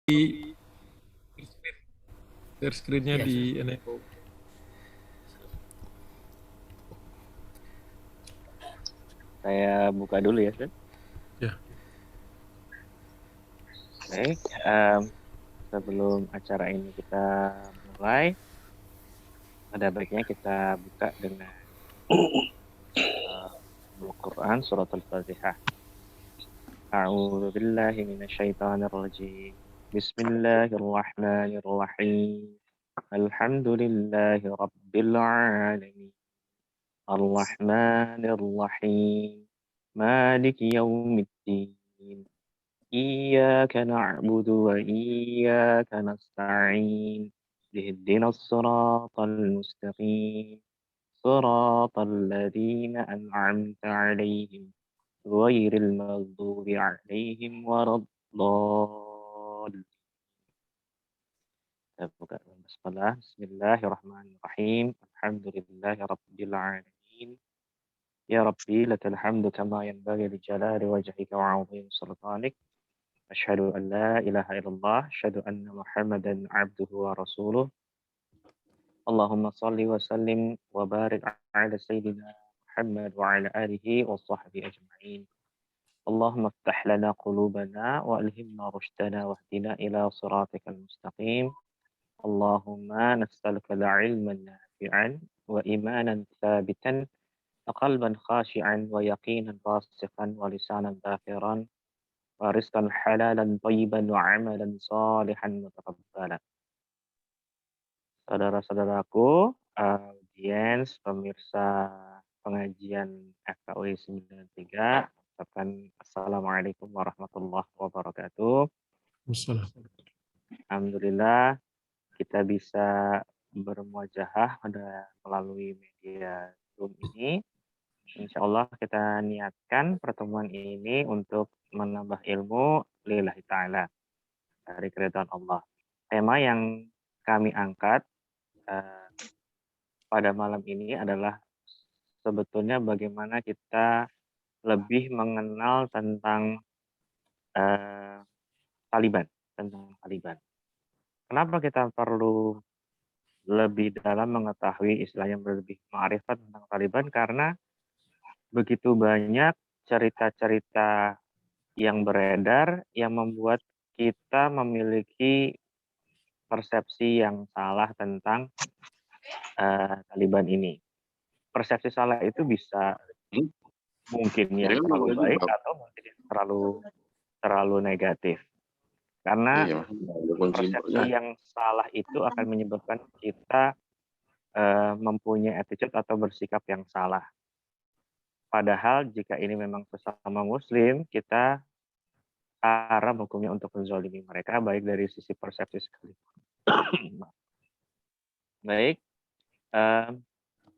share screen-nya Iya, di enable. Saya buka dulu ya, Ustaz. Ya. Baik, sebelum acara ini kita mulai, ada baiknya kita buka dengan Al-Quran surat Al-Fatihah. A'udzu billahi minasyaitonir rajim. Bismillahirrahmanirrahim. Alhamdulillahi rabbil alamin. Ar-Rahmanir Rahim. Maliki yaumiddin. إياك نعبد وإياك نستعين اهدنا الصراط المستقيم صراط الذين أنعمت عليهم غير المغضوب عليهم ولا الضالين. بسم الله الرحمن الرحيم الحمد لله رب العالمين يا ربي لك الحمد كما ينبغي لجلال وجهك وعظيم سلطانك أشهد أن لا إله إلا الله أشهد أن محمدا عبده ورسوله اللهم صل وسلم وبارك على سيدنا محمد وعلى آله وصحبه أجمعين اللهم افتح لنا قلوبنا وألهمنا رشدنا واهدنا إلى صراطك المستقيم اللهم نسألك علما نافعا وإيمانا ثابتا وقلبا خاشعا ويقينا راسخا ولسانا ذاكرا ورزقا حلالا طيبا وعملا صالحا متقبلا. Saudara-saudaraku, audiens, pemirsa pengajian FKUI 93, ucapkan Assalamualaikum warahmatullahi wabarakatuh. Wassalam. Alhamdulillah kita bisa bermuajahah melalui media Zoom ini. Insya Allah kita niatkan pertemuan ini untuk menambah ilmu lillahi ta'ala dari keridhaan Allah. Tema yang kami angkat pada malam ini adalah sebetulnya bagaimana kita lebih mengenal tentang Taliban, Kenapa kita perlu lebih dalam mengetahui istilahnya berlebih ma'rifat tentang Taliban? Karena begitu banyak cerita-cerita yang beredar yang membuat kita memiliki persepsi yang salah tentang Taliban ini. Persepsi salah itu bisa mungkin yang terlalu baik atau mungkin yang terlalu negatif. Karena persepsi yang salah itu akan menyebabkan kita mempunyai attitude atau bersikap yang salah. Padahal jika ini memang sesama muslim, kita haram hukumnya untuk menzalimi mereka, baik dari sisi persepsi sekalipun. Baik,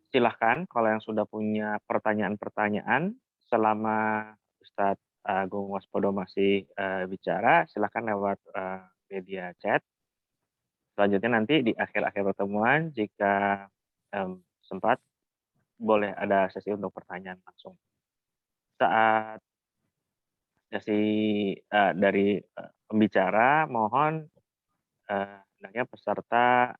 silahkan kalau yang sudah punya pertanyaan-pertanyaan selama Ustadz Agung Waspodo masih bicara, silahkan lewat media chat. Selanjutnya nanti di akhir-akhir pertemuan, jika sempat, boleh ada sesi untuk pertanyaan langsung. Saat sesi dari pembicara, mohon hendaknya peserta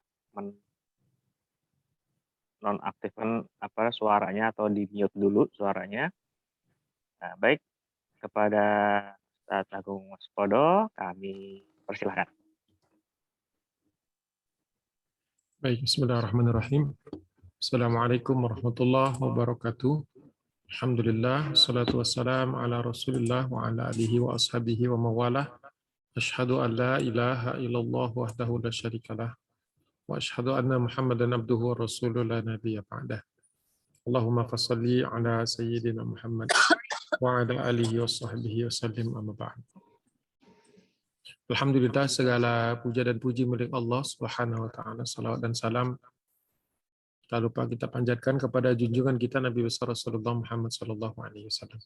nonaktifkan suaranya atau di mute dulu suaranya. Nah, baik, kepada Ustadz Agung Waspodo kami persilahkan. Baik, bismillahirrahmanirrahim. Assalamualaikum warahmatullahi wabarakatuh. Alhamdulillah, salatu wassalam ala rasulillah wa ala alihi wa ashabihi wa mawalah. Ashhadu an la ilaha illallah wahdahu la syarikalah. Wa ashhadu anna Muhammadan abduhu wa rasuluhu la nabiyya ba'dah. Allahumma fassalli ala sayyidina Muhammad wa ala alihi wa sahbihi wa sallim amma ba'd. Alhamdulillah, segala puja dan puji milik Allah Subhanahu wa taala. Salawat dan salam tak lupa kita panjatkan kepada junjungan kita Nabi besar Rasulullah Muhammad sallallahu alaihi wasallam.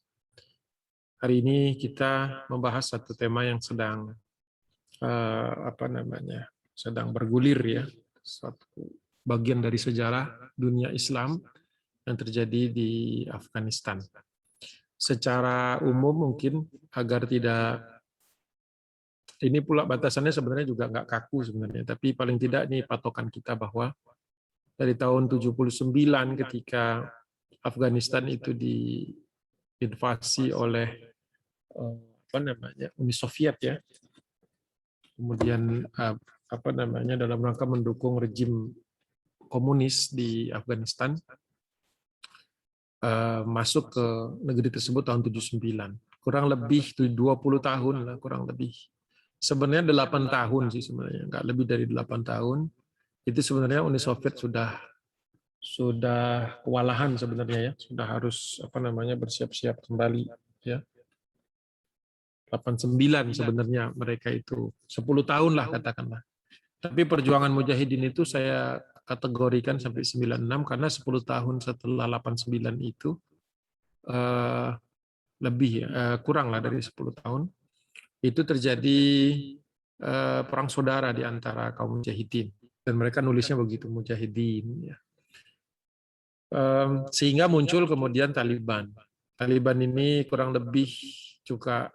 Hari ini kita membahas satu tema yang sedang sedang bergulir ya, satu bagian dari sejarah dunia Islam yang terjadi di Afghanistan. Secara umum mungkin agar tidak ini pula batasannya sebenarnya juga nggak kaku sebenarnya, tapi paling tidak ini patokan kita bahwa dari tahun 79 ketika Afghanistan itu diinvasi oleh apa namanya Uni Soviet ya, kemudian apa namanya dalam rangka mendukung rejim komunis di Afghanistan, masuk ke negeri tersebut tahun 79. Kurang lebih 20 tahun lah, kurang lebih. Sebenarnya 8 tahun sih sebenarnya, nggak lebih dari 8 tahun. Itu sebenarnya Uni Soviet sudah kewalahan sebenarnya ya, sudah harus apa namanya bersiap-siap kembali ya. 89 sebenarnya mereka itu 10 tahun lah katakanlah. Tapi perjuangan mujahidin itu saya kategorikan sampai 96 karena 10 tahun setelah 89 itu lebih kurang lah dari 10 tahun itu terjadi perang saudara di antara kaum mujahidin dan mereka nulisnya begitu mujahidin ya. Sehingga muncul kemudian Taliban. Taliban ini kurang lebih juga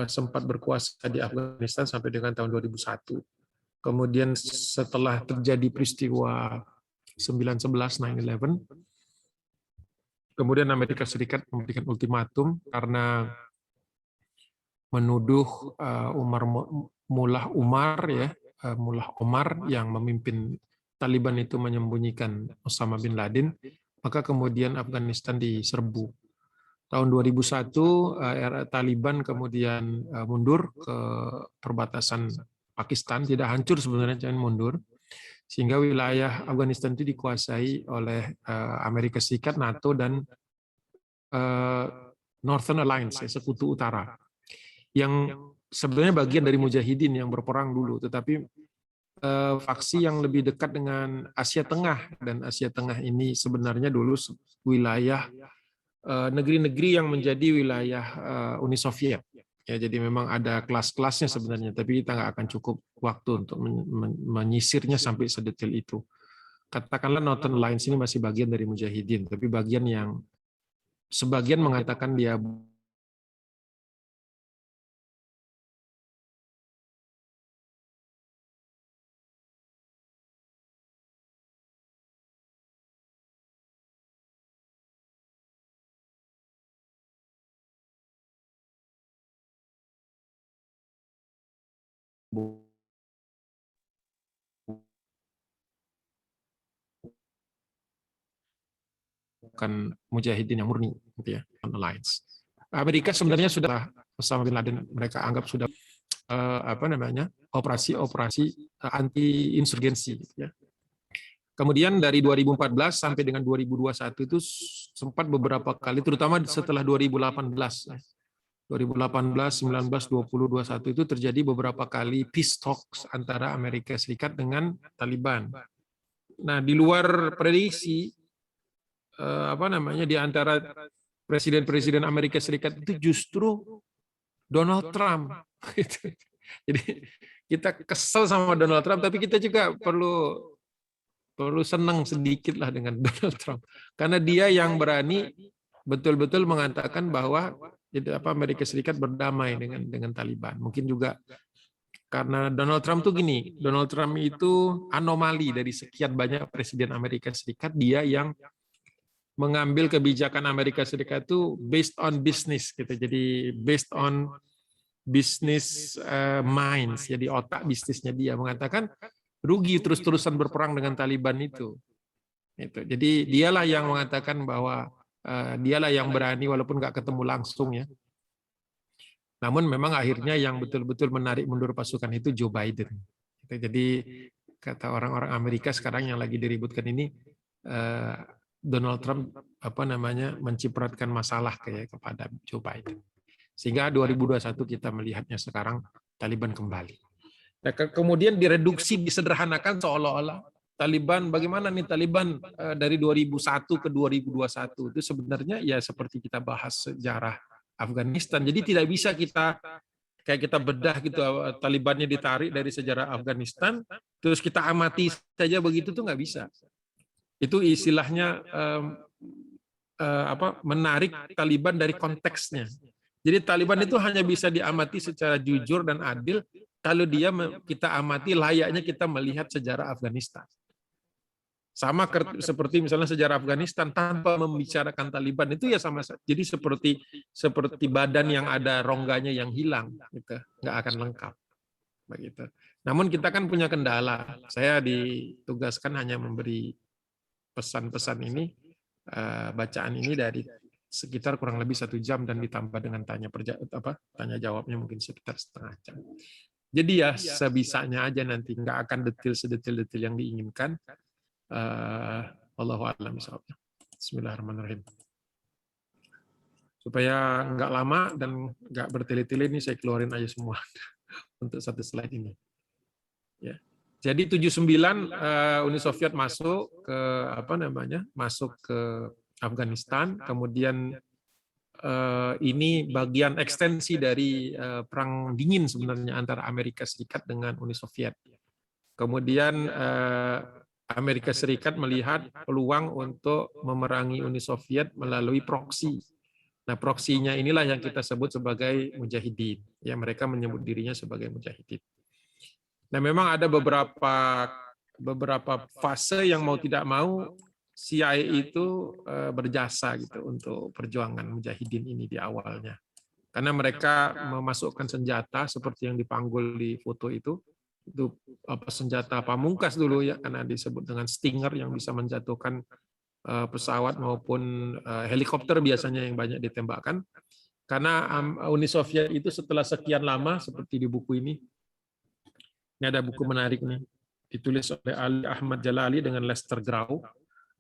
sempat berkuasa di Afghanistan sampai dengan tahun 2001. Kemudian setelah terjadi peristiwa 9/11, 9/11, kemudian Amerika Serikat memberikan ultimatum karena menuduh Mullah Omar yang memimpin Taliban itu menyembunyikan Osama bin Laden, maka kemudian Afghanistan diserbu. Tahun 2001 Taliban kemudian mundur ke perbatasan Pakistan, tidak hancur sebenarnya, jangan mundur, sehingga wilayah Afghanistan itu dikuasai oleh Amerika Serikat, NATO, dan Northern Alliance, Sekutu Utara, yang sebenarnya bagian dari mujahidin yang berperang dulu, tetapi faksi yang lebih dekat dengan Asia Tengah, dan Asia Tengah ini sebenarnya dulu wilayah negeri-negeri yang menjadi wilayah Uni Soviet. Ya, jadi memang ada kelas-kelasnya sebenarnya, tapi kita nggak akan cukup waktu untuk menyisirnya sampai sedetail itu. Katakanlah Northern Alliance ini masih bagian dari mujahidin, tapi bagian yang sebagian mengatakan dia bukan mujahidin yang murni, gitu ya, Alliance. Amerika sebenarnya sudah Osama bin Laden mereka anggap sudah apa namanya operasi anti insurgensi, gitu ya. Kemudian dari 2014 sampai dengan 2021 itu sempat beberapa kali, terutama setelah 2018, 2018, 19, 20, 21 itu terjadi beberapa kali peace talks antara Amerika Serikat dengan Taliban. Nah, di luar prediksi apa namanya di antara presiden-presiden Amerika Serikat itu justru Donald Trump. Jadi kita kesel sama Donald Trump, tapi kita juga perlu senang sedikit lah dengan Donald Trump, karena dia yang berani betul-betul mengatakan bahwa Amerika Serikat berdamai dengan Taliban. Mungkin juga karena Donald Trump tuh gini, Donald Trump itu anomali dari sekian banyak presiden Amerika Serikat, dia yang mengambil kebijakan Amerika Serikat itu based on business gitu. Jadi based on business minds, jadi otak bisnisnya dia mengatakan rugi terus-terusan berperang dengan Taliban itu. Jadi dialah yang mengatakan bahwa dialah yang berani walaupun nggak ketemu langsung ya. Namun memang akhirnya yang betul-betul menarik mundur pasukan itu Joe Biden. Jadi kata orang-orang Amerika sekarang yang lagi diributkan ini, Donald Trump apa namanya mencipratkan masalah kepada Joe Biden. Sehingga 2021 kita melihatnya sekarang Taliban kembali. Nah, kemudian direduksi, disederhanakan seolah-olah Taliban, bagaimana nih Taliban dari 2001 ke 2021 itu sebenarnya ya seperti kita bahas sejarah Afghanistan. Jadi tidak bisa kita bedah gitu, Talibannya ditarik dari sejarah Afghanistan terus kita amati saja begitu tuh nggak bisa. Itu istilahnya menarik Taliban dari konteksnya. Jadi Taliban itu hanya bisa diamati secara jujur dan adil kalau kita amati layaknya kita melihat sejarah Afghanistan. Sama seperti misalnya sejarah Afghanistan tanpa membicarakan Taliban itu ya sama saja. Jadi seperti badan yang ada rongganya yang hilang, gitu, nggak akan lengkap, begitu. Namun kita kan punya kendala. Saya ditugaskan hanya memberi pesan-pesan ini, bacaan ini dari sekitar kurang lebih 1 jam dan ditambah dengan tanya jawabnya mungkin sekitar setengah jam. Jadi ya sebisanya aja, nanti nggak akan sedetil-detil yang diinginkan. Wallahu a'lam bishawab. Bismillahirrahmanirrahim. Supaya nggak lama dan nggak bertele-tele ini saya keluarin aja semua untuk satu slide ini. Ya. Jadi 79 Uni Soviet masuk ke masuk ke Afghanistan, kemudian ini bagian ekstensi dari perang dingin sebenarnya antara Amerika Serikat dengan Uni Soviet. Kemudian Amerika Serikat melihat peluang untuk memerangi Uni Soviet melalui proksi. Nah, proksinya inilah yang kita sebut sebagai mujahidin. Ya, mereka menyebut dirinya sebagai mujahidin. Nah, memang ada beberapa fase yang mau tidak mau CIA itu berjasa gitu untuk perjuangan mujahidin ini di awalnya. Karena mereka memasukkan senjata seperti yang dipanggul di foto itu senjata pamungkas dulu ya, karena disebut dengan Stinger yang bisa menjatuhkan pesawat maupun helikopter biasanya yang banyak ditembakkan. Karena Uni Soviet itu setelah sekian lama, seperti di buku ini ada buku menarik nih, ditulis oleh Ali Ahmad Jalali dengan Lester Grau,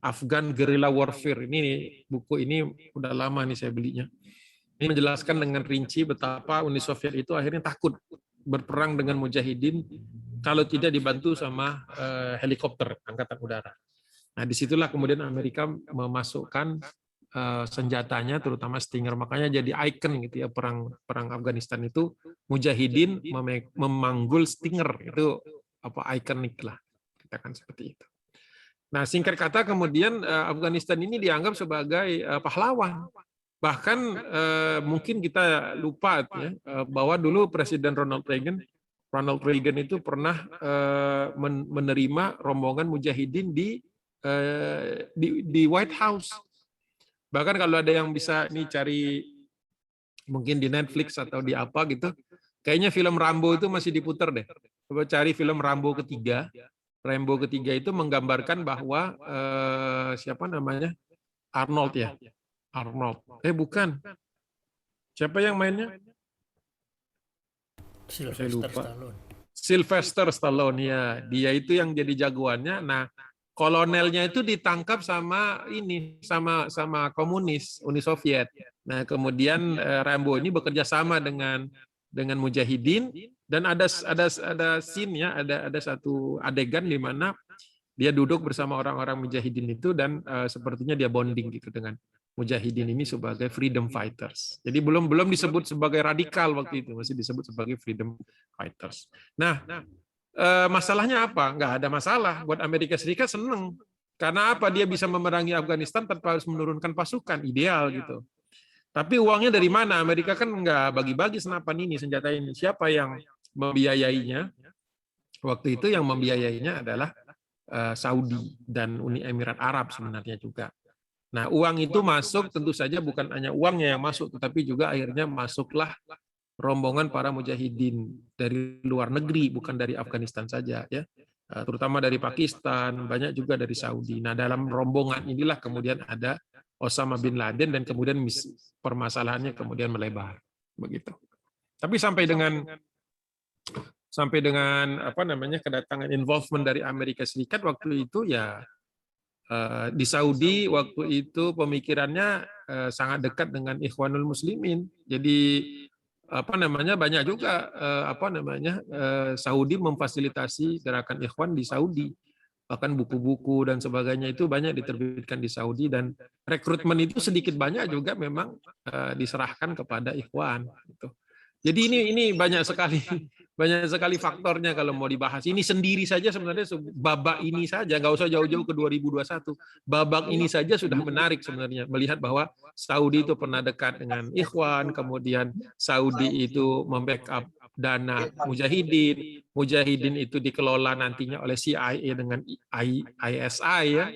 Afghan Guerrilla Warfare. Ini buku ini udah lama nih saya belinya. Ini menjelaskan dengan rinci betapa Uni Soviet itu akhirnya takut berperang dengan mujahidin kalau tidak dibantu sama helikopter angkatan udara. Nah, disitulah kemudian Amerika memasukkan senjatanya, terutama Stinger. Makanya jadi ikon gitu ya, perang Afghanistan itu mujahidin memanggul Stinger, itu ikonik lah, katakan seperti itu. Nah, singkat kata kemudian Afghanistan ini dianggap sebagai pahlawan. Bahkan mungkin kita lupa ya, bahwa dulu Presiden Ronald Reagan itu pernah menerima rombongan mujahidin di White House. Bahkan kalau ada yang bisa nih cari mungkin di Netflix atau di apa gitu, kayaknya film Rambo itu masih diputar deh. Coba cari film Rambo ketiga. Rambo ketiga itu menggambarkan bahwa siapa namanya? Arnold ya. Arnold. Bukan. Siapa yang mainnya? Saya lupa. Sylvester Stallone ya. Dia itu yang jadi jagoannya. Nah, kolonelnya itu ditangkap sama komunis Uni Soviet. Nah, kemudian Rambo ini bekerja sama dengan mujahidin, dan ada scene ya, ada satu adegan di mana dia duduk bersama orang-orang mujahidin itu, dan sepertinya dia bonding gitu dengan mujahidin ini sebagai freedom fighters. Jadi belum disebut sebagai radikal waktu itu, masih disebut sebagai freedom fighters. Nah, masalahnya apa? Nggak ada masalah. Buat Amerika Serikat seneng. Karena apa? Dia bisa memerangi Afghanistan tanpa harus menurunkan pasukan. Ideal gitu. Tapi uangnya dari mana? Amerika kan nggak bagi-bagi senapan ini, senjata ini. Siapa yang membiayainya? Waktu itu yang membiayainya adalah Saudi dan Uni Emirat Arab sebenarnya juga. Nah, uang itu masuk, tentu saja bukan hanya uangnya yang masuk, tetapi juga akhirnya masuklah rombongan para mujahidin dari luar negeri, bukan dari Afghanistan saja ya, terutama dari Pakistan, banyak juga dari Saudi. Nah, dalam rombongan inilah kemudian ada Osama bin Laden, dan kemudian permasalahannya kemudian melebar begitu. Tapi sampai dengan kedatangan involvement dari Amerika Serikat waktu itu ya, di Saudi waktu itu pemikirannya sangat dekat dengan Ikhwanul Muslimin. Jadi banyak juga Saudi memfasilitasi gerakan Ikhwan di Saudi. Bahkan buku-buku dan sebagainya itu banyak diterbitkan di Saudi, dan rekrutmen itu sedikit banyak juga memang diserahkan kepada Ikhwan gitu. Jadi ini banyak sekali Banyak sekali faktornya kalau mau dibahas. Ini sendiri saja sebenarnya babak ini saja, nggak usah jauh-jauh ke 2021. Babak ini saja sudah menarik sebenarnya, melihat bahwa Saudi itu pernah dekat dengan Ikhwan, kemudian Saudi itu membackup dana Mujahidin, Mujahidin itu dikelola nantinya oleh CIA dengan ISI ya,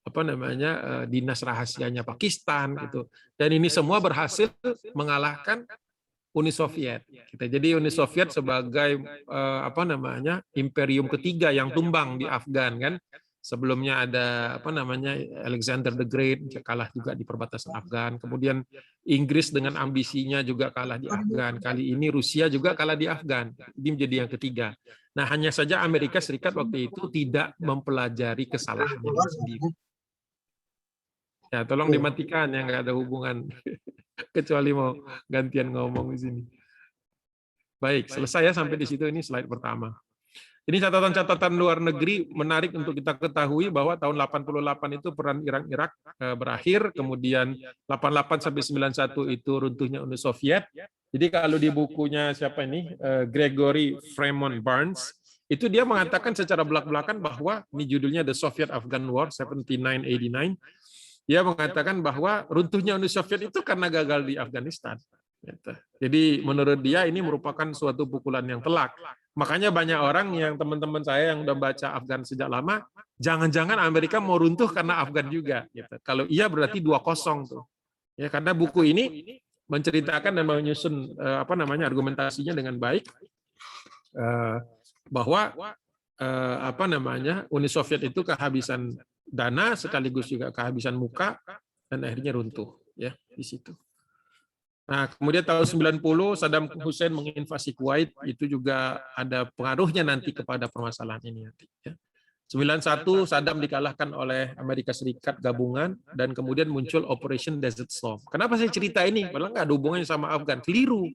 apa namanya, dinas rahasianya Pakistan gitu. Dan ini semua berhasil mengalahkan Uni Soviet. Jadi Uni Soviet sebagai apa namanya, imperium ketiga yang tumbang di Afgan kan. Sebelumnya ada apa namanya, Alexander the Great kalah juga di perbatasan Afgan. Kemudian Inggris dengan ambisinya juga kalah di Afgan. Kali ini Rusia juga kalah di Afgan. Ini menjadi yang ketiga. Nah, hanya saja Amerika Serikat waktu itu tidak mempelajari kesalahannya sendiri. Ya, tolong dimatikan ya, nggak ada hubungan. Kecuali mau gantian ngomong di sini. Baik, selesai ya sampai di situ. Ini slide pertama. Ini catatan-catatan luar negeri menarik untuk kita ketahui bahwa tahun 88 itu perang Irak berakhir, kemudian 88 sampai 91 itu runtuhnya Uni Soviet. Jadi kalau di bukunya siapa ini, Gregory Fremont Barnes, itu dia mengatakan secara belak-belakan bahwa ini judulnya The Soviet Afghan War 79-89. Dia mengatakan bahwa runtuhnya Uni Soviet itu karena gagal di Afghanistan. Jadi menurut dia ini merupakan suatu pukulan yang telak. Makanya banyak orang yang teman-teman saya yang udah baca Afgan sejak lama, jangan-jangan Amerika mau runtuh karena Afgan juga. Gitu. Kalau iya berarti 2-0 tuh. Ya, karena buku ini menceritakan dan menyusun apa namanya, argumentasinya dengan baik bahwa apa namanya, Uni Soviet itu kehabisan dana sekaligus juga kehabisan muka dan akhirnya runtuh ya di situ. Nah, kemudian tahun 90 Saddam Hussein menginvasi Kuwait, itu juga ada pengaruhnya nanti kepada permasalahan ini nanti ya. 91 Saddam dikalahkan oleh Amerika Serikat gabungan dan kemudian muncul Operation Desert Storm. Kenapa saya cerita ini? Padahal nggak ada hubungannya sama Afgan. Keliru.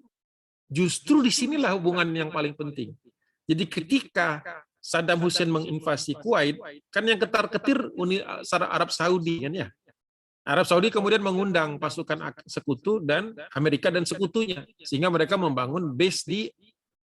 Justru disinilah hubungan yang paling penting. Jadi ketika Saddam Hussein menginvasi Kuwait, kan yang ketar-ketir Uni Arab Saudi kan ya. Arab Saudi kemudian mengundang pasukan sekutu dan Amerika dan sekutunya, sehingga mereka membangun base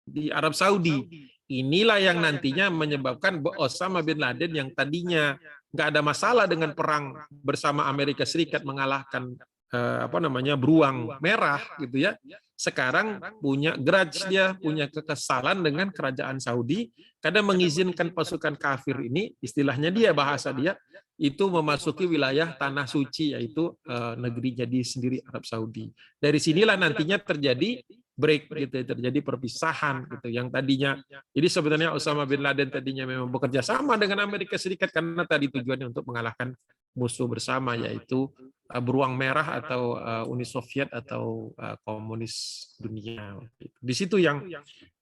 di Arab Saudi. Inilah yang nantinya menyebabkan Osama bin Laden yang tadinya nggak ada masalah dengan perang bersama Amerika Serikat mengalahkan apa namanya, beruang merah gitu ya. Sekarang punya grudge, dia punya kekesalan dengan kerajaan Saudi karena mengizinkan pasukan kafir ini, istilahnya dia, bahasa dia, itu memasuki wilayah tanah suci, yaitu negerinya di sendiri Arab Saudi. Dari sinilah nantinya terjadi break gitu, terjadi perpisahan gitu. Yang tadinya, jadi sebenarnya Osama bin Laden tadinya memang bekerja sama dengan Amerika Serikat karena tadi tujuannya untuk mengalahkan musuh bersama, yaitu beruang merah atau Uni Soviet atau komunis dunia. Di situ yang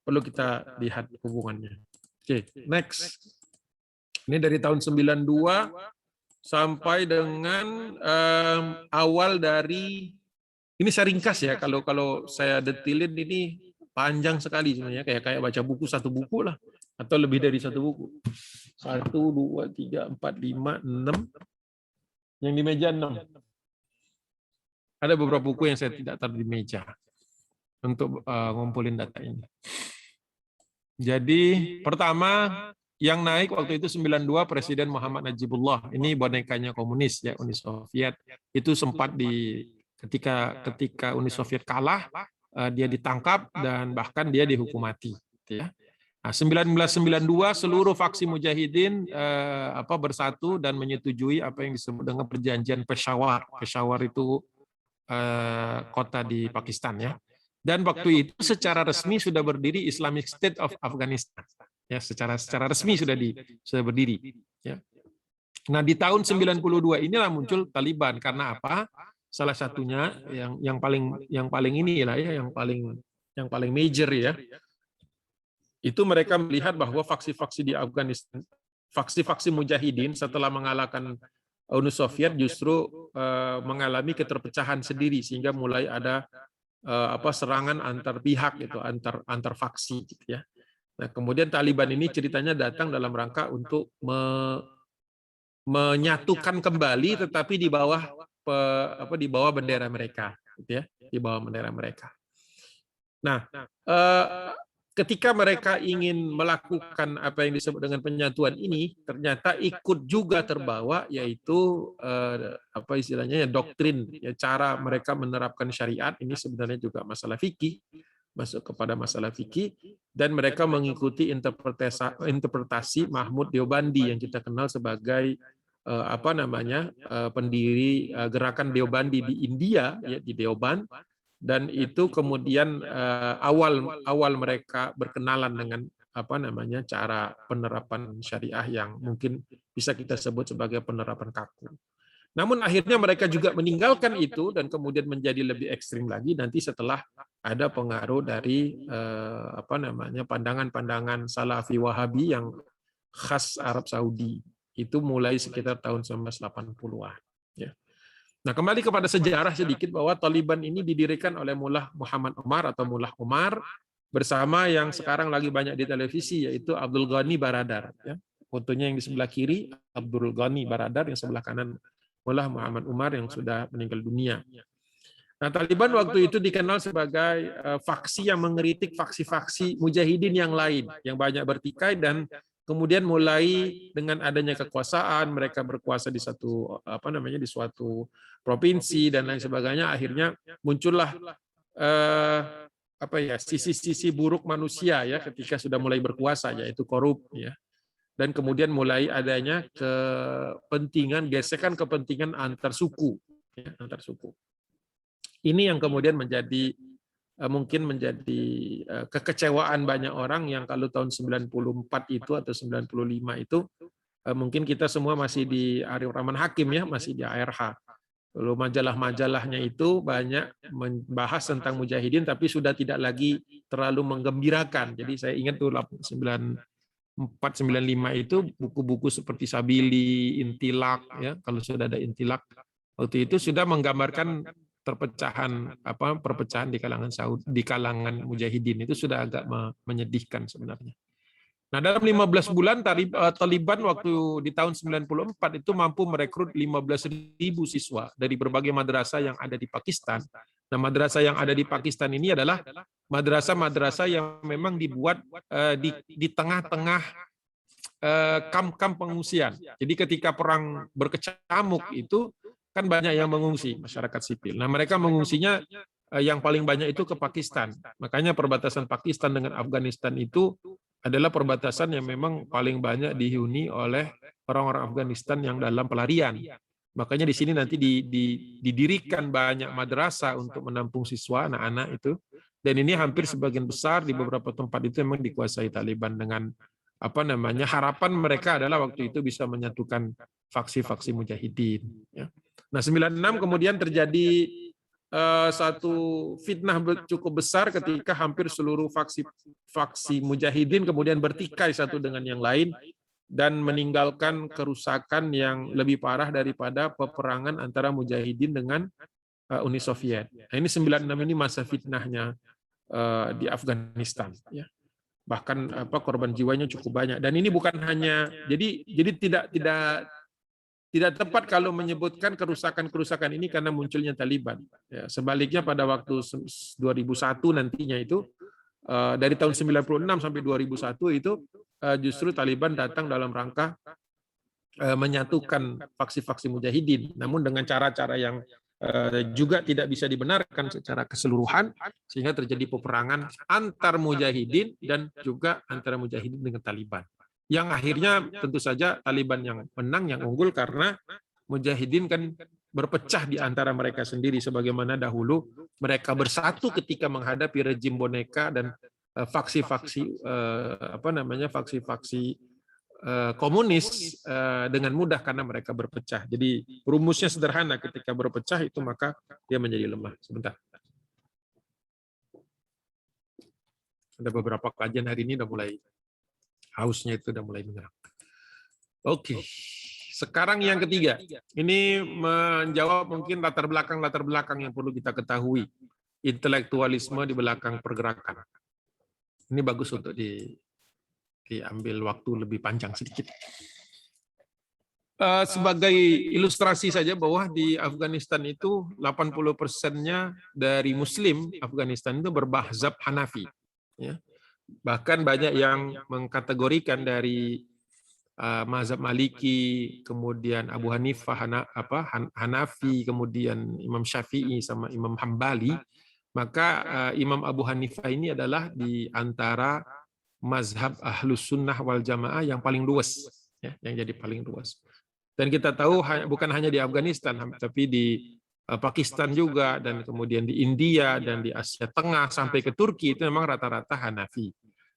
perlu kita lihat hubungannya. Oke, next. Ini dari tahun 92 sampai dengan awal dari, ini saya ringkas ya, kalau saya detilin ini panjang sekali sebenarnya, kayak baca buku, satu buku lah, atau lebih dari satu buku. 1, 2, 3, 4, 5, 6, yang di meja 6. Ada beberapa buku yang saya tidak taruh di meja untuk ngumpulin data ini. Jadi pertama yang naik waktu itu 92 Presiden Muhammad Najibullah. Ini bonekanya komunis ya, Uni Soviet. Itu sempat ketika Uni Soviet kalah, dia ditangkap dan bahkan dia dihukum mati. Ya. Nah, 1992 seluruh faksi Mujahidin bersatu dan menyetujui apa yang disebut dengan perjanjian Peshawar. Peshawar itu kota di Pakistan ya. Dan waktu itu secara resmi sudah berdiri Islamic State of Afghanistan. Ya, secara resmi sudah berdiri. Ya. Nah, di tahun 92 inilah muncul Taliban. Karena apa? Salah satunya yang paling inilah ya, yang paling major ya. Itu mereka melihat bahwa faksi-faksi di Afghanistan, faksi-faksi Mujahidin setelah mengalahkan Uni Soviet justru mengalami keterpecahan sendiri, sehingga mulai ada serangan antar pihak gitu, antar faksi gitu ya. Nah, kemudian Taliban ini ceritanya datang dalam rangka untuk menyatukan kembali, tetapi di bawah bendera mereka, gitu ya, di bawah bendera mereka. Nah, ketika mereka ingin melakukan apa yang disebut dengan penyatuan ini, ternyata ikut juga terbawa, yaitu apa istilahnya ya, doktrin, ya, cara mereka menerapkan syariat. Ini sebenarnya juga masalah fikih, masuk kepada masalah fikih, dan mereka mengikuti interpretasi Mahmud Deobandi yang kita kenal sebagai apa namanya, pendiri gerakan Deobandi di India, ya, di Deoban. Dan itu kemudian awal mereka berkenalan dengan apa namanya, cara penerapan syariah yang mungkin bisa kita sebut sebagai penerapan kaku. Namun akhirnya mereka juga meninggalkan itu dan kemudian menjadi lebih ekstrim lagi nanti setelah ada pengaruh dari apa namanya, pandangan-pandangan Salafi Wahabi yang khas Arab Saudi. Itu mulai sekitar tahun 1980-an. Ya. Nah, kembali kepada sejarah sedikit, bahwa Taliban ini didirikan oleh Mullah Muhammad Omar atau Mullah Omar bersama yang sekarang lagi banyak di televisi, yaitu Abdul Ghani Baradar. Ya. Fotonya yang di sebelah kiri Abdul Ghani Baradar, yang sebelah kanan Mullah Muhammad Umar yang sudah meninggal dunia. Nah, Taliban waktu itu dikenal sebagai faksi yang mengkritik faksi-faksi mujahidin yang lain yang banyak bertikai, dan kemudian mulai dengan adanya kekuasaan, mereka berkuasa di satu apa namanya, di suatu provinsi dan lain sebagainya, akhirnya muncullah apa ya, sisi-sisi buruk manusia ya ketika sudah mulai berkuasa, yaitu korup ya. Dan kemudian mulai adanya kepentingan, gesekan kepentingan antar suku ya, antar suku. Ini yang kemudian menjadi mungkin menjadi kekecewaan banyak orang yang kalau tahun 94 itu atau 95 itu mungkin kita semua masih di Arif Rahman Hakim ya, masih di ARH. Lalu majalah-majalahnya itu banyak membahas tentang mujahidin tapi sudah tidak lagi terlalu menggembirakan. Jadi saya ingat tuh 94-95 itu buku-buku seperti Sabili, Intilak ya, kalau sudah ada Intilak waktu itu sudah menggambarkan perpecahan di kalangan Saudi, di kalangan mujahidin itu sudah agak menyedihkan sebenarnya. Nah, dalam 15 bulan Taliban waktu di tahun 94 itu mampu merekrut 15.000 siswa dari berbagai madrasah yang ada di Pakistan. Nah, madrasah yang ada di Pakistan ini adalah madrasah-madrasah yang memang dibuat di tengah-tengah kamp-kamp pengungsian. Jadi ketika perang berkecamuk itu kan banyak yang mengungsi, masyarakat sipil. Nah, mereka mengungsinya yang paling banyak itu ke Pakistan. Makanya perbatasan Pakistan dengan Afghanistan itu adalah perbatasan yang memang paling banyak dihuni oleh orang-orang Afghanistan yang dalam pelarian. Makanya di sini nanti didirikan banyak madrasah untuk menampung siswa, anak-anak itu. Dan ini hampir sebagian besar di beberapa tempat itu memang dikuasai Taliban dengan apa namanya, harapan mereka adalah waktu itu bisa menyatukan faksi-faksi mujahidin. Ya. Nah, 96 kemudian terjadi satu fitnah cukup besar ketika hampir seluruh faksi mujahidin kemudian bertikai satu dengan yang lain dan meninggalkan kerusakan yang lebih parah daripada peperangan antara mujahidin dengan Uni Soviet. Nah, ini 96 ini masa fitnahnya di Afghanistan. Ya. Bahkan korban jiwanya cukup banyak. Dan ini bukan hanya jadi tidak tepat kalau menyebutkan kerusakan-kerusakan ini karena munculnya Taliban. Ya, sebaliknya pada waktu 2001 nantinya itu dari tahun 96 sampai 2001 itu justru Taliban datang dalam rangka menyatukan faksi-faksi mujahidin, namun dengan cara-cara yang juga tidak bisa dibenarkan secara keseluruhan, sehingga terjadi peperangan antar mujahidin dan juga antara mujahidin dengan Taliban. Yang akhirnya tentu saja Taliban yang menang, yang unggul, karena mujahidin kan berpecah di antara mereka sendiri, sebagaimana dahulu mereka bersatu ketika menghadapi rejim boneka dan faksi-faksi faksi-faksi komunis dengan mudah karena mereka berpecah. Jadi rumusnya sederhana, ketika berpecah itu maka dia menjadi lemah. Sebentar. Ada beberapa kajian hari ini udah mulai hausnya itu udah mulai menyerang. Oke. Sekarang yang ketiga. Ini menjawab mungkin latar belakang yang perlu kita ketahui. Intelektualisme di belakang pergerakan. Ini bagus untuk diambil waktu lebih panjang sedikit. Sebagai ilustrasi saja bahwa di Afghanistan itu 80%-nya dari Muslim Afghanistan itu bermazhab Hanafi. Ya. Bahkan banyak yang mengkategorikan dari mazhab Maliki, kemudian Abu Hanifah, Hanafi, kemudian Imam Syafi'i sama Imam Hambali, maka Imam Abu Hanifah ini adalah di antara mazhab Ahlus Sunnah wal Jamaah yang paling luas, ya, yang jadi paling luas. Dan kita tahu bukan hanya di Afghanistan, tapi di Pakistan juga, dan kemudian di India dan di Asia Tengah sampai ke Turki itu memang rata-rata Hanafi.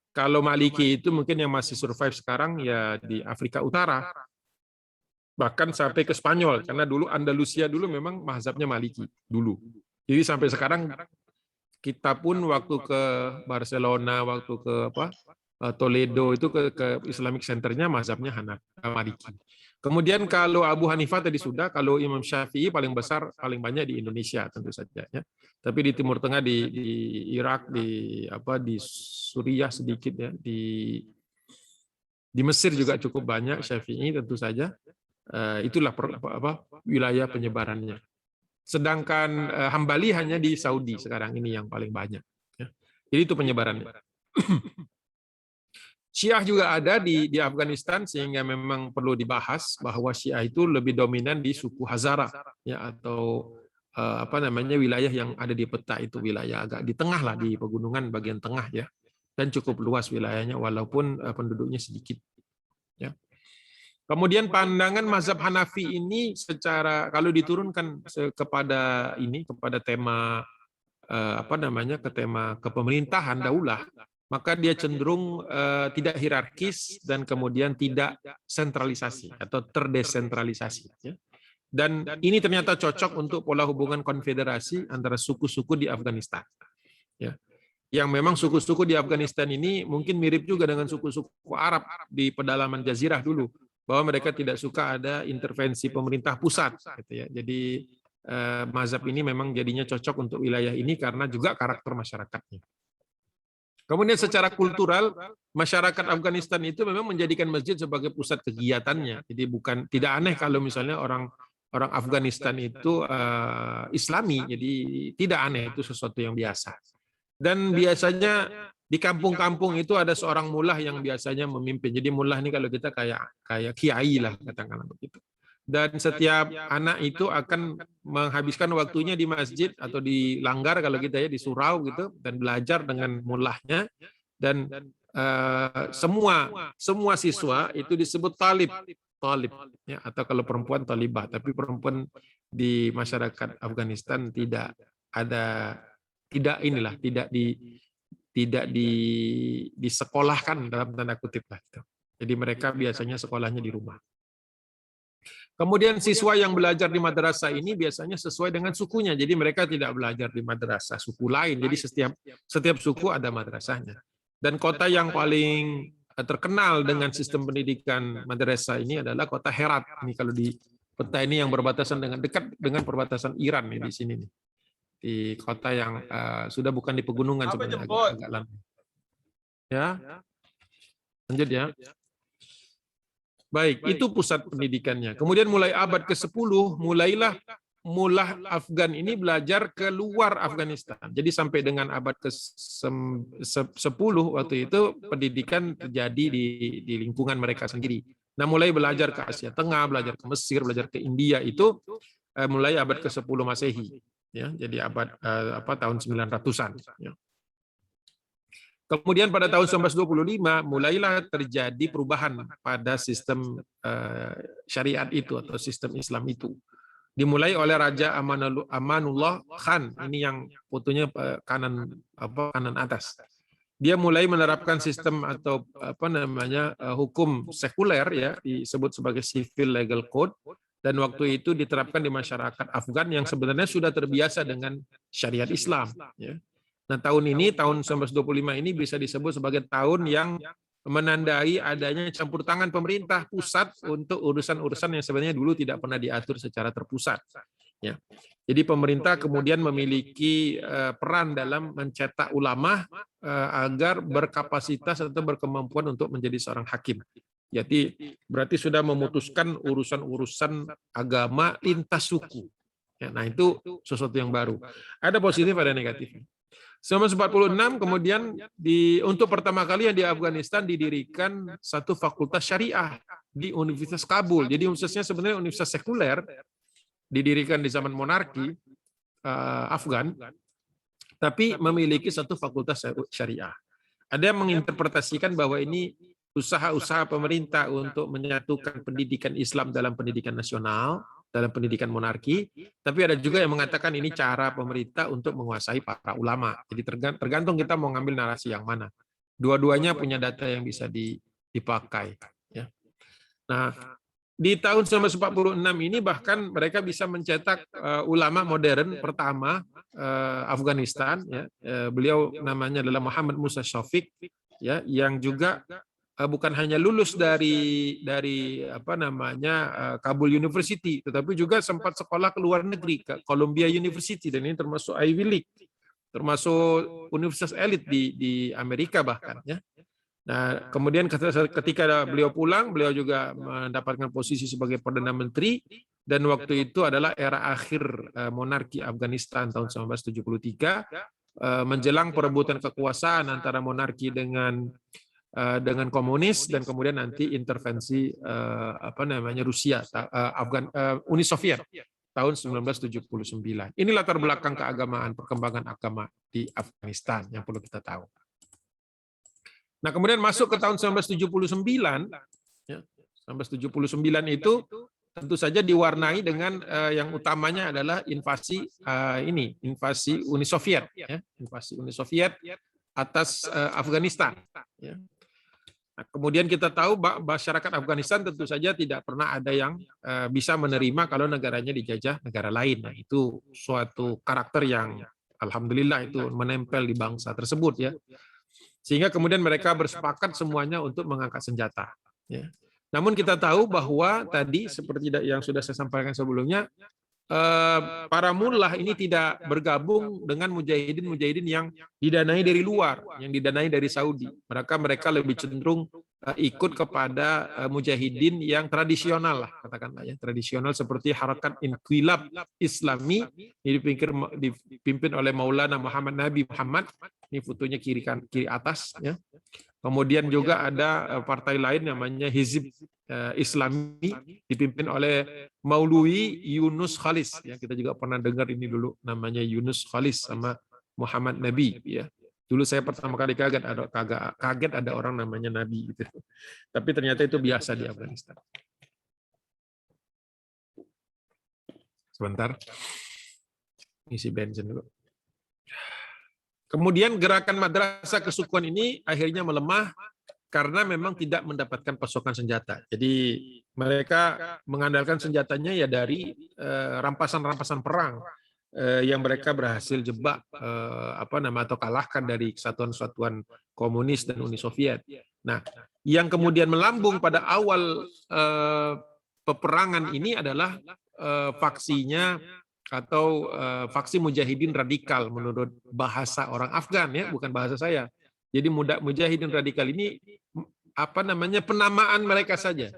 Kalau Maliki itu mungkin yang masih survive sekarang ya di Afrika Utara, bahkan sampai ke Spanyol, karena dulu Andalusia dulu memang mazhabnya Maliki dulu. Jadi sampai sekarang kita pun waktu ke Barcelona, waktu ke Toledo itu ke Islamic Centernya mazhabnya Maliki. Kemudian kalau Abu Hanifah tadi sudah, kalau Imam Syafi'i paling besar, paling banyak di Indonesia tentu saja, ya. Tapi di Timur Tengah, di Irak, di Suriah sedikit, ya, di Mesir juga cukup banyak Syafi'i tentu saja. Itulah wilayah penyebarannya. Sedangkan Hambali hanya di Saudi sekarang ini yang paling banyak, ya. Jadi itu penyebarannya. Syiah juga ada di Afghanistan, sehingga memang perlu dibahas bahwa Syiah itu lebih dominan di suku Hazara, ya, atau wilayah yang ada di peta itu, wilayah agak di tengah lah, di pegunungan bagian tengah, ya, dan cukup luas wilayahnya walaupun penduduknya sedikit, ya. Kemudian pandangan mazhab Hanafi ini secara kalau diturunkan kepada tema ke tema kepemerintahan daulah, maka dia cenderung tidak hierarkis dan kemudian tidak sentralisasi atau terdesentralisasi, ya. Dan ini ternyata cocok untuk pola hubungan konfederasi antara suku-suku di Afghanistan, ya. Yang memang suku-suku di Afghanistan ini mungkin mirip juga dengan suku-suku Arab di pedalaman Jazirah dulu, bahwa mereka tidak suka ada intervensi pemerintah pusat, gitu, ya. Jadi mazhab ini memang jadinya cocok untuk wilayah ini karena juga karakter masyarakatnya. Kemudian secara kultural, masyarakat Afghanistan itu memang menjadikan masjid sebagai pusat kegiatannya. Jadi tidak aneh kalau misalnya orang Afghanistan itu Islami, jadi tidak aneh, itu sesuatu yang biasa. Dan biasanya di kampung-kampung itu ada seorang mullah yang biasanya memimpin. Jadi mullah ini kalau kita kayak kiai lah, katakanlah begitu. Dan setiap anak itu akan menghabiskan waktunya di masjid atau di langgar kalau kita, ya, di surau gitu, dan belajar dengan mullahnya. Dan semua siswa itu disebut talib, ya, atau kalau perempuan talibah. Tapi perempuan di masyarakat Afghanistan tidak disekolahkan dalam tanda kutip lah, gitu. Jadi mereka biasanya sekolahnya di rumah. Kemudian siswa yang belajar di madrasah ini biasanya sesuai dengan sukunya. Jadi mereka tidak belajar di madrasah suku lain. Jadi setiap suku ada madrasahnya. Dan kota yang paling terkenal dengan sistem pendidikan madrasah ini adalah kota Herat. Ini kalau di peta ini yang berbatasan dekat dengan perbatasan Iran nih, di sini nih. Di kota yang sudah bukan di pegunungan sebenarnya, agak landai. Ya. Lanjut, ya. Baik, itu pusat pendidikannya. Kemudian mulai abad ke-10, mulailah mullah Afgan ini belajar keluar Afghanistan. Jadi sampai dengan abad ke-10 waktu itu pendidikan terjadi di lingkungan mereka sendiri. Nah, mulai belajar ke Asia Tengah, belajar ke Mesir, belajar ke India itu mulai abad ke-10 Masehi, ya. Jadi abad tahun 900-an, ya. Kemudian pada tahun 1925 mulailah terjadi perubahan pada sistem syariat itu atau sistem Islam itu. Dimulai oleh Raja Amanullah Khan, ini yang fotonya kanan atas. Dia mulai menerapkan sistem atau hukum sekuler, ya, disebut sebagai civil legal code, dan waktu itu diterapkan di masyarakat Afgan yang sebenarnya sudah terbiasa dengan syariat Islam, ya. Nah, tahun 1925 ini bisa disebut sebagai tahun yang menandai adanya campur tangan pemerintah pusat untuk urusan-urusan yang sebenarnya dulu tidak pernah diatur secara terpusat, ya. Jadi pemerintah kemudian memiliki peran dalam mencetak ulama agar berkapasitas atau berkemampuan untuk menjadi seorang hakim. Jadi berarti sudah memutuskan urusan-urusan agama lintas suku. Ya, nah, itu sesuatu yang baru. Ada positif, ada negatif. 1946 kemudian untuk pertama kali yang di Afghanistan didirikan satu fakultas syariah di Universitas Kabul. Jadi universitasnya sebenarnya universitas sekuler, didirikan di zaman monarki Afgan, tapi memiliki satu fakultas syariah. Ada yang menginterpretasikan bahwa ini usaha-usaha pemerintah untuk menyatukan pendidikan Islam dalam pendidikan nasional, dalam pendidikan monarki, tapi ada juga yang mengatakan ini cara pemerintah untuk menguasai para ulama. Jadi tergantung kita mau ngambil narasi yang mana. Dua-duanya punya data yang bisa dipakai. Ya. Nah, di tahun 1946 ini bahkan mereka bisa mencetak ulama modern pertama Afghanistan. Ya. Beliau namanya adalah Muhammad Musa Shafiq, ya, yang juga bukan hanya lulus dari apa namanya Kabul University, tetapi juga sempat sekolah ke luar negeri, ke Columbia University, dan ini termasuk Ivy League, termasuk universitas elit di Amerika bahkan, ya. Nah, kemudian ketika beliau pulang, beliau juga mendapatkan posisi sebagai Perdana Menteri, dan waktu itu adalah era akhir monarki Afghanistan tahun 1973, menjelang perebutan kekuasaan antara monarki dengan komunis, dan kemudian nanti intervensi apa namanya Rusia, Uni Soviet tahun 1979. Ini latar belakang keagamaan, perkembangan agama di Afghanistan yang perlu kita tahu. Nah, kemudian masuk ke tahun 1979, ya, 1979 itu tentu saja diwarnai dengan yang utamanya adalah invasi invasi Uni Soviet, ya, invasi Uni Soviet atas Afghanistan. Ya. Nah, kemudian kita tahu masyarakat Afghanistan tentu saja tidak pernah ada yang bisa menerima kalau negaranya dijajah negara lain. Nah, itu suatu karakter yang alhamdulillah itu menempel di bangsa tersebut, ya. Sehingga kemudian mereka bersepakat semuanya untuk mengangkat senjata. Ya. Namun kita tahu bahwa tadi seperti yang sudah saya sampaikan sebelumnya, para mullah ini tidak bergabung dengan mujahidin yang didanai dari luar, yang didanai dari Saudi. Mereka lebih cenderung ikut kepada mujahidin yang tradisional lah, katakanlah, ya, tradisional seperti Harakat Inqilab Islami, dipimpin oleh Maulana Muhammad Nabi Muhammad. Ini fotonya kiri atas, ya. Kemudian juga ada partai lain namanya Hizib Islami, dipimpin oleh Maulwi Yunus Khalis, ya, kita juga pernah dengar ini dulu namanya Yunus Khalis sama Muhammad Nabi, ya. Dulu saya pertama kali kaget ada orang namanya Nabi gitu. Tapi ternyata itu biasa di Afghanistan. Sebentar. Isi bensin dulu. Kemudian gerakan madrasah kesukuan ini akhirnya melemah karena memang tidak mendapatkan pasokan senjata. Jadi mereka mengandalkan senjatanya ya dari rampasan-rampasan perang yang mereka berhasil jebak atau kalahkan dari kesatuan-kesatuan komunis dan Uni Soviet. Nah, yang kemudian melambung pada awal peperangan ini adalah faksinya atau faksi mujahidin radikal menurut bahasa orang Afgan, ya, bukan bahasa saya. Jadi mujahidin radikal ini apa namanya penamaan mereka saja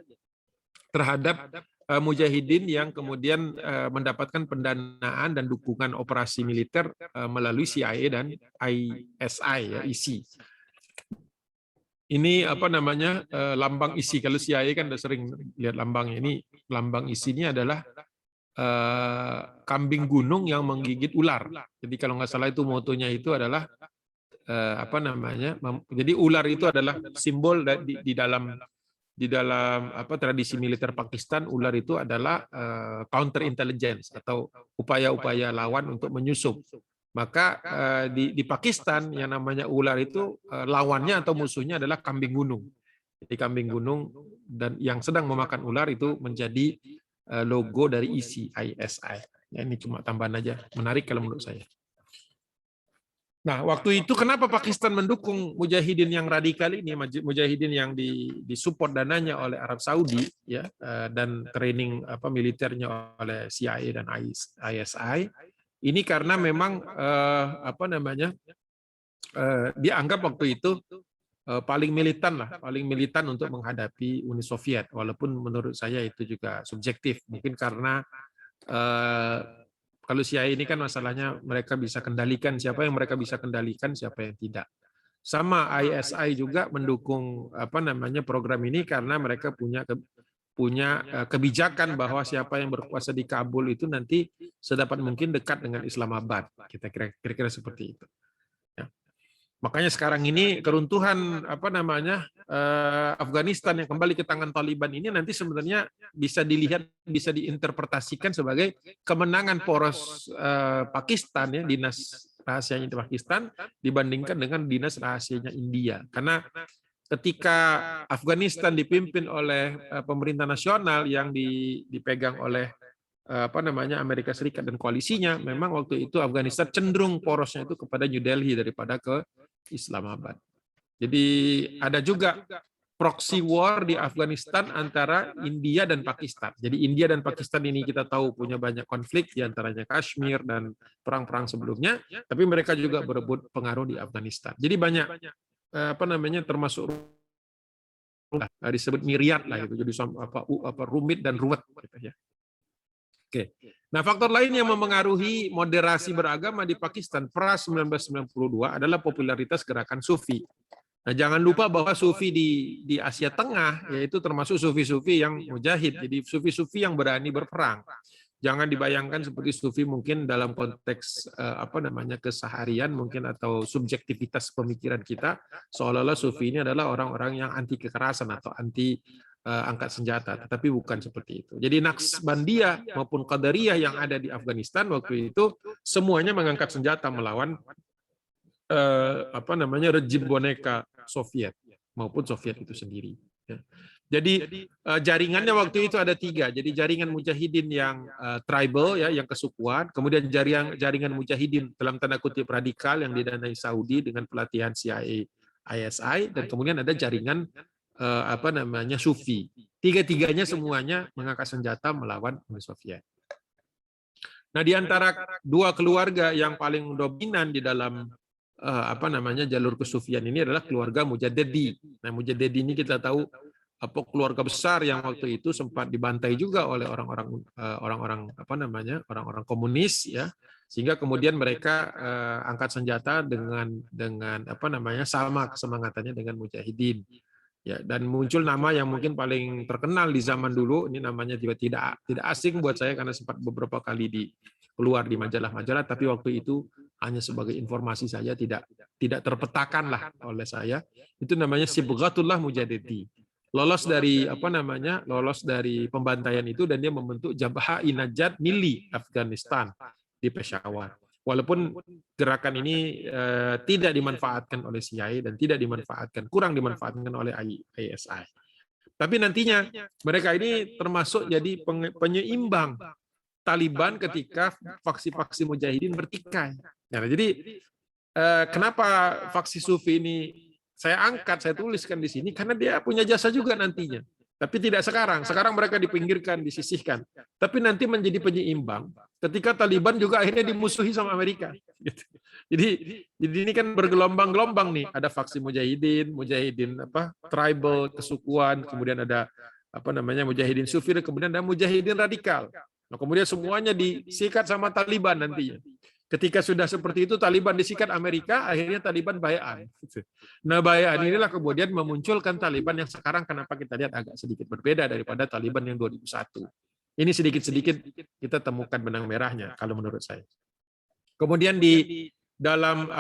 terhadap mujahidin yang kemudian mendapatkan pendanaan dan dukungan operasi militer melalui CIA dan ISI, ya, ISI. Ini apa namanya lambang ISI. Kalau CIA kan udah sering lihat lambangnya. Ini lambang ISI ini adalah kambing gunung yang menggigit ular. Jadi kalau nggak salah itu motonya itu adalah apa namanya? Jadi ular itu adalah simbol di dalam apa tradisi militer Pakistan. Ular itu adalah counter intelligence atau upaya-upaya lawan untuk menyusup. Maka di Pakistan yang namanya ular itu lawannya atau musuhnya adalah kambing gunung. Jadi kambing gunung dan yang sedang memakan ular itu menjadi logo dari ISI. Ya, ini cuma tambahan aja, menarik kalau menurut saya. Nah, waktu itu kenapa Pakistan mendukung mujahidin yang radikal ini, mujahidin yang disupport dananya oleh Arab Saudi, ya, dan training militernya oleh CIA dan ISI. Ini karena memang apa namanya dianggap waktu itu paling militan untuk menghadapi Uni Soviet, walaupun menurut saya itu juga subjektif, mungkin karena Kalau CIA ini kan masalahnya mereka bisa kendalikan siapa yang mereka bisa kendalikan, siapa yang tidak. Sama ISI juga mendukung program ini karena mereka punya kebijakan bahwa siapa yang berkuasa di Kabul itu nanti sedapat mungkin dekat dengan Islamabad. Kita kira-kira seperti itu. Ya. Makanya sekarang ini keruntuhan Afghanistan yang kembali ke tangan Taliban ini nanti sebenarnya bisa dilihat, bisa diinterpretasikan sebagai kemenangan poros Pakistan, ya, dinas rahasianya di Pakistan dibandingkan dengan dinas rahasianya India. Karena ketika Afghanistan dipimpin oleh pemerintah nasional yang dipegang oleh Amerika Serikat dan koalisinya, memang waktu itu Afghanistan cenderung porosnya itu kepada New Delhi daripada ke Islamabad. Jadi ada juga proxy war di Afghanistan antara India dan Pakistan. Jadi India dan Pakistan ini kita tahu punya banyak konflik, di antaranya Kashmir dan perang-perang sebelumnya, tapi mereka juga berebut pengaruh di Afghanistan. Jadi banyak termasuk disebut myriad lah itu, jadi rumit dan ruwet gitu ya. Oke. Nah, faktor lain yang memengaruhi moderasi beragama di Pakistan pra 1992 adalah popularitas gerakan Sufi. Nah, jangan lupa bahwa Sufi di Asia Tengah yaitu termasuk Sufi-Sufi yang mujahid, jadi Sufi-Sufi yang berani berperang. Jangan dibayangkan seperti Sufi mungkin dalam konteks keseharian mungkin atau subjektivitas pemikiran kita, seolah-olah Sufi ini adalah orang-orang yang anti kekerasan atau anti angkat senjata, tetapi bukan seperti itu. Jadi Naqsbandiyah maupun Qadariyah yang ada di Afghanistan waktu itu semuanya mengangkat senjata melawan rejim boneka Soviet maupun Soviet itu sendiri. Jadi jaringannya waktu itu ada 3. Jadi jaringan mujahidin yang tribal, ya, yang kesukuan, kemudian jaringan mujahidin dalam tanda kutip radikal yang didanai Saudi dengan pelatihan CIA, ISI, dan kemudian ada jaringan Sufi. Tiga-tiganya semuanya mengangkat senjata melawan Uni Soviet. Nah, di antara 2 keluarga yang paling dominan di dalam jalur kesufian ini adalah keluarga Mujaddedi. Nah, Mujaddedi ini kita tahu keluarga besar yang waktu itu sempat dibantai juga oleh orang-orang komunis, ya, sehingga kemudian mereka angkat senjata dengan sama kesemangatannya dengan mujahidin. Ya, dan muncul nama yang mungkin paling terkenal di zaman dulu, ini namanya juga tidak asing buat saya karena sempat beberapa kali keluar di majalah-majalah, tapi waktu itu hanya sebagai informasi saja, tidak terpetakan lah oleh saya. Itu namanya Sibghatullah Mujaddedi. Lolos dari pembantaian itu dan dia membentuk Jabha-i Najat Milli Afghanistan di Peshawar. Walaupun gerakan ini tidak dimanfaatkan oleh CIA dan kurang dimanfaatkan oleh ISI. Tapi nantinya mereka ini termasuk jadi penyeimbang Taliban ketika faksi-faksi mujahidin bertikai. Nah, jadi kenapa faksi Sufi ini saya angkat, saya tuliskan di sini karena dia punya jasa juga nantinya. Tapi tidak sekarang. Sekarang mereka dipinggirkan, disisihkan. Tapi nanti menjadi penyeimbang ketika Taliban juga akhirnya dimusuhi sama Amerika. Jadi ini kan bergelombang-gelombang nih. Ada faksi mujahidin tribal, kesukuan, kemudian ada mujahidin Sufi, kemudian ada mujahidin radikal. Nah, kemudian semuanya disikat sama Taliban nantinya. Ketika sudah seperti itu, Taliban disikat Amerika, akhirnya Taliban bai'an. Nah, bai'an inilah kemudian memunculkan Taliban yang sekarang kenapa kita lihat agak sedikit berbeda daripada Taliban yang 2001. Ini sedikit-sedikit kita temukan benang merahnya, kalau menurut saya. Kemudian di dalam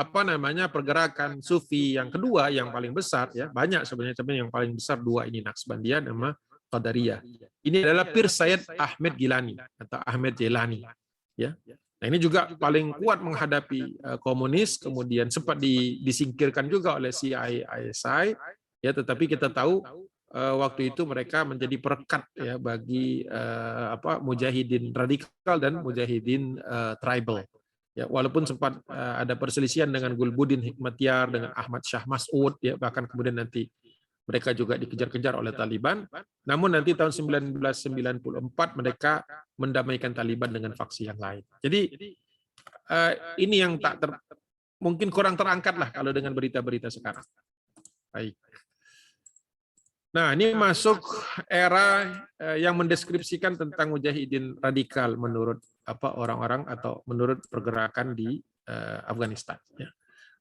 pergerakan Sufi yang kedua, yang paling besar, ya banyak sebenarnya yang paling besar 2 ini, Naqsbandiyah sama Qadariyah. Ini adalah Pir Sayyid Ahmed Gilani atau Ahmed Jelani, ya. Nah, ini juga paling kuat menghadapi komunis, kemudian sempat disingkirkan juga oleh CIA, ISI, ya, tetapi kita tahu waktu itu mereka menjadi perekat, ya, bagi mujahidin radikal dan mujahidin tribal. Ya, walaupun sempat ada perselisihan dengan Gulbuddin Hikmatyar, dengan Ahmad Shah Mas'ud, ya, bahkan kemudian nanti mereka juga dikejar-kejar oleh Taliban. Namun nanti tahun 1994 mereka mendamaikan Taliban dengan faksi yang lain. Jadi ini yang mungkin kurang terangkat lah kalau dengan berita-berita sekarang. Baik. Nah, ini masuk era yang mendeskripsikan tentang mujahidin radikal menurut orang-orang atau menurut pergerakan di Afghanistan. Ya.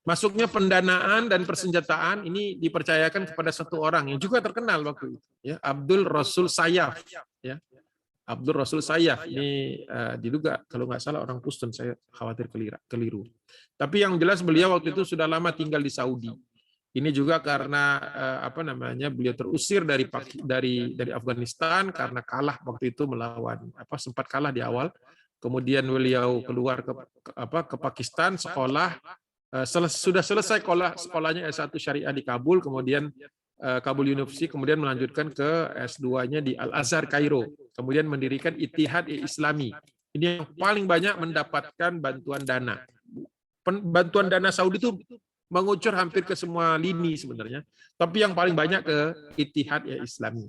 Masuknya pendanaan dan persenjataan ini dipercayakan kepada satu orang yang juga terkenal waktu itu, ya, Abdul Rasul Sayyaf. Ya. Abdul Rasul Sayyaf ini diduga kalau nggak salah orang Puston, saya khawatir keliru. Tapi yang jelas beliau waktu itu sudah lama tinggal di Saudi. Ini juga karena beliau terusir dari Afghanistan karena kalah waktu itu melawan sempat kalah di awal. Kemudian beliau keluar ke Pakistan sekolah, sudah selesai sekolahnya S1 Syariah di Kabul, kemudian Kabul University, kemudian melanjutkan ke S2-nya di Al Azhar Kairo, kemudian mendirikan Ittihad Islami. Ini yang paling banyak mendapatkan bantuan dana. Bantuan dana Saudi itu mengucur hampir ke semua lini sebenarnya, tapi yang paling banyak ke Ittihad Islami.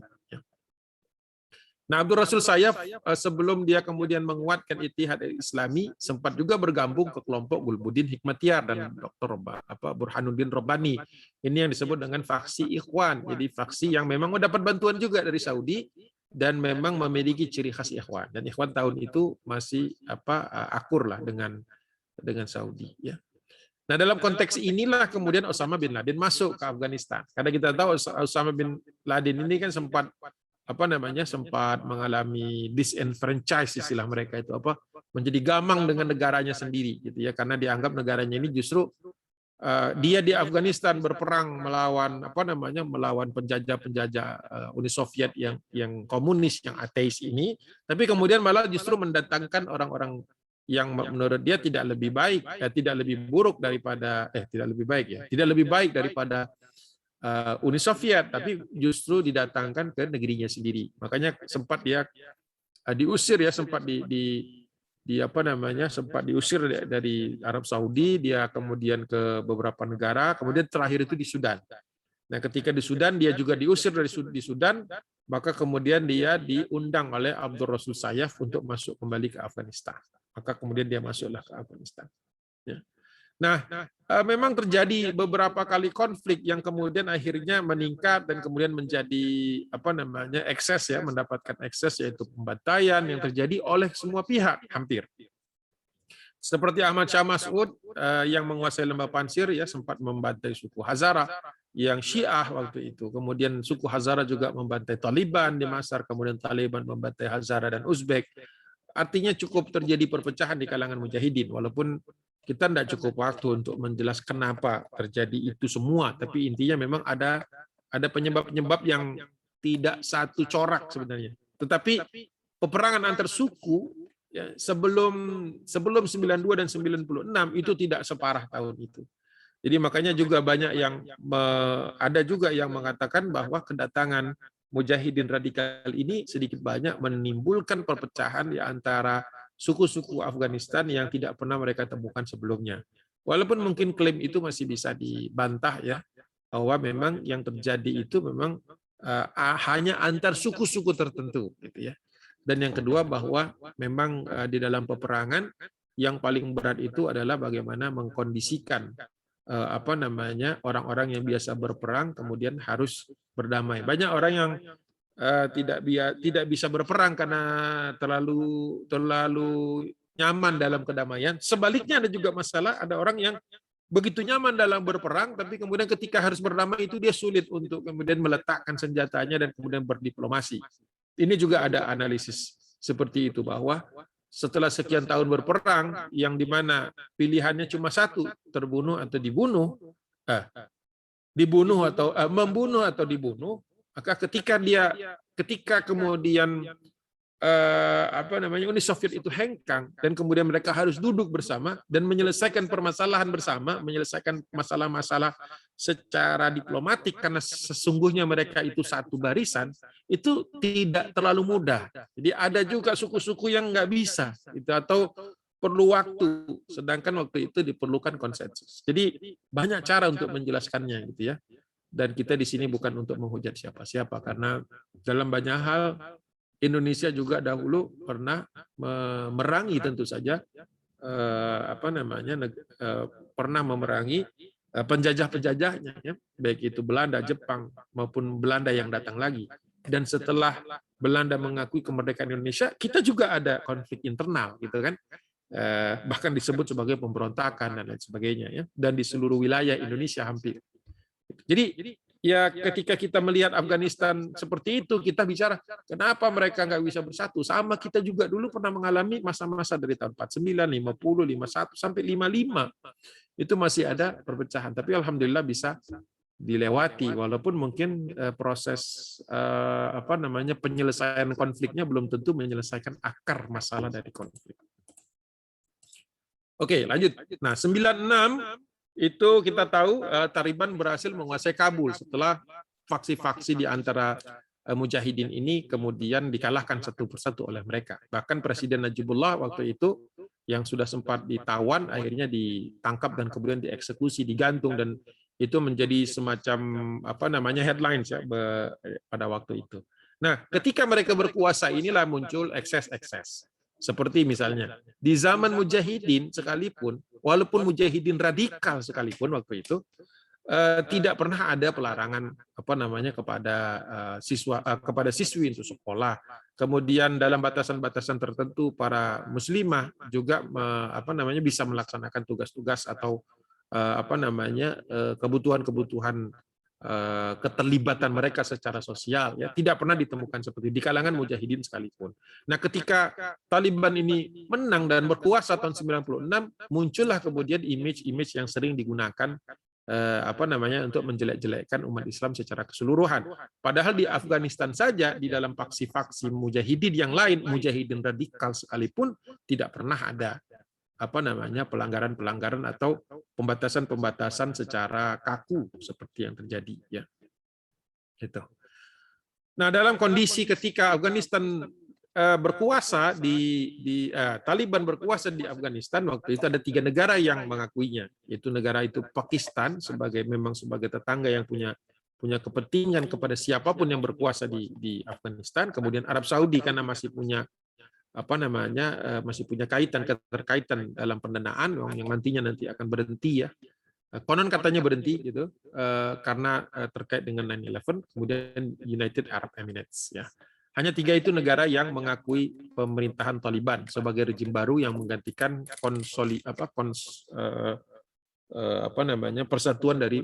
Nah, Abdul Rasul Sayyaf sebelum dia kemudian menguatkan Ittihad Islami sempat juga bergabung ke kelompok Gulbuddin Hikmatyar dan Dr. Burhanuddin Rabbani. Ini yang disebut dengan faksi Ikhwan. Jadi faksi yang memang mendapat bantuan juga dari Saudi dan memang memiliki ciri khas Ikhwan. Dan Ikhwan tahun itu masih akur lah dengan Saudi, ya. Nah, dalam konteks inilah kemudian Osama bin Laden masuk ke Afghanistan. Karena kita tahu Osama bin Laden ini kan sempat mengalami disenfranchise, istilah mereka itu menjadi gamang dengan negaranya sendiri gitu ya, karena dianggap negaranya ini justru dia di Afghanistan berperang melawan penjajah Uni Soviet yang komunis, yang ateis ini, tapi kemudian malah justru mendatangkan orang-orang yang menurut dia tidak lebih baik, tidak lebih baik daripada Uni Soviet, tapi justru didatangkan ke negerinya sendiri. Makanya sempat dia diusir, ya, sempat sempat diusir dari Arab Saudi, dia kemudian ke beberapa negara, kemudian terakhir itu di Sudan. Nah, ketika di Sudan dia juga diusir di Sudan, maka kemudian dia diundang oleh Abdul Rasul Sayyaf untuk masuk kembali ke Afghanistan. Maka kemudian dia masuklah ke Afghanistan. Ya. Nah, memang terjadi beberapa kali konflik yang kemudian akhirnya meningkat dan kemudian menjadi ekses, ya, mendapatkan ekses, yaitu pembantaian yang terjadi oleh semua pihak hampir. Seperti Ahmad Shah Mas'ud yang menguasai Lembah Pansir, ya, sempat membantai suku Hazara yang Syiah waktu itu. Kemudian suku Hazara juga membantai Taliban di Masar, kemudian Taliban membantai Hazara dan Uzbek. Artinya cukup terjadi perpecahan di kalangan mujahidin, walaupun kita tidak cukup waktu untuk menjelaskan kenapa terjadi itu semua, tapi intinya memang ada penyebab-penyebab yang tidak satu corak sebenarnya. Tetapi peperangan antar suku, ya, sebelum 92 dan 96 itu tidak separah tahun itu. Jadi makanya juga banyak ada juga yang mengatakan bahwa kedatangan mujahidin radikal ini sedikit banyak menimbulkan perpecahan di antara suku-suku Afghanistan yang tidak pernah mereka temukan sebelumnya. Walaupun mungkin klaim itu masih bisa dibantah, ya, bahwa memang yang terjadi itu memang hanya antar suku-suku tertentu, gitu ya. Dan yang kedua bahwa memang di dalam peperangan yang paling berat itu adalah bagaimana mengkondisikan orang-orang yang biasa berperang kemudian harus berdamai. Banyak orang yang tidak bisa berperang karena terlalu nyaman dalam kedamaian. Sebaliknya ada juga masalah, ada orang yang begitu nyaman dalam berperang, tapi kemudian ketika harus berdamai itu dia sulit untuk kemudian meletakkan senjatanya dan kemudian berdiplomasi. Ini juga ada analisis seperti itu, bahwa setelah sekian tahun berperang yang dimana pilihannya cuma satu, terbunuh atau dibunuh, membunuh atau dibunuh, maka ketika kemudian Uni Soviet itu hengkang dan kemudian mereka harus duduk bersama dan menyelesaikan permasalahan bersama, menyelesaikan masalah-masalah secara diplomatik karena sesungguhnya mereka itu satu barisan, itu tidak terlalu mudah. Jadi ada juga suku-suku yang nggak bisa itu, atau perlu waktu, sedangkan waktu itu diperlukan konsensus. Jadi banyak cara untuk menjelaskannya, gitu ya. Dan kita di sini bukan untuk menghujat siapa-siapa, karena dalam banyak hal Indonesia juga dahulu pernah memerangi, tentu saja pernah memerangi penjajah-penjajahnya, ya, baik itu Belanda, Jepang maupun Belanda yang datang lagi. Dan setelah Belanda mengakui kemerdekaan Indonesia, kita juga ada konflik internal, gitu kan? Bahkan disebut sebagai pemberontakan dan lain sebagainya, ya. Dan di seluruh wilayah Indonesia hampir. Jadi ya ketika kita melihat Afghanistan seperti itu, kita bicara kenapa mereka nggak bisa bersatu. Sama kita juga dulu pernah mengalami masa-masa dari tahun 49, 50, 51 sampai 55. Itu masih ada perpecahan. Tapi alhamdulillah bisa dilewati, walaupun mungkin proses penyelesaian konfliknya belum tentu menyelesaikan akar masalah dari konflik. Oke, lanjut. Nah, 96 itu kita tahu Taliban berhasil menguasai Kabul setelah faksi-faksi di antara mujahidin ini kemudian dikalahkan satu persatu oleh mereka. Bahkan Presiden Najibullah waktu itu yang sudah sempat ditawan akhirnya ditangkap dan kemudian dieksekusi, digantung, dan itu menjadi semacam headlines ya pada waktu itu. Nah, ketika mereka berkuasa inilah muncul ekses-ekses. Seperti misalnya di zaman mujahidin sekalipun, walaupun mujahidin radikal sekalipun waktu itu tidak pernah ada pelarangan kepada kepada siswi untuk sekolah. Kemudian dalam batasan-batasan tertentu para muslimah juga bisa melaksanakan tugas-tugas atau kebutuhan-kebutuhan keterlibatan mereka secara sosial, ya tidak pernah ditemukan seperti di kalangan mujahidin sekalipun. Nah, ketika Taliban ini menang dan berkuasa tahun 96, muncullah kemudian image-image yang sering digunakan untuk menjelek-jelekkan umat Islam secara keseluruhan. Padahal di Afghanistan saja, di dalam faksi-faksi mujahidin yang lain, mujahidin radikal sekalipun, tidak pernah ada pelanggaran-pelanggaran atau pembatasan-pembatasan secara kaku seperti yang terjadi, ya. Gitu. Nah, dalam kondisi ketika Afghanistan berkuasa Taliban berkuasa di Afghanistan, waktu itu ada 3 negara yang mengakuinya. Itu negara itu Pakistan sebagai tetangga yang punya kepentingan kepada siapapun yang berkuasa di Afghanistan, kemudian Arab Saudi karena masih punya keterkaitan dalam pendanaan yang nanti akan berhenti, ya. Konon katanya berhenti gitu karena terkait dengan 9/11, kemudian United Arab Emirates, ya. Hanya 3 itu negara yang mengakui pemerintahan Taliban sebagai rejim baru yang menggantikan persatuan dari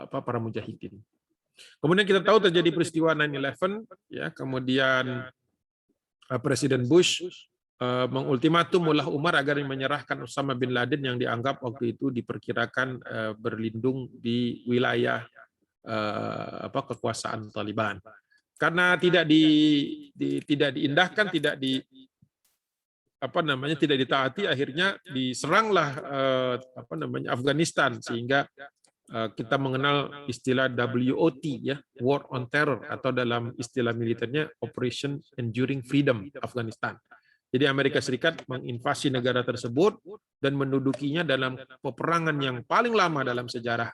para mujahidin. Kemudian kita tahu terjadi peristiwa 9/11, ya. Kemudian Presiden Bush mengultimatum Mullah Umar agar menyerahkan Osama bin Laden yang dianggap waktu itu diperkirakan berlindung di wilayah kekuasaan Taliban. Karena tidak diindahkan, tidak ditaati, akhirnya diseranglah Afghanistan, sehingga kita mengenal istilah WOT, ya, War on Terror, atau dalam istilah militernya Operation Enduring Freedom Afghanistan. Jadi Amerika Serikat menginvasi negara tersebut dan mendudukinya dalam peperangan yang paling lama dalam sejarah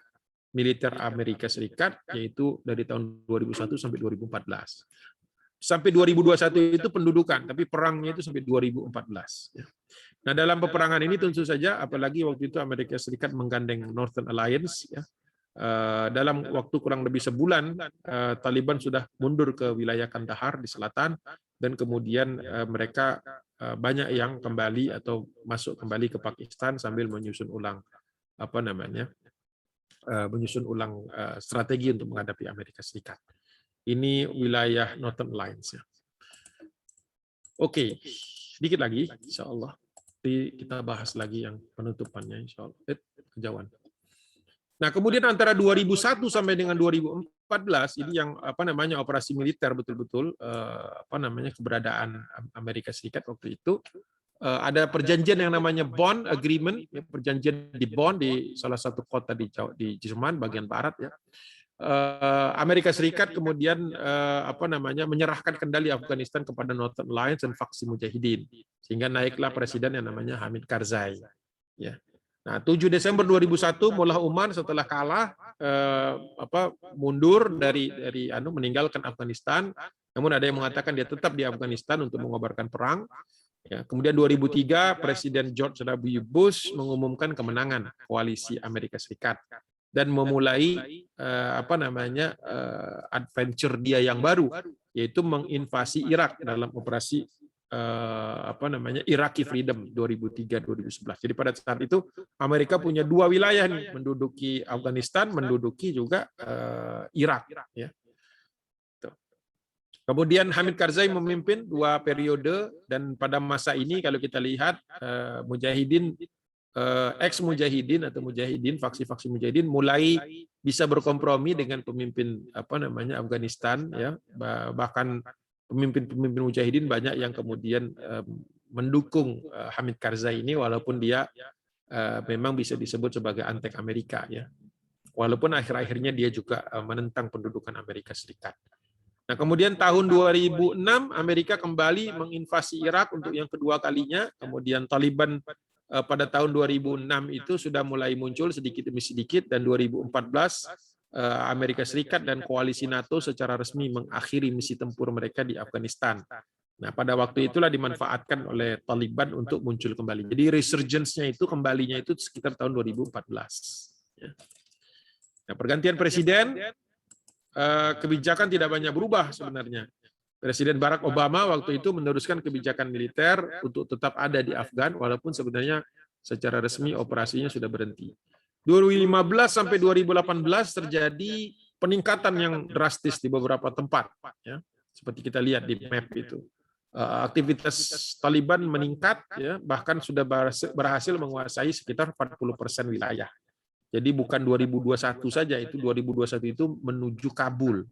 militer Amerika Serikat, yaitu dari tahun 2001 sampai 2014. Sampai 2021 itu pendudukan, tapi perangnya itu sampai 2014. Ya. Nah, dalam peperangan ini tentu saja, apalagi waktu itu Amerika Serikat menggandeng Northern Alliance, ya, dalam waktu kurang lebih sebulan, Taliban sudah mundur ke wilayah Kandahar di selatan, dan kemudian mereka banyak yang kembali atau masuk kembali ke Pakistan sambil menyusun ulang strategi untuk menghadapi Amerika Serikat. Ini wilayah Northern Alliance, ya. Oke, sedikit lagi, insya Allah. Nanti kita bahas lagi yang penutupannya, insya Allah. Kejauhan. Nah, kemudian antara 2001 sampai dengan 2014 ini yang operasi militer betul-betul keberadaan Amerika Serikat waktu itu, ada perjanjian yang namanya Bonn Agreement, ya, perjanjian di Bonn di salah satu kota di Jerman bagian barat, ya. Amerika Serikat kemudian menyerahkan kendali Afghanistan kepada Northern Alliance dan faksi mujahidin, sehingga naiklah presiden yang namanya Hamid Karzai, ya. Nah, 7 Desember 2001 Mullah Umar setelah kalah mundur dari meninggalkan Afghanistan. Namun ada yang mengatakan dia tetap di Afghanistan untuk mengobarkan perang, ya. Kemudian 2003 Presiden George W. Bush mengumumkan kemenangan koalisi Amerika Serikat. dan memulai adventure dia yang baru, yaitu menginvasi Irak dalam operasi Iraqi Freedom 2003-2011. Jadi pada saat itu Amerika punya dua wilayah nih, menduduki Afghanistan, menduduki juga Irak. Ya. Kemudian Hamid Karzai memimpin 2 periode, dan pada masa ini kalau kita lihat mujahidin, ex-mujahidin atau mujahidin, faksi-faksi mujahidin mulai bisa berkompromi dengan pemimpin Afghanistan, ya. Bahkan pemimpin-pemimpin mujahidin banyak yang kemudian mendukung Hamid Karzai ini, walaupun dia memang bisa disebut sebagai antek Amerika, ya. Walaupun akhir-akhirnya dia juga menentang pendudukan Amerika Serikat. Nah, kemudian tahun 2006 Amerika kembali menginvasi Irak untuk yang kedua kalinya. Kemudian Taliban pada tahun 2006 itu sudah mulai muncul sedikit demi sedikit, dan 2014 Amerika Serikat dan koalisi NATO secara resmi mengakhiri misi tempur mereka di Afghanistan. Nah, pada waktu itulah dimanfaatkan oleh Taliban untuk muncul kembali. Jadi resurgence-nya itu, kembalinya itu sekitar tahun 2014. Nah, pergantian presiden, kebijakan tidak banyak berubah sebenarnya. Presiden Barack Obama waktu itu meneruskan kebijakan militer untuk tetap ada di Afgan, walaupun sebenarnya secara resmi operasinya sudah berhenti. 2015 sampai 2018 terjadi peningkatan yang drastis di beberapa tempat, ya. Seperti kita lihat di map itu. Aktivitas Taliban meningkat, ya, bahkan sudah berhasil menguasai sekitar 40% wilayah. Jadi bukan 2021 saja, itu 2021 itu menuju Kabul.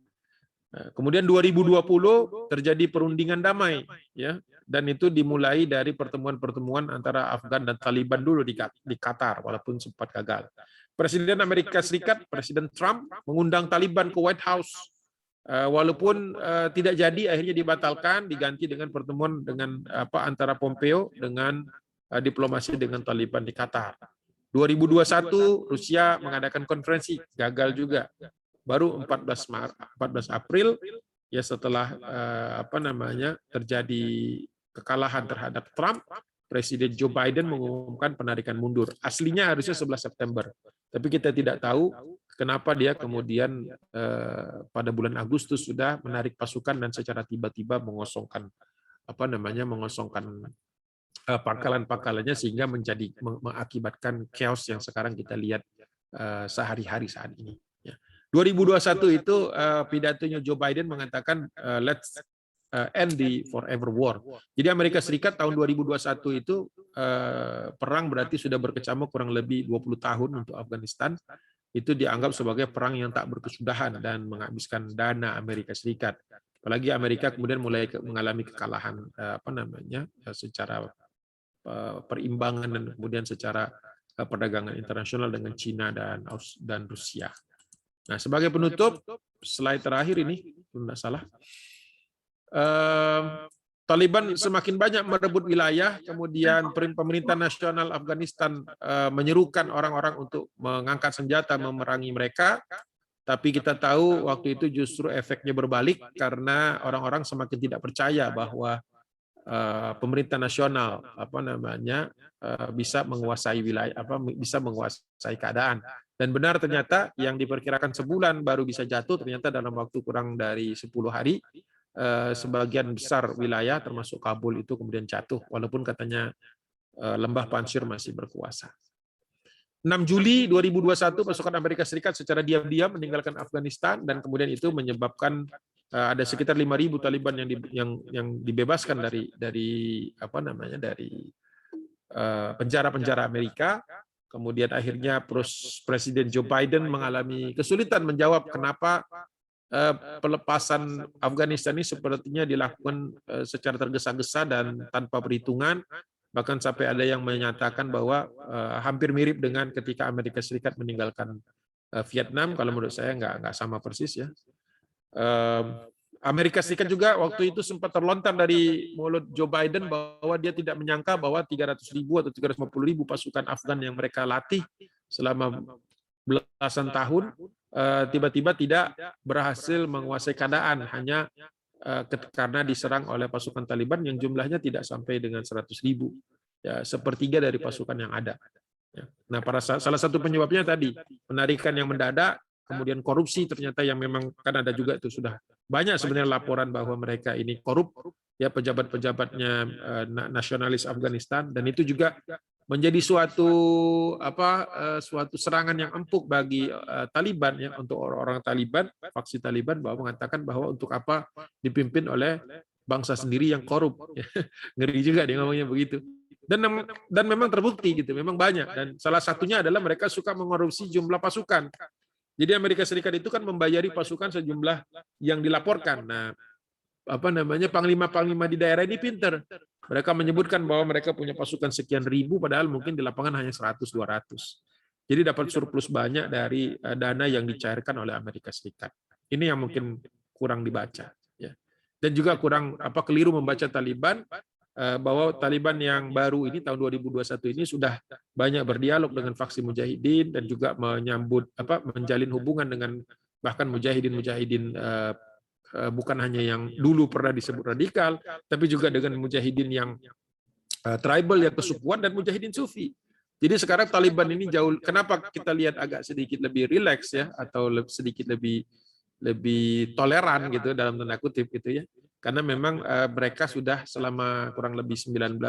Kemudian 2020 terjadi perundingan damai, ya, dan itu dimulai dari pertemuan-pertemuan antara Afgan dan Taliban dulu di Qatar, walaupun sempat gagal. Presiden Amerika Serikat, Presiden Trump, mengundang Taliban ke White House, walaupun tidak jadi, akhirnya dibatalkan, diganti dengan pertemuan dengan antara Pompeo dengan diplomasi dengan Taliban di Qatar. 2021 Rusia mengadakan konferensi, gagal juga. Baru 14 April, ya, setelah terjadi kekalahan terhadap Trump, Presiden Joe Biden mengumumkan penarikan mundur. Aslinya harusnya 11 September, tapi kita tidak tahu kenapa dia kemudian pada bulan Agustus sudah menarik pasukan dan secara tiba-tiba mengosongkan pangkalan-pangkalannya, sehingga mengakibatkan chaos yang sekarang kita lihat sehari-hari saat ini. 2021 itu pidatonya Joe Biden mengatakan let's end the forever war. Jadi Amerika Serikat tahun 2021 itu perang berarti sudah berkecamuk kurang lebih 20 tahun untuk Afghanistan. Itu dianggap sebagai perang yang tak berkesudahan dan menghabiskan dana Amerika Serikat. Apalagi Amerika kemudian mulai mengalami kekalahan secara perimbangan dan kemudian secara perdagangan internasional dengan Cina dan Rusia. Nah, sebagai penutup, slide terakhir ini, kalau tidak salah, Taliban semakin banyak merebut wilayah, kemudian pemerintah nasional Afghanistan menyerukan orang-orang untuk mengangkat senjata memerangi mereka, tapi kita tahu waktu itu justru efeknya berbalik karena orang-orang semakin tidak percaya bahwa pemerintah nasional bisa menguasai wilayah, bisa menguasai keadaan. Dan benar ternyata yang diperkirakan sebulan baru bisa jatuh, ternyata dalam waktu kurang dari 10 hari sebagian besar wilayah termasuk Kabul itu kemudian jatuh, walaupun katanya lembah Panjshir masih berkuasa. 6 Juli 2021 pasukan Amerika Serikat secara diam-diam meninggalkan Afghanistan, dan kemudian itu menyebabkan ada sekitar 5.000 Taliban yang dibebaskan dari penjara-penjara Amerika. Kemudian akhirnya Presiden Joe Biden mengalami kesulitan menjawab kenapa pelepasan Afghanistan ini sepertinya dilakukan secara tergesa-gesa dan tanpa perhitungan. Bahkan sampai ada yang menyatakan bahwa hampir mirip dengan ketika Amerika Serikat meninggalkan Vietnam. Kalau menurut saya nggak sama persis, ya. Amerika Serikat juga waktu itu sempat terlontar dari mulut Joe Biden bahwa dia tidak menyangka bahwa 300.000 atau 350.000 pasukan Afgan yang mereka latih selama belasan tahun tiba-tiba tidak berhasil menguasai keadaan hanya karena diserang oleh pasukan Taliban yang jumlahnya tidak sampai dengan 100.000, ya, sepertiga dari pasukan yang ada. Ya. Nah, salah satu penyebabnya tadi penarikan yang mendadak, kemudian korupsi ternyata yang memang kan ada juga itu sudah banyak sebenarnya laporan bahwa mereka ini korup, ya pejabat-pejabatnya nasionalis Afghanistan, dan itu juga menjadi suatu serangan yang empuk bagi Taliban, ya, untuk orang-orang Taliban, faksi Taliban, bahwa mengatakan bahwa untuk apa dipimpin oleh bangsa sendiri yang korup. Ngeri juga dia ngomongnya begitu. Dan memang terbukti gitu, memang banyak, dan salah satunya adalah mereka suka menkorupsi jumlah pasukan. Jadi Amerika Serikat itu kan membayari pasukan sejumlah yang dilaporkan. Nah, panglima-panglima di daerah ini pinter. Mereka menyebutkan bahwa mereka punya pasukan sekian ribu, padahal mungkin di lapangan hanya 100-200. Jadi dapat surplus banyak dari dana yang dicairkan oleh Amerika Serikat. Ini yang mungkin kurang dibaca, ya. Dan juga kurang keliru membaca Taliban, bahwa Taliban yang baru ini tahun 2021 ini sudah banyak berdialog dengan faksi mujahidin dan juga menjalin hubungan dengan bahkan mujahidin bukan hanya yang dulu pernah disebut radikal, tapi juga dengan mujahidin yang tribal, yang kesukuan, dan mujahidin sufi. Jadi sekarang Taliban ini jauh, kenapa kita lihat agak sedikit lebih rileks, ya, atau sedikit lebih toleran gitu dalam tanda kutip gitu, ya. Karena memang mereka sudah selama kurang lebih 19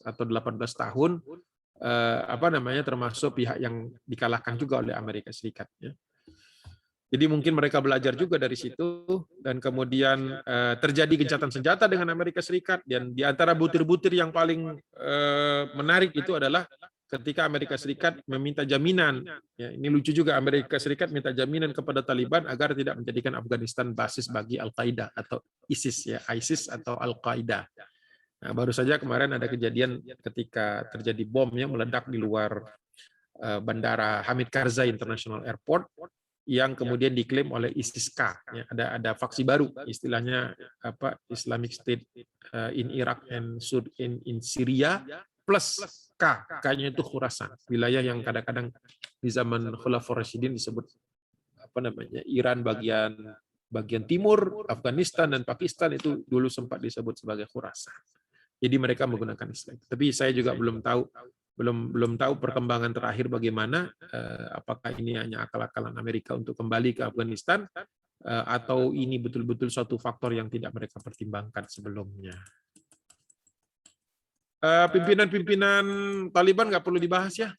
atau 18 tahun termasuk pihak yang dikalahkan juga oleh Amerika Serikat, ya. Jadi mungkin mereka belajar juga dari situ, dan kemudian terjadi gencatan senjata dengan Amerika Serikat, dan di antara butir-butir yang paling menarik itu adalah ketika Amerika Serikat meminta jaminan, ya, ini lucu juga, Amerika Serikat minta jaminan kepada Taliban agar tidak menjadikan Afghanistan basis bagi Al-Qaeda atau ISIS, ya, ISIS atau Al-Qaeda. Nah, baru saja kemarin ada kejadian ketika terjadi bom yang meledak di luar bandara Hamid Karzai International Airport, yang kemudian diklaim oleh ISIS-K. Ya, ada faksi baru, istilahnya Islamic State in Iraq and in Syria plus K-nya itu Khurasan, wilayah yang kadang-kadang di zaman Khulafaur Rasyidin disebut Iran bagian timur, Afghanistan dan Pakistan itu dulu sempat disebut sebagai Khurasan. Jadi mereka menggunakan Islam. Tapi saya juga belum tahu perkembangan terakhir bagaimana, apakah ini hanya akal-akalan Amerika untuk kembali ke Afghanistan, atau ini betul-betul suatu faktor yang tidak mereka pertimbangkan sebelumnya. Pimpinan-pimpinan Taliban nggak perlu dibahas, ya.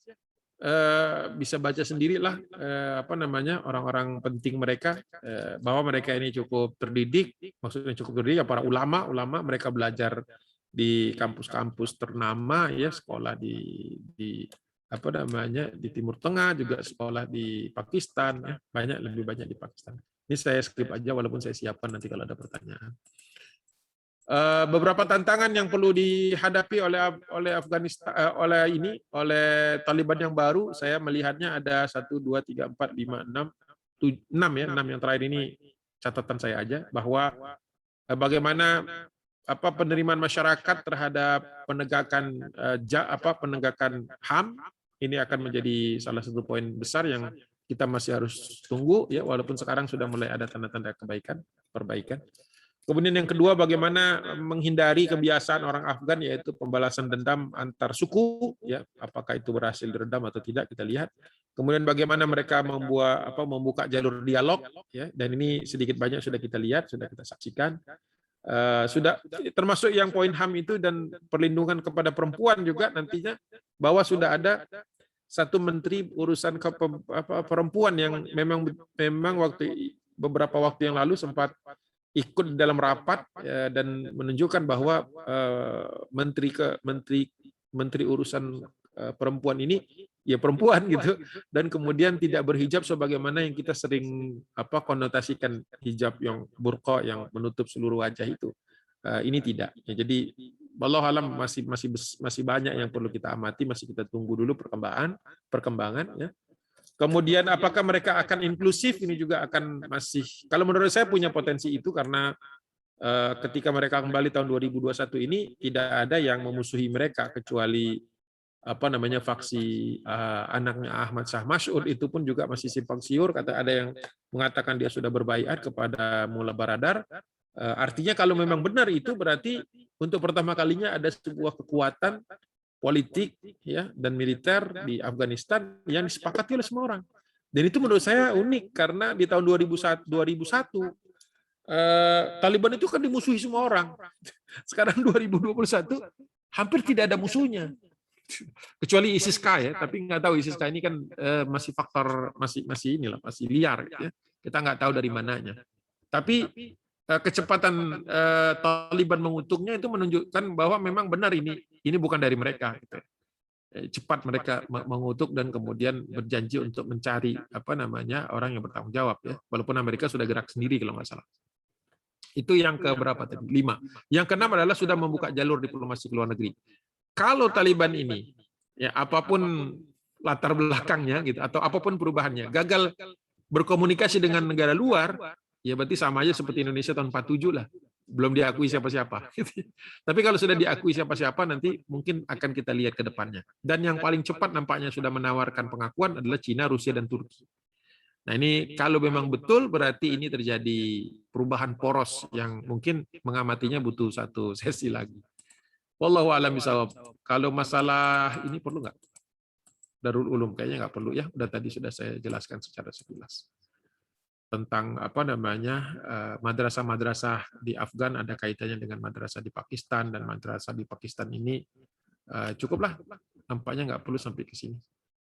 Bisa baca sendirilah orang-orang penting mereka, bahwa mereka ini cukup terdidik, maksudnya cukup terdidik, para ulama mereka belajar di kampus-kampus ternama, ya, sekolah di Timur Tengah, juga sekolah di Pakistan, ya, lebih banyak di Pakistan. Ini saya skip aja walaupun saya siapkan nanti kalau ada pertanyaan. Beberapa tantangan yang perlu dihadapi oleh Afghanistan, oleh Taliban yang baru, saya melihatnya ada 1, 2, 3, 4, 5, 6, 6, ya, 6 yang terakhir ini catatan saya aja, bahwa bagaimana penerimaan masyarakat terhadap penegakan HAM ini akan menjadi salah satu poin besar yang kita masih harus tunggu, ya, walaupun sekarang sudah mulai ada tanda-tanda perbaikan. Kemudian yang kedua, bagaimana menghindari kebiasaan orang Afgan, yaitu pembalasan dendam antar suku, ya, apakah itu berhasil diredam atau tidak, kita lihat. Kemudian bagaimana mereka membuka jalur dialog, ya, dan ini sedikit banyak sudah kita lihat, sudah kita saksikan. Sudah termasuk yang poin HAM itu dan perlindungan kepada perempuan juga nantinya, bahwa sudah ada satu menteri urusan perempuan yang memang beberapa waktu yang lalu sempat ikut dalam rapat, ya, dan menunjukkan bahwa menteri urusan perempuan ini ya perempuan gitu, dan kemudian tidak berhijab sebagaimana yang kita sering konotasikan hijab yang burqa yang menutup seluruh wajah itu. Ini tidak. Ya, jadi wallahu alam masih banyak yang perlu kita amati, masih kita tunggu dulu perkembangan, ya. Kemudian apakah mereka akan inklusif, ini juga akan masih, kalau menurut saya punya potensi itu, karena ketika mereka kembali tahun 2021 ini tidak ada yang memusuhi mereka kecuali faksi anaknya Ahmad Shah Mas'ud, itu pun juga masih simpang siur, ada yang mengatakan dia sudah berbaiat kepada Mullah Baradar. Artinya kalau memang benar itu, berarti untuk pertama kalinya ada sebuah kekuatan politik ya dan militer di Afghanistan yang disepakati oleh semua orang. Dan itu menurut saya unik karena di tahun 2001 Taliban itu kan dimusuhi semua orang. Sekarang 2021 hampir tidak ada musuhnya. Kecuali ISIS-K ya, tapi nggak tahu ISIS-K ini kan masih faktor masih inilah masih liar ya. Kita nggak tahu dari mananya. Tapi kecepatan Taliban mengutuknya itu menunjukkan bahwa memang benar ini bukan dari mereka. Gitu. Cepat mereka mengutuk dan kemudian berjanji untuk mencari orang yang bertanggung jawab ya. Walaupun Amerika sudah gerak sendiri kalau nggak salah. Itu yang keberapa tadi? 5. Yang keenam adalah sudah membuka jalur diplomasi ke luar negeri. Kalau Taliban ini, ya apapun latar belakangnya gitu atau apapun perubahannya, gagal berkomunikasi dengan negara luar, ya berarti sama aja seperti Indonesia tahun 47 lah, belum diakui siapa-siapa. Tapi kalau sudah diakui siapa-siapa, nanti mungkin akan kita lihat ke depannya. Dan yang paling cepat nampaknya sudah menawarkan pengakuan adalah Cina, Rusia, dan Turki. Nah ini kalau memang betul berarti ini terjadi perubahan poros yang mungkin mengamatinya butuh satu sesi lagi. Wallahu a'lam bishawab. Kalau masalah ini perlu nggak? Darul Ulum kayaknya nggak perlu ya. Udah tadi sudah saya jelaskan secara sekilas tentang madrasah-madrasah di Afgan ada kaitannya dengan madrasah di Pakistan dan madrasah di Pakistan ini cukuplah. Nampaknya nggak perlu sampai ke sini.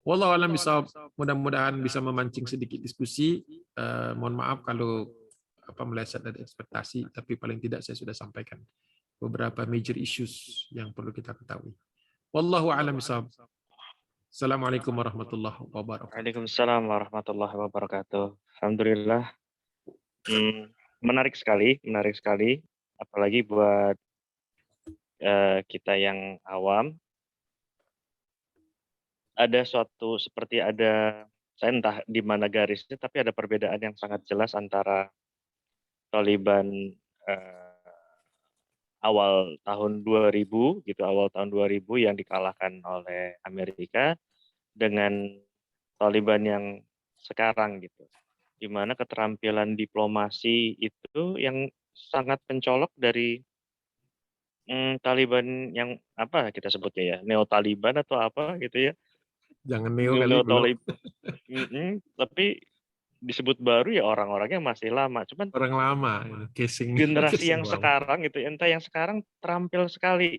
Wallahu a'lam bishawab. Mudah-mudahan bisa memancing sedikit diskusi. Mohon maaf kalau meleset dari ekspektasi, tapi paling tidak saya sudah sampaikan beberapa major issues yang perlu kita ketahui. Wallahu a'lam bishawab. Assalamualaikum warahmatullahi wabarakatuh. Waalaikumsalam warahmatullahi wabarakatuh. Alhamdulillah. Menarik sekali, apalagi buat kita yang awam. Ada saya entah di mana garisnya, tapi ada perbedaan yang sangat jelas antara Taliban awal tahun 2000 yang dikalahkan oleh Amerika dengan Taliban yang sekarang gitu. Di mana keterampilan diplomasi itu yang sangat mencolok dari Taliban yang kita sebutnya ya, neo Taliban atau apa gitu ya. Jangan neo kali belum. Tapi disebut baru ya orang-orangnya masih lama. Cuman orang lama, casing generasi yang lama. sekarang gitu, entah yang sekarang terampil sekali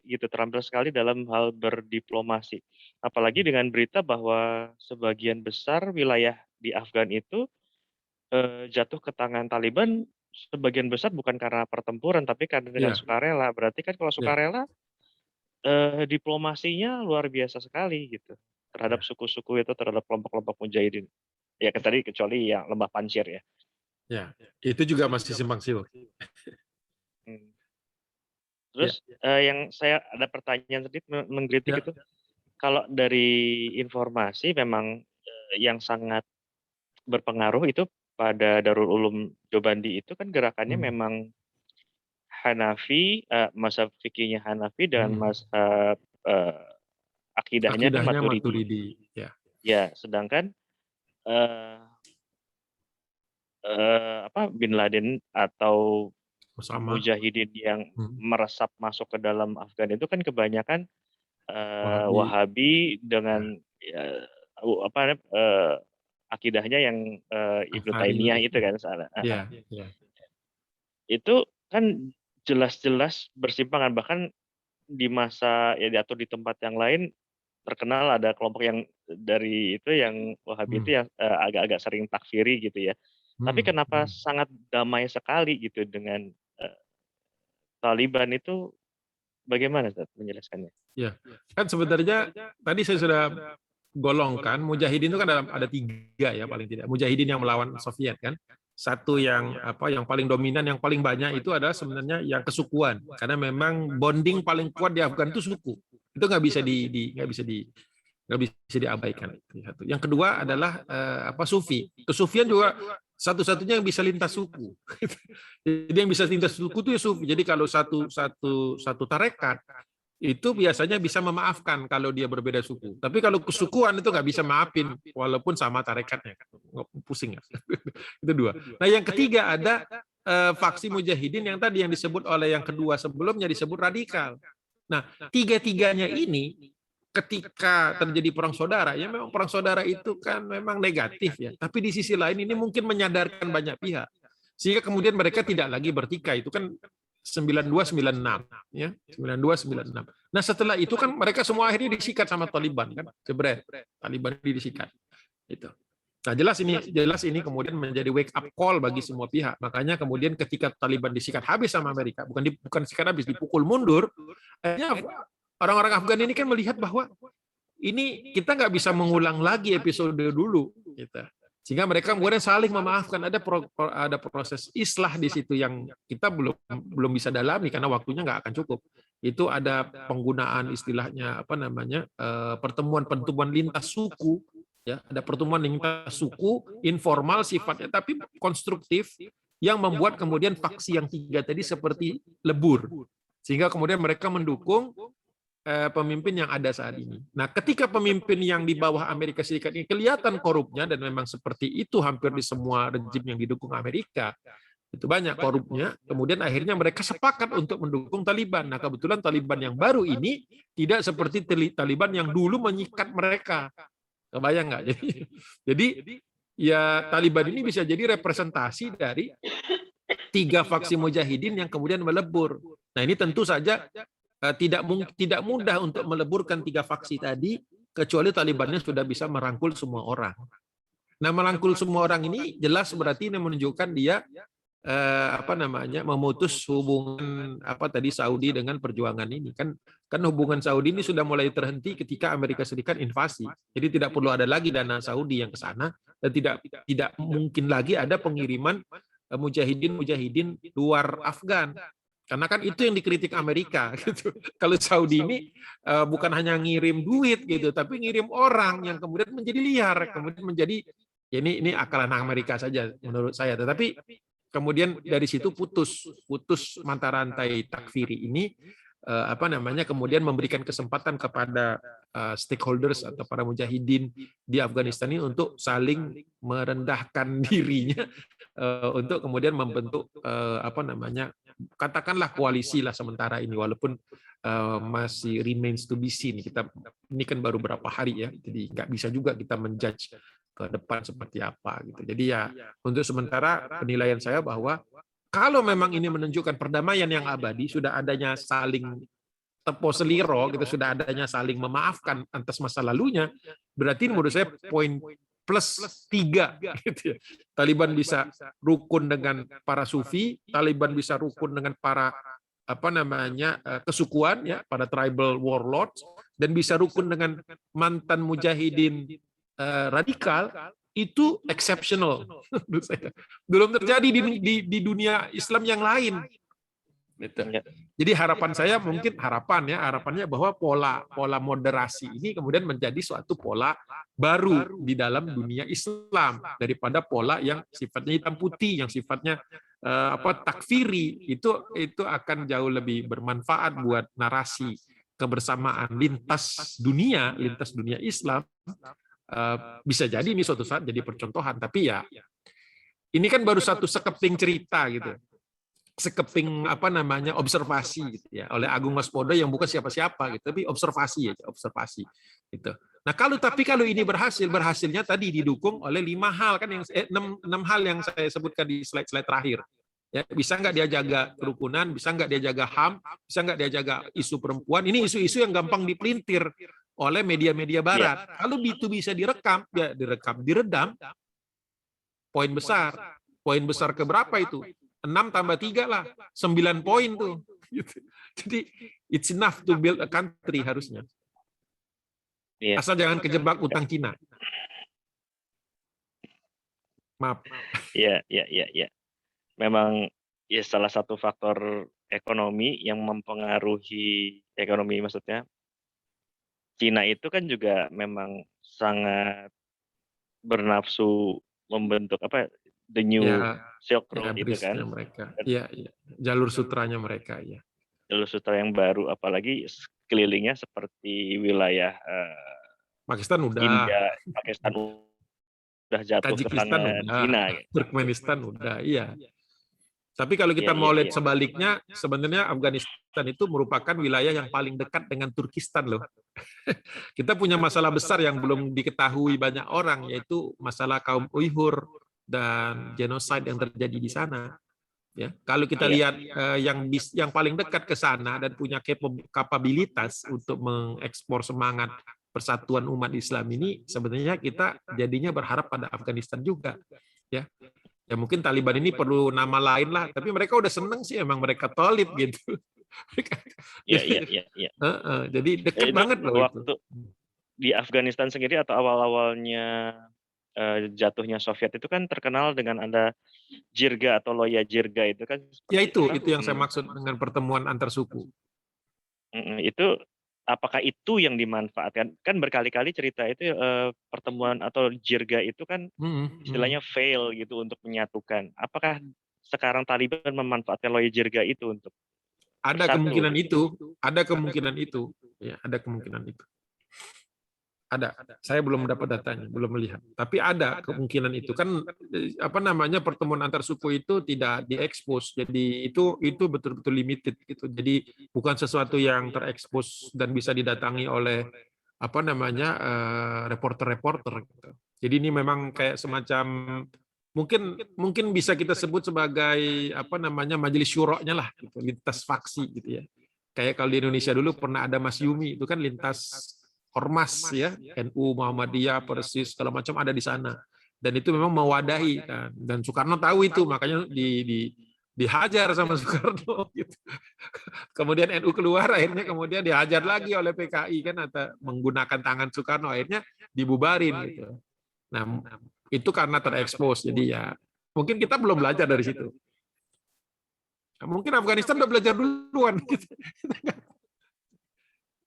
dalam hal berdiplomasi. Apalagi dengan berita bahwa sebagian besar wilayah di Afgan itu jatuh ke tangan Taliban, sebagian besar bukan karena pertempuran, tapi karena dengan sukarela. Berarti kan kalau sukarela diplomasinya luar biasa sekali gitu terhadap suku-suku itu, terhadap kelompok-kelompok mujahidin. Ya tadi kecuali yang Lembah Panjshir ya. Ya, itu juga masih simpang siur. Terus yang saya ada pertanyaan tadi mengkritik itu, kalau dari informasi memang yang sangat berpengaruh itu pada Darul Ulum Deobandi itu kan gerakannya memang Hanafi, mazhab fikihnya Hanafi dan mazhab akidahnya kan Maturidi. Ya, sedangkan Bin Laden atau mujahidin yang meresap masuk ke dalam Afgan itu kan kebanyakan Wahabi dengan akidahnya yang Ibnu Taimiyah itu kan salah. Itu kan jelas-jelas bersimpangan, bahkan di masa atau di tempat yang lain terkenal ada kelompok yang dari itu yang Wahabi itu yang agak-agak sering takfiri gitu ya. Tapi kenapa sangat damai sekali gitu dengan Taliban itu, bagaimana Ustaz menjelaskannya? Ya, kan sebenarnya tadi saya sudah golongkan mujahidin itu kan ada 3 ya paling tidak. Mujahidin yang melawan Soviet kan. Satu yang yang paling dominan, yang paling banyak itu adalah sebenarnya yang kesukuan, karena memang bonding paling kuat di Afgan itu suku. Itu nggak bisa diabaikan. Yang kedua adalah Sufi. Kesufian juga satu-satunya yang bisa lintas suku. Jadi yang bisa lintas suku itu ya Sufi. Jadi kalau satu tarekat itu biasanya bisa memaafkan kalau dia berbeda suku. Tapi kalau kesukuan itu nggak bisa maafin walaupun sama tarekatnya. Pusing ya. Itu 2. Nah yang ketiga ada faksi mujahidin yang tadi yang disebut oleh yang kedua sebelumnya disebut radikal. Nah 3-tiganya ini ketika terjadi perang saudara, ya memang perang saudara itu kan memang negatif ya. Tapi di sisi lain ini mungkin menyadarkan banyak pihak. Sehingga kemudian mereka tidak lagi bertikai. Itu kan 9296 ya, 9296. Nah, setelah itu kan mereka semua akhirnya disikat sama Taliban kan. Jebret. Taliban ini disikat. Itu. Nah, jelas ini kemudian menjadi wake up call bagi semua pihak. Makanya kemudian ketika Taliban disikat habis sama Amerika, bukan disikat habis, dipukul mundur, akhirnya orang-orang Afgan ini kan melihat bahwa ini kita nggak bisa mengulang lagi episode dulu, gitu. Sehingga mereka kemudian saling memaafkan. Ada proses islah di situ yang kita belum bisa dalami karena waktunya nggak akan cukup. Itu ada penggunaan istilahnya pertemuan lintas suku. Ya, ada pertemuan lintas suku, informal sifatnya, tapi konstruktif, yang membuat kemudian faksi yang tiga tadi seperti lebur. Sehingga kemudian mereka mendukung pemimpin yang ada saat ini. Nah, ketika pemimpin yang di bawah Amerika Serikat ini kelihatan korupnya, dan memang seperti itu hampir di semua rejim yang didukung Amerika, itu banyak korupnya, kemudian akhirnya mereka sepakat untuk mendukung Taliban. Nah, kebetulan Taliban yang baru ini tidak seperti Taliban yang dulu menyikat mereka. Kebayang nggak? Jadi ya Taliban ini bisa jadi representasi dari tiga faksi mujahidin yang kemudian melebur. Nah, ini tentu saja tidak mudah untuk meleburkan tiga faksi tadi, kecuali Talibannya sudah bisa merangkul semua orang. Nah, merangkul semua orang ini jelas berarti ini menunjukkan dia memutus hubungan Saudi dengan perjuangan ini. Kan hubungan Saudi ini sudah mulai terhenti ketika Amerika Serikat invasi. Jadi tidak perlu ada lagi dana Saudi yang ke sana, dan tidak mungkin lagi ada pengiriman mujahidin luar Afgan. Karena kan itu yang dikritik Amerika gitu. Kalau Saudi ini bukan hanya ngirim duit gitu, tapi ngirim orang yang kemudian menjadi liar, kemudian menjadi ya ini akalan Amerika saja menurut saya. Tetapi kemudian dari situ putus mata rantai takfiri ini, kemudian memberikan kesempatan kepada stakeholders atau para mujahidin di Afghanistan ini untuk saling merendahkan dirinya, untuk kemudian membentuk katakanlah koalisi lah sementara ini, walaupun masih remains to be seen. Ini kan baru berapa hari ya, jadi nggak bisa juga kita menjudge ke depan seperti apa gitu. Jadi ya untuk sementara penilaian saya bahwa kalau memang ini menunjukkan perdamaian yang abadi, sudah adanya saling tepo seliro gitu, sudah adanya saling memaafkan atas masa lalunya, berarti menurut saya poin plus 3 gitu ya. Taliban bisa rukun dengan para sufi, Taliban bisa rukun dengan para kesukuan ya, para tribal warlords, dan bisa rukun dengan mantan mujahidin radikal. Itu exceptional. Belum terjadi di dunia Islam yang lain. Gitu. Jadi harapannya bahwa pola moderasi ini kemudian menjadi suatu pola baru di dalam dunia Islam, daripada pola yang sifatnya hitam putih, yang sifatnya takfiri. Itu akan jauh lebih bermanfaat buat narasi kebersamaan lintas dunia Islam. Bisa jadi ini suatu saat jadi percontohan, tapi ya ini kan baru satu sekeping cerita gitu, sekeping observasi gitu ya, oleh Agung Waspodo yang bukan siapa-siapa gitu, tapi observasi gitu. Nah, kalau ini berhasilnya tadi didukung oleh 5 hal kan, yang 6 hal yang saya sebutkan di slide terakhir. Ya, bisa nggak dia jaga kerukunan, bisa nggak dia jaga HAM, bisa nggak dia jaga isu perempuan. Ini isu-isu yang gampang dipelintir oleh media-media barat. Ya. Kalau itu bisa direkam, diredam, poin besar. Poin besar keberapa itu? 6 tambah 3 lah, 9 poin tuh. Jadi it's enough to build a country harusnya. Ya. Asal jangan kejebak utang Cina. Maaf. Iya. Memang ya salah satu faktor ekonomi yang mempengaruhi ekonomi, maksudnya Cina itu kan juga memang sangat bernafsu membentuk the new Silk Road itu kan. Mereka. Iya. Jalur sutranya mereka ya. Jalur sutra yang baru, apalagi kelilingnya seperti wilayah Pakistan udah. India, Pakistan udah jatuh ke tangan Cina. Turkmenistan udah, iya. Tapi kalau kita Iya, mau iya, lihat iya. sebaliknya, sebenarnya Afghanistan itu merupakan wilayah yang paling dekat dengan Turkistan loh. Kita punya masalah besar yang belum diketahui banyak orang, yaitu masalah kaum Uighur dan genosida yang terjadi di sana. Ya, kalau kita Iya. lihat yang paling dekat ke sana dan punya kapabilitas untuk mengekspor semangat persatuan umat Islam ini, sebenarnya kita jadinya berharap pada Afghanistan juga. Ya, ya mungkin Taliban ini perlu nama lain lah, tapi mereka udah seneng sih, emang mereka Tolib gitu. Iya, jadi, iya, iya, iya. jadi deket Itu banget loh itu. waktu di Afghanistan sendiri atau awal-awalnya jatuhnya Soviet itu kan terkenal dengan ada jirga atau loya jirga itu kan Ya seperti itu yang saya maksud dengan pertemuan antar suku. itu apakah itu yang dimanfaatkan? Kan berkali-kali cerita itu pertemuan atau jirga itu kan istilahnya fail gitu untuk menyatukan. Apakah sekarang Taliban memanfaatkan loya jirga itu untuk Ada bersatu kemungkinan gitu? itu, ada kemungkinan itu, ya ada kemungkinan itu. Ada, saya belum dapat datanya, belum melihat. Tapi ada kemungkinan itu kan apa namanya pertemuan antar suku itu tidak diekspos, jadi itu betul-betul limited gitu. Jadi bukan sesuatu yang terekspos dan bisa didatangi oleh apa namanya reporter-reporter. Gitu. Jadi ini memang kayak semacam mungkin bisa kita sebut sebagai apa namanya majelis syuroknya lah, gitu, lintas faksi gitu ya. Kayak kalau di Indonesia dulu pernah ada Mas Yumi, itu kan lintas ormas ya, NU, Muhammadiyah, Persis, segala macam ada di sana. Dan itu memang mewadahi dan Soekarno tahu itu, makanya dihajar sama Soekarno gitu. Kemudian NU keluar, akhirnya kemudian dihajar lagi oleh PKI kan, atau menggunakan tangan Soekarno, akhirnya dibubarin gitu. Nah, itu karena terekspos. Jadi ya mungkin kita belum belajar dari situ. Mungkin Afghanistan udah belajar duluan gitu.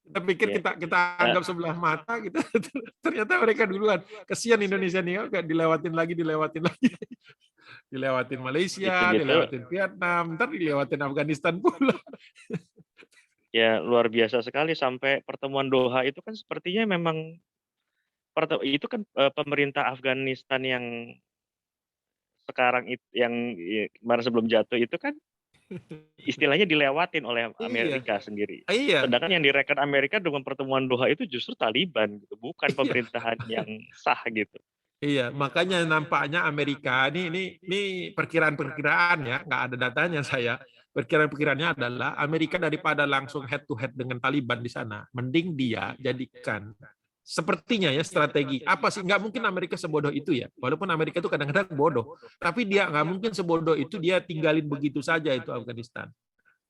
Kita pikir kita anggap sebelah mata gitu, ternyata mereka duluan. Kesian Indonesia nih, kayak dilewatin lagi, dilewatin Malaysia, Gitu-gitu dilewatin Vietnam, ntar dilewatin Afghanistan pula. ya luar biasa sekali sampai pertemuan Doha itu kan sepertinya memang itu kan pemerintah Afghanistan yang sekarang yang kemarin sebelum jatuh itu kan istilahnya dilewatin oleh Iya, Amerika sendiri. iya, Sedangkan yang direkan Amerika dengan pertemuan Doha itu justru Taliban gitu, bukan iya. pemerintahan yang sah gitu. Iya, makanya nampaknya Amerika ini perkiraan-perkiraan ya, nggak ada datanya saya. Perkiraan-perkiraannya adalah Amerika daripada langsung head to head dengan Taliban di sana, mending dia jadikan sepertinya ya strategi. Apa sih? Nggak mungkin Amerika sebodoh itu ya. Walaupun Amerika itu kadang-kadang bodoh, tapi dia nggak mungkin sebodoh itu dia tinggalin begitu saja itu Afghanistan.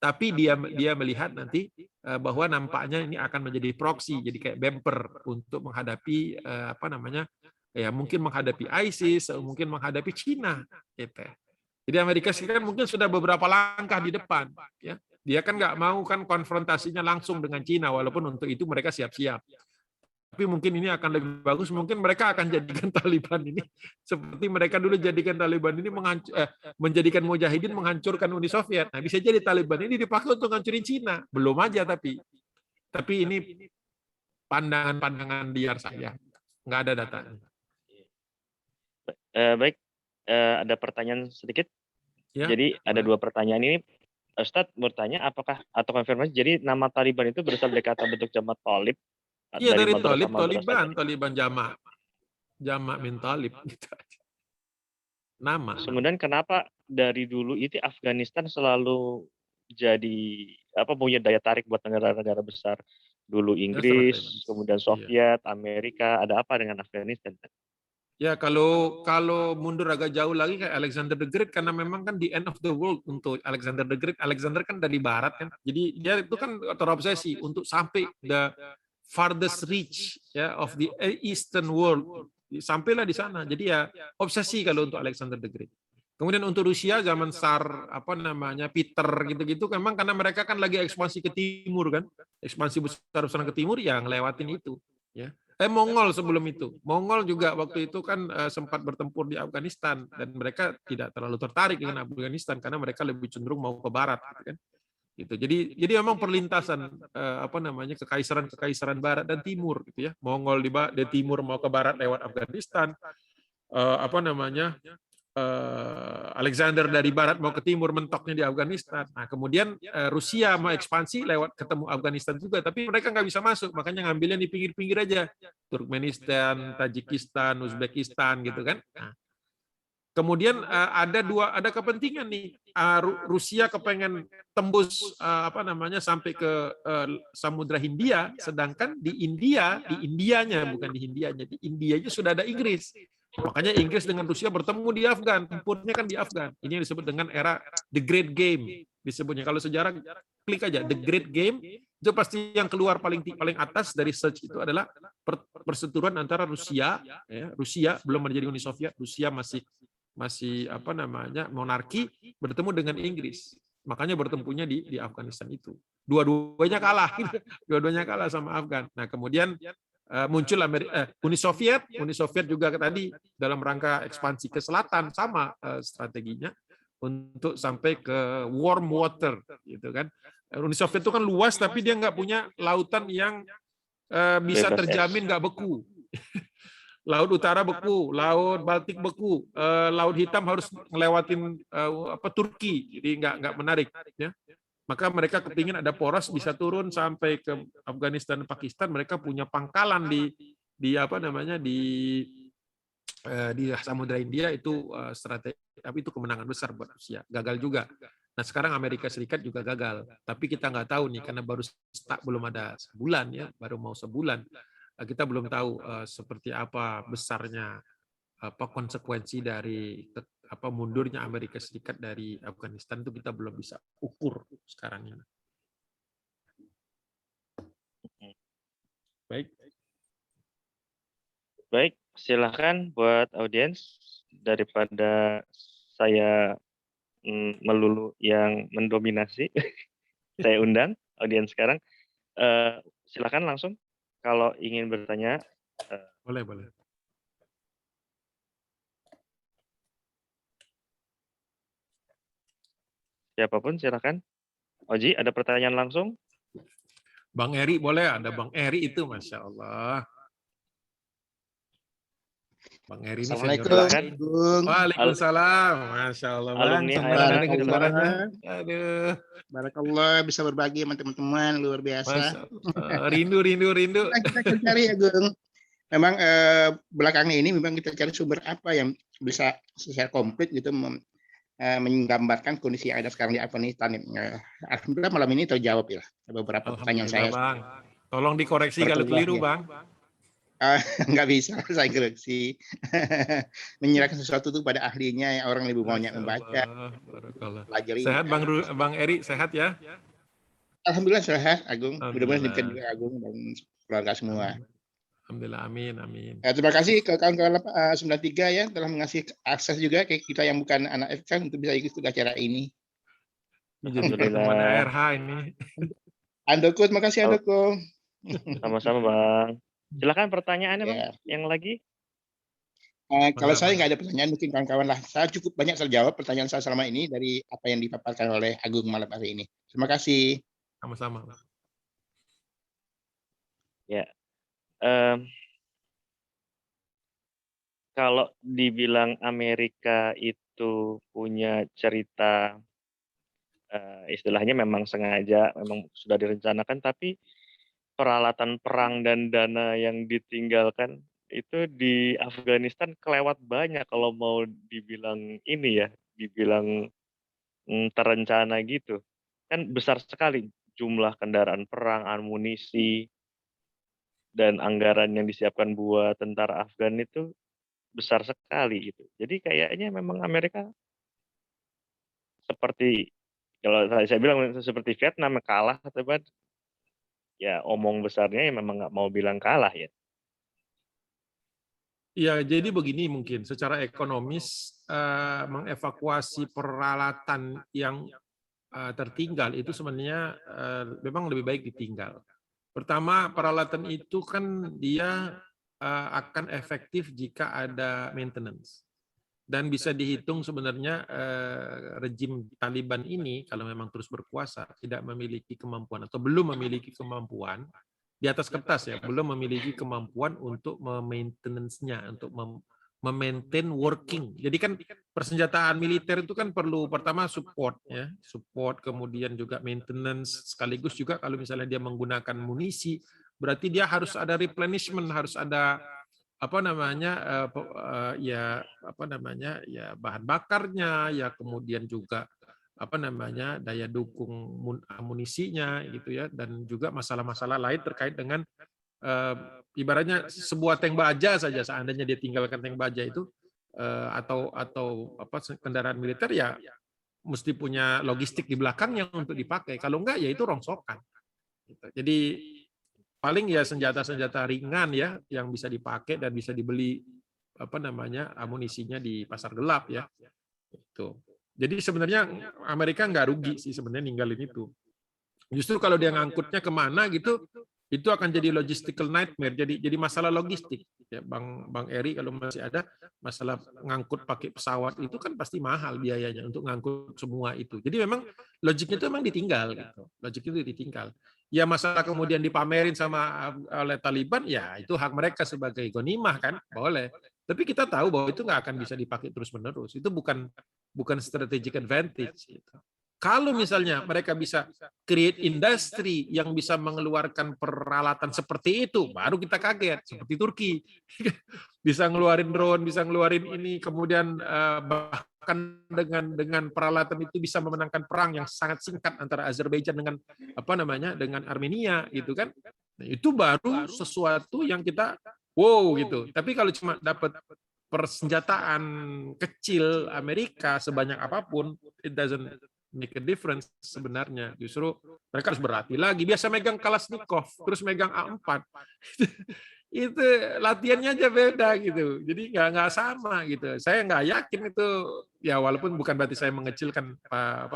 Tapi dia melihat nanti bahwa nampaknya ini akan menjadi proksi, jadi kayak bumper untuk menghadapi apa namanya, ya mungkin menghadapi ISIS, mungkin menghadapi Cina, gitu. Jadi Amerika Serikat mungkin sudah beberapa langkah di depan, ya. Dia kan nggak mau kan konfrontasinya langsung dengan Cina, walaupun untuk itu mereka siap-siap. Tapi mungkin ini akan lebih bagus, mungkin mereka akan jadikan Taliban ini seperti mereka dulu jadikan Taliban ini menjadikan Mujahidin menghancurkan Uni Soviet. Nah, bisa jadi Taliban ini dipakai untuk hancurin Cina. Belum aja tapi ini pandangan-pandangan liar saya. Nggak ada datanya. Baik, ada pertanyaan sedikit. Ya, Jadi ada boleh. 2 pertanyaan ini. Ustadz bertanya apakah atau konfirmasi, jadi nama Taliban itu berasal dari kata bentuk jamak Talib Iya dari dari madrasah-madrasah Taliban, dari Taliban jamak min Talib gitu aja. Nama. kemudian kenapa dari dulu itu Afghanistan selalu jadi punya daya tarik buat negara-negara besar? Dulu Ya Inggris, strategis. kemudian Iya. Soviet, Amerika, ada apa dengan Afghanistan? Ya kalau mundur agak jauh lagi kayak Alexander the Great, karena memang kan the end of the world untuk Alexander the Great. Alexander kan dari barat kan, jadi dia itu kan terobsesi untuk sampai the farthest reach ya of the eastern world, sampailah di sana. Jadi ya obsesi kalau untuk Alexander the Great. Kemudian untuk Rusia zaman Tsar apa namanya Peter gitu-gitu, memang karena mereka kan lagi ekspansi ke timur kan, ekspansi besar-besaran ke timur, yang lewatin itu. Ya. Mongol sebelum itu. Mongol juga waktu itu kan sempat bertempur di Afghanistan dan mereka tidak terlalu tertarik dengan Afghanistan karena mereka lebih cenderung mau ke barat gitu kan. Gitu. Jadi memang perlintasan apa namanya kekaisaran barat dan timur gitu ya. Mongol di timur mau ke barat lewat Afghanistan. Apa namanya? Alexander dari barat mau ke timur, mentoknya di Afghanistan. Nah, kemudian Rusia mau ekspansi lewat ketemu Afghanistan juga, tapi mereka nggak bisa masuk, makanya ngambilnya di pinggir-pinggir aja. Turkmenistan, Tajikistan, Uzbekistan gitu kan. Nah, kemudian ada kepentingan nih. Rusia kepengen tembus sampai ke Samudra Hindia, sedangkan di Indianya bukan di Hindianya, di Indianya sudah ada Inggris. Makanya Inggris dengan Rusia bertemu di Afgan, tempurnya kan di Afgan. Ini yang disebut dengan era The Great Game disebutnya. Kalau sejarah klik aja The Great Game, itu pasti yang keluar paling atas dari search itu adalah perseturuan antara Rusia, Rusia belum menjadi Uni Soviet, Rusia masih monarki bertemu dengan Inggris. Makanya bertempunya di Afghanistan itu. Dua-duanya kalah sama Afgan. Nah, kemudian muncul Uni Soviet juga tadi dalam rangka ekspansi ke selatan sama strateginya untuk sampai ke warm water gitu kan. Uni Soviet itu kan luas tapi dia nggak punya lautan yang bisa terjamin nggak beku. Laut Utara beku, Laut Baltik beku, Laut Hitam harus ngelewatin Turki, jadi nggak menarik. Ya. Maka mereka kepingin ada poros bisa turun sampai ke Afghanistan dan Pakistan. Mereka punya pangkalan di Samudra India itu strategi, tapi itu kemenangan besar buat Rusia. Gagal juga. Nah sekarang Amerika Serikat juga gagal. Tapi kita nggak tahu nih karena belum ada sebulan ya, baru mau sebulan. Kita belum tahu seperti apa besarnya konsekuensi dari mundurnya Amerika Serikat dari Afghanistan itu kita belum bisa ukur sekarang ini. Baik, silakan buat audiens daripada saya melulu yang mendominasi. Saya undang audiens sekarang. Silakan langsung kalau ingin bertanya. Boleh. Siapapun silakan. Oji, ada pertanyaan langsung? Bang Eri boleh, ada Bang Eri itu, Masya Allah. Bang Eri ini senior. Waalaikumsalam, Masya Allah Bang. Aduh. Barakallah bisa berbagi sama teman-teman luar biasa. Rindu. Kita cari Agung. Memang belakangnya ini memang kita cari sumber apa yang bisa secara komplit gitu menggambarkan kondisi yang ada sekarang di Afghanistan. Alhamdulillah malam ini terjawab ya beberapa pertanyaan saya. Bang. Tolong dikoreksi kalau keliru ya. Bang. Nggak bisa saya koreksi. Menyerahkan sesuatu itu pada ahlinya yang orang lebih banyak membaca. Sehat Bang Eri, sehat ya? Alhamdulillah sehat Agung. Mudah-mudahan demikian juga Agung dan keluarga semua. Alhamdulillah, amin. Terima kasih ke kawan-kawan 93 ya telah mengasih akses juga ke kita yang bukan anak FK untuk bisa ikut acara ini. Alhamdulillah. RH ini. Andoko, terima kasih Andoko. Sama-sama Bang. Silakan pertanyaannya Bang. Yang lagi? Kalau saya nggak ada pertanyaan, mungkin kawan-kawan lah. Saya cukup banyak terjawab pertanyaan saya selama ini dari apa yang dipaparkan oleh Agung malam hari ini. Terima kasih. Sama-sama. Ya. Kalau dibilang Amerika itu punya cerita, istilahnya memang sengaja, memang sudah direncanakan, tapi peralatan perang dan dana yang ditinggalkan itu di Afghanistan kelewat banyak kalau mau dibilang ini ya, dibilang terencana gitu. Kan besar sekali jumlah kendaraan perang, amunisi, dan anggaran yang disiapkan buat tentara Afgan itu besar sekali gitu. Jadi kayaknya memang Amerika seperti, kalau saya bilang seperti Vietnam kalah, teman. Ya omong besarnya ya memang nggak mau bilang kalah ya. Ya, jadi begini mungkin secara ekonomis mengevakuasi peralatan yang tertinggal itu sebenarnya memang lebih baik ditinggal. Pertama, peralatan itu kan dia akan efektif jika ada maintenance. Dan bisa dihitung sebenarnya rejim Taliban ini kalau memang terus berkuasa tidak memiliki kemampuan atau belum memiliki kemampuan di atas kertas ya, belum memiliki kemampuan untuk maintenance-nya, untuk memaintain working. Jadi kan persenjataan militer itu kan perlu pertama support ya, support, kemudian juga maintenance, sekaligus juga kalau misalnya dia menggunakan munisi, berarti dia harus ada replenishment, harus ada apa namanya ya apa namanya ya bahan bakarnya, ya kemudian juga apa namanya daya dukung amunisinya gitu ya, dan juga masalah-masalah lain terkait dengan ibaratnya sebuah tank baja saja, seandainya dia tinggalkan tank baja itu atau apa kendaraan militer, ya mesti punya logistik di belakangnya untuk dipakai. Kalau enggak ya itu rongsokan. Jadi paling ya senjata-senjata ringan ya yang bisa dipakai dan bisa dibeli apa namanya amunisinya di pasar gelap ya. Itu. Jadi sebenarnya Amerika nggak rugi sih sebenarnya ninggalin itu. Justru kalau dia ngangkutnya kemana gitu, itu akan jadi logistical nightmare, jadi masalah logistik ya. Bang Eri kalau masih ada masalah ngangkut pakai pesawat itu kan pasti mahal biayanya untuk ngangkut semua itu. Jadi memang logiknya itu memang ditinggal gitu. Logiknya itu ditinggal. Ya masalah kemudian dipamerin sama oleh Taliban, ya itu hak mereka sebagai ghanimah kan, boleh. Tapi kita tahu bahwa itu nggak akan bisa dipakai terus-menerus. Itu bukan strategic advantage gitu. Kalau misalnya mereka bisa create industri yang bisa mengeluarkan peralatan seperti itu, baru kita kaget. Seperti Turki, bisa ngeluarin drone, bisa ngeluarin ini, kemudian bahkan dengan peralatan itu bisa memenangkan perang yang sangat singkat antara Azerbaijan dengan apa namanya dengan Armenia, gitu kan? Nah, itu baru sesuatu yang kita wow gitu. Tapi kalau cuma dapat persenjataan kecil Amerika sebanyak apapun, it doesn't make a difference sebenarnya. Justru mereka harus berlatih lagi. Biasa megang Kalashnikov, terus megang A4. Itu latihannya aja beda gitu. Jadi nggak sama gitu. Saya nggak yakin itu, ya walaupun bukan berarti saya mengecilkan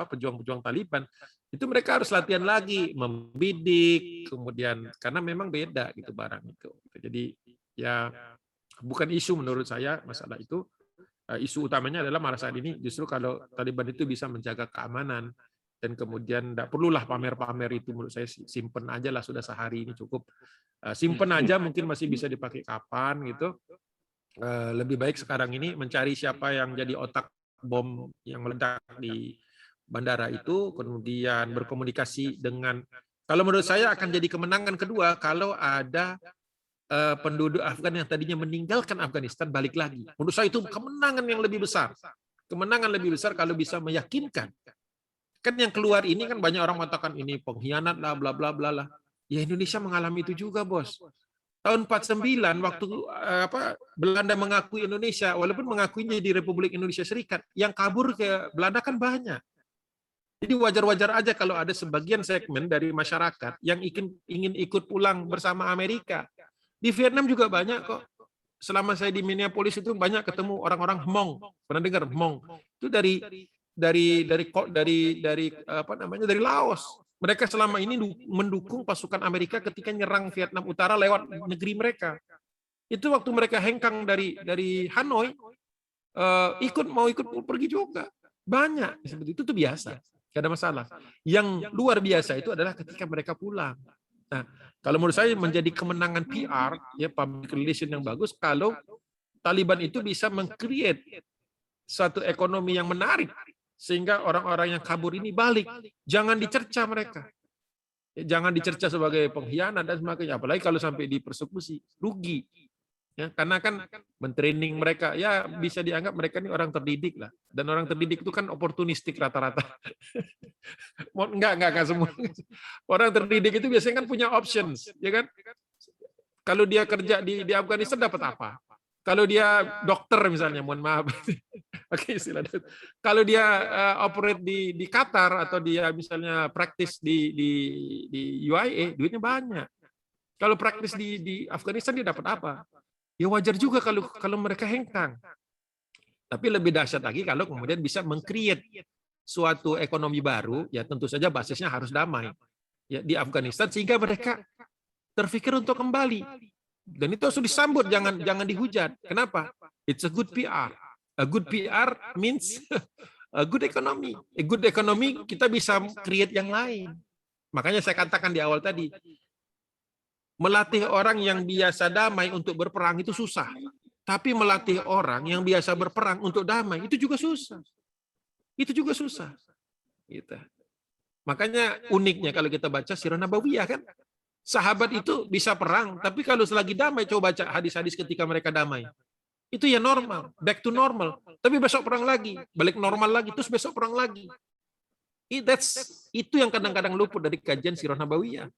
pejuang-pejuang Taliban, itu mereka harus latihan lagi, membidik, kemudian karena memang beda gitu barang itu. Jadi ya bukan isu menurut saya masalah itu. Isu utamanya adalah pada saat ini justru kalau Taliban itu bisa menjaga keamanan, dan kemudian tidak perlulah pamer-pamer itu. Menurut saya simpen aja lah, sudah sehari ini cukup. Simpen aja, mungkin masih bisa dipakai kapan gitu. Lebih baik sekarang ini mencari siapa yang jadi otak bom yang meledak di bandara itu, kemudian berkomunikasi dengan, kalau menurut saya akan jadi kemenangan kedua kalau ada penduduk Afgan yang tadinya meninggalkan Afghanistan balik lagi. Menurut saya itu kemenangan yang lebih besar. Kemenangan lebih besar kalau bisa meyakinkan. Kan yang keluar ini kan banyak orang mengatakan ini pengkhianat lah, bla bla bla lah. Ya Indonesia mengalami itu juga, Bos. Tahun 49 waktu Belanda mengakui Indonesia, walaupun mengakuinya di Republik Indonesia Serikat, yang kabur ke Belanda kan banyak. Jadi wajar-wajar aja kalau ada sebagian segmen dari masyarakat yang ingin ikut pulang bersama Amerika. Di Vietnam juga banyak kok. Selama saya di Minneapolis itu banyak ketemu orang-orang Hmong. Pernah dengar Hmong? Itu dari Laos. Mereka selama ini mendukung pasukan Amerika ketika nyerang Vietnam Utara lewat negeri mereka. Itu waktu mereka hengkang dari Hanoi, mau ikut pergi juga. Banyak seperti itu tuh biasa. Gak ada masalah. Yang luar biasa itu adalah ketika mereka pulang. Nah, kalau menurut saya menjadi kemenangan PR, ya public relation yang bagus, kalau Taliban itu bisa meng-create suatu ekonomi yang menarik, sehingga orang-orang yang kabur ini balik. Jangan dicerca mereka. Jangan dicerca sebagai pengkhianat dan sebagainya. Apalagi kalau sampai dipersekusi, rugi. Ya, karena kan mentraining mereka, ya bisa dianggap mereka ini orang terdidik lah. Dan orang terdidik itu kan oportunistik rata-rata. Enggak semua. Orang terdidik itu biasanya kan punya options, ya kan? Kalau dia kerja di Afghanistan dapat apa? Kalau dia dokter misalnya, mohon maaf. Oke, istilah. Kalau dia operate di Qatar atau dia misalnya praktis di UAE, duitnya banyak. Kalau praktis di Afghanistan dia dapat apa? Ya wajar juga kalau mereka hengkang. Tapi lebih dahsyat lagi kalau kemudian bisa meng-create suatu ekonomi baru, ya tentu saja basisnya harus damai ya di Afghanistan, sehingga mereka terpikir untuk kembali. Dan itu harus disambut, jangan dihujat. Kenapa? It's a good PR. A good PR means a good economy. A good economy kita bisa create yang lain. Makanya saya katakan di awal tadi, melatih orang yang biasa damai untuk berperang itu susah. Tapi melatih orang yang biasa berperang untuk damai itu juga susah. Itu juga susah. Gitu. Makanya uniknya kalau kita baca Sirah Nabawiyah kan, sahabat itu bisa perang, tapi kalau selagi damai, coba baca hadis-hadis ketika mereka damai. Itu ya normal, back to normal. Tapi besok perang lagi, balik normal lagi, terus besok perang lagi. Itu yang kadang-kadang luput dari kajian Sirah Nabawiyah.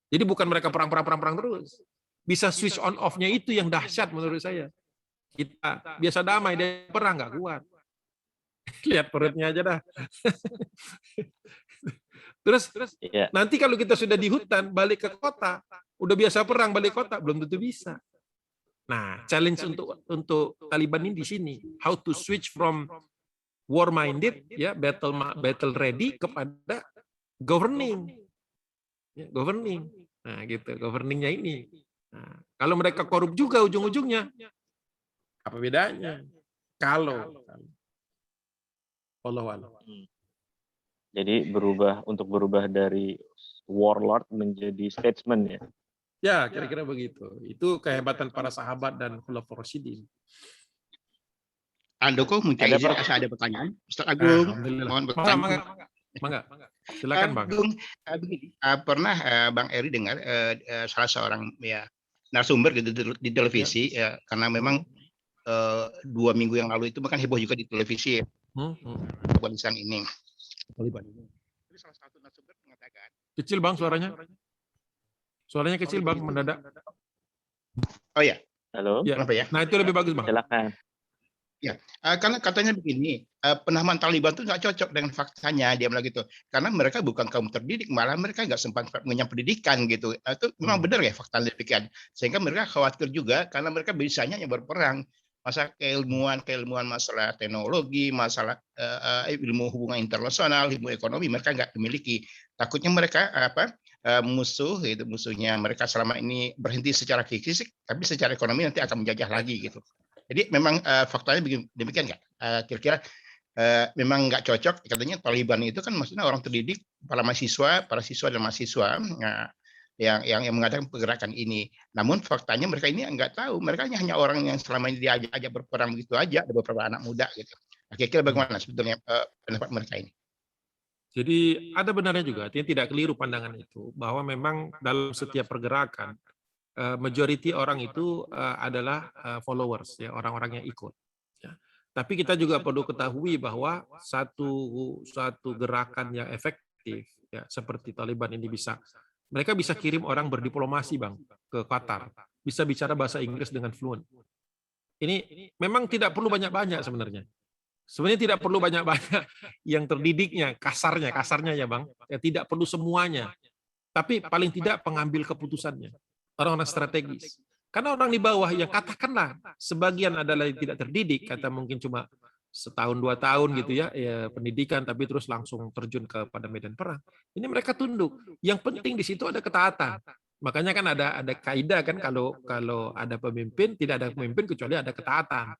Jadi bukan mereka perang terus. Bisa switch on off-nya itu yang dahsyat menurut saya. Kita biasa damai, dia perang nggak kuat. Lihat perutnya aja dah. Terus Iya. nanti kalau kita sudah di hutan, balik ke kota, udah biasa perang, balik kota, belum tentu bisa. Nah, challenge untuk Taliban ini di sini, how to switch from war minded, ya battle ready kepada governing, ya, governing. Nah, gitu, governingnya ini. Nah, kalau mereka korup juga ujung-ujungnya, apa bedanya? Kalau Allah Allah. Jadi untuk berubah dari warlord menjadi statesman ya. Ya, kira-kira begitu. Itu kehebatan para sahabat dan khulafaur rasyidin. Andoko minta Ada izin, ada pertanyaan. Ustaz Agung, Alhamdulillah. mohon bertanya. Mangga. Silakan, Bang. Agung, begini, pernah Bang Eri dengar salah seorang ya narasumber gitu di televisi ya, karena memang 2 minggu yang lalu itu bahkan heboh juga di televisi ya, Afghanistan ini. Taliban. Jadi salah satu narasumber mengatakan, Kecil, Bang, suaranya. Suaranya kecil, Bang, mendadak. oh ya, Halo, Ya. kenapa ya? Nah, itu lebih bagus, Bang. silakan. Karena katanya begini, penamaan Taliban itu nggak cocok dengan faktanya, dia bilang gitu. Karena mereka bukan kaum terdidik, malah mereka nggak sempat mengenyam pendidikan gitu. Itu memang benar ya fakta demikian. Sehingga mereka khawatir juga karena mereka bisanya yang berperang. Masa keilmuan masalah teknologi, masalah ilmu hubungan internasional, ilmu ekonomi mereka nggak memiliki. Takutnya mereka musuhnya mereka selama ini berhenti secara fisik, tapi secara ekonomi nanti akan menjajah lagi gitu. Jadi memang faktanya demikian nggak? Kira-kira memang nggak cocok. Katanya Taliban itu kan maksudnya orang terdidik, para siswa dan mahasiswa yang mengadakan pergerakan ini. Namun faktanya mereka ini nggak tahu. Mereka hanya orang yang selama ini diajak berperang begitu aja. Ada beberapa anak muda gitu. Kira-kira bagaimana sebetulnya pendapat mereka ini? Jadi ada benarnya juga, artinya tidak keliru pandangan itu, bahwa memang dalam setiap pergerakan, majority orang itu adalah followers, ya, orang-orang yang ikut. Ya. Tapi kita juga perlu ketahui bahwa satu gerakan yang efektif, ya, seperti Taliban ini mereka bisa kirim orang berdiplomasi, Bang, ke Qatar, bisa bicara bahasa Inggris dengan fluent. Ini memang tidak perlu banyak-banyak sebenarnya. Sebenarnya tidak perlu banyak-banyak yang terdidiknya, kasarnya ya, Bang. Ya, tidak perlu semuanya. Tapi paling tidak pengambil keputusannya. Orang-orang strategis. Karena orang di bawah yang katakanlah sebagian adalah yang tidak terdidik, kata mungkin cuma setahun 2 tahun gitu ya, pendidikan tapi terus langsung terjun kepada medan perang. Ini mereka tunduk. Yang penting di situ ada ketaatan. Makanya kan ada kaidah kan kalau ada pemimpin, tidak ada pemimpin kecuali ada ketaatan.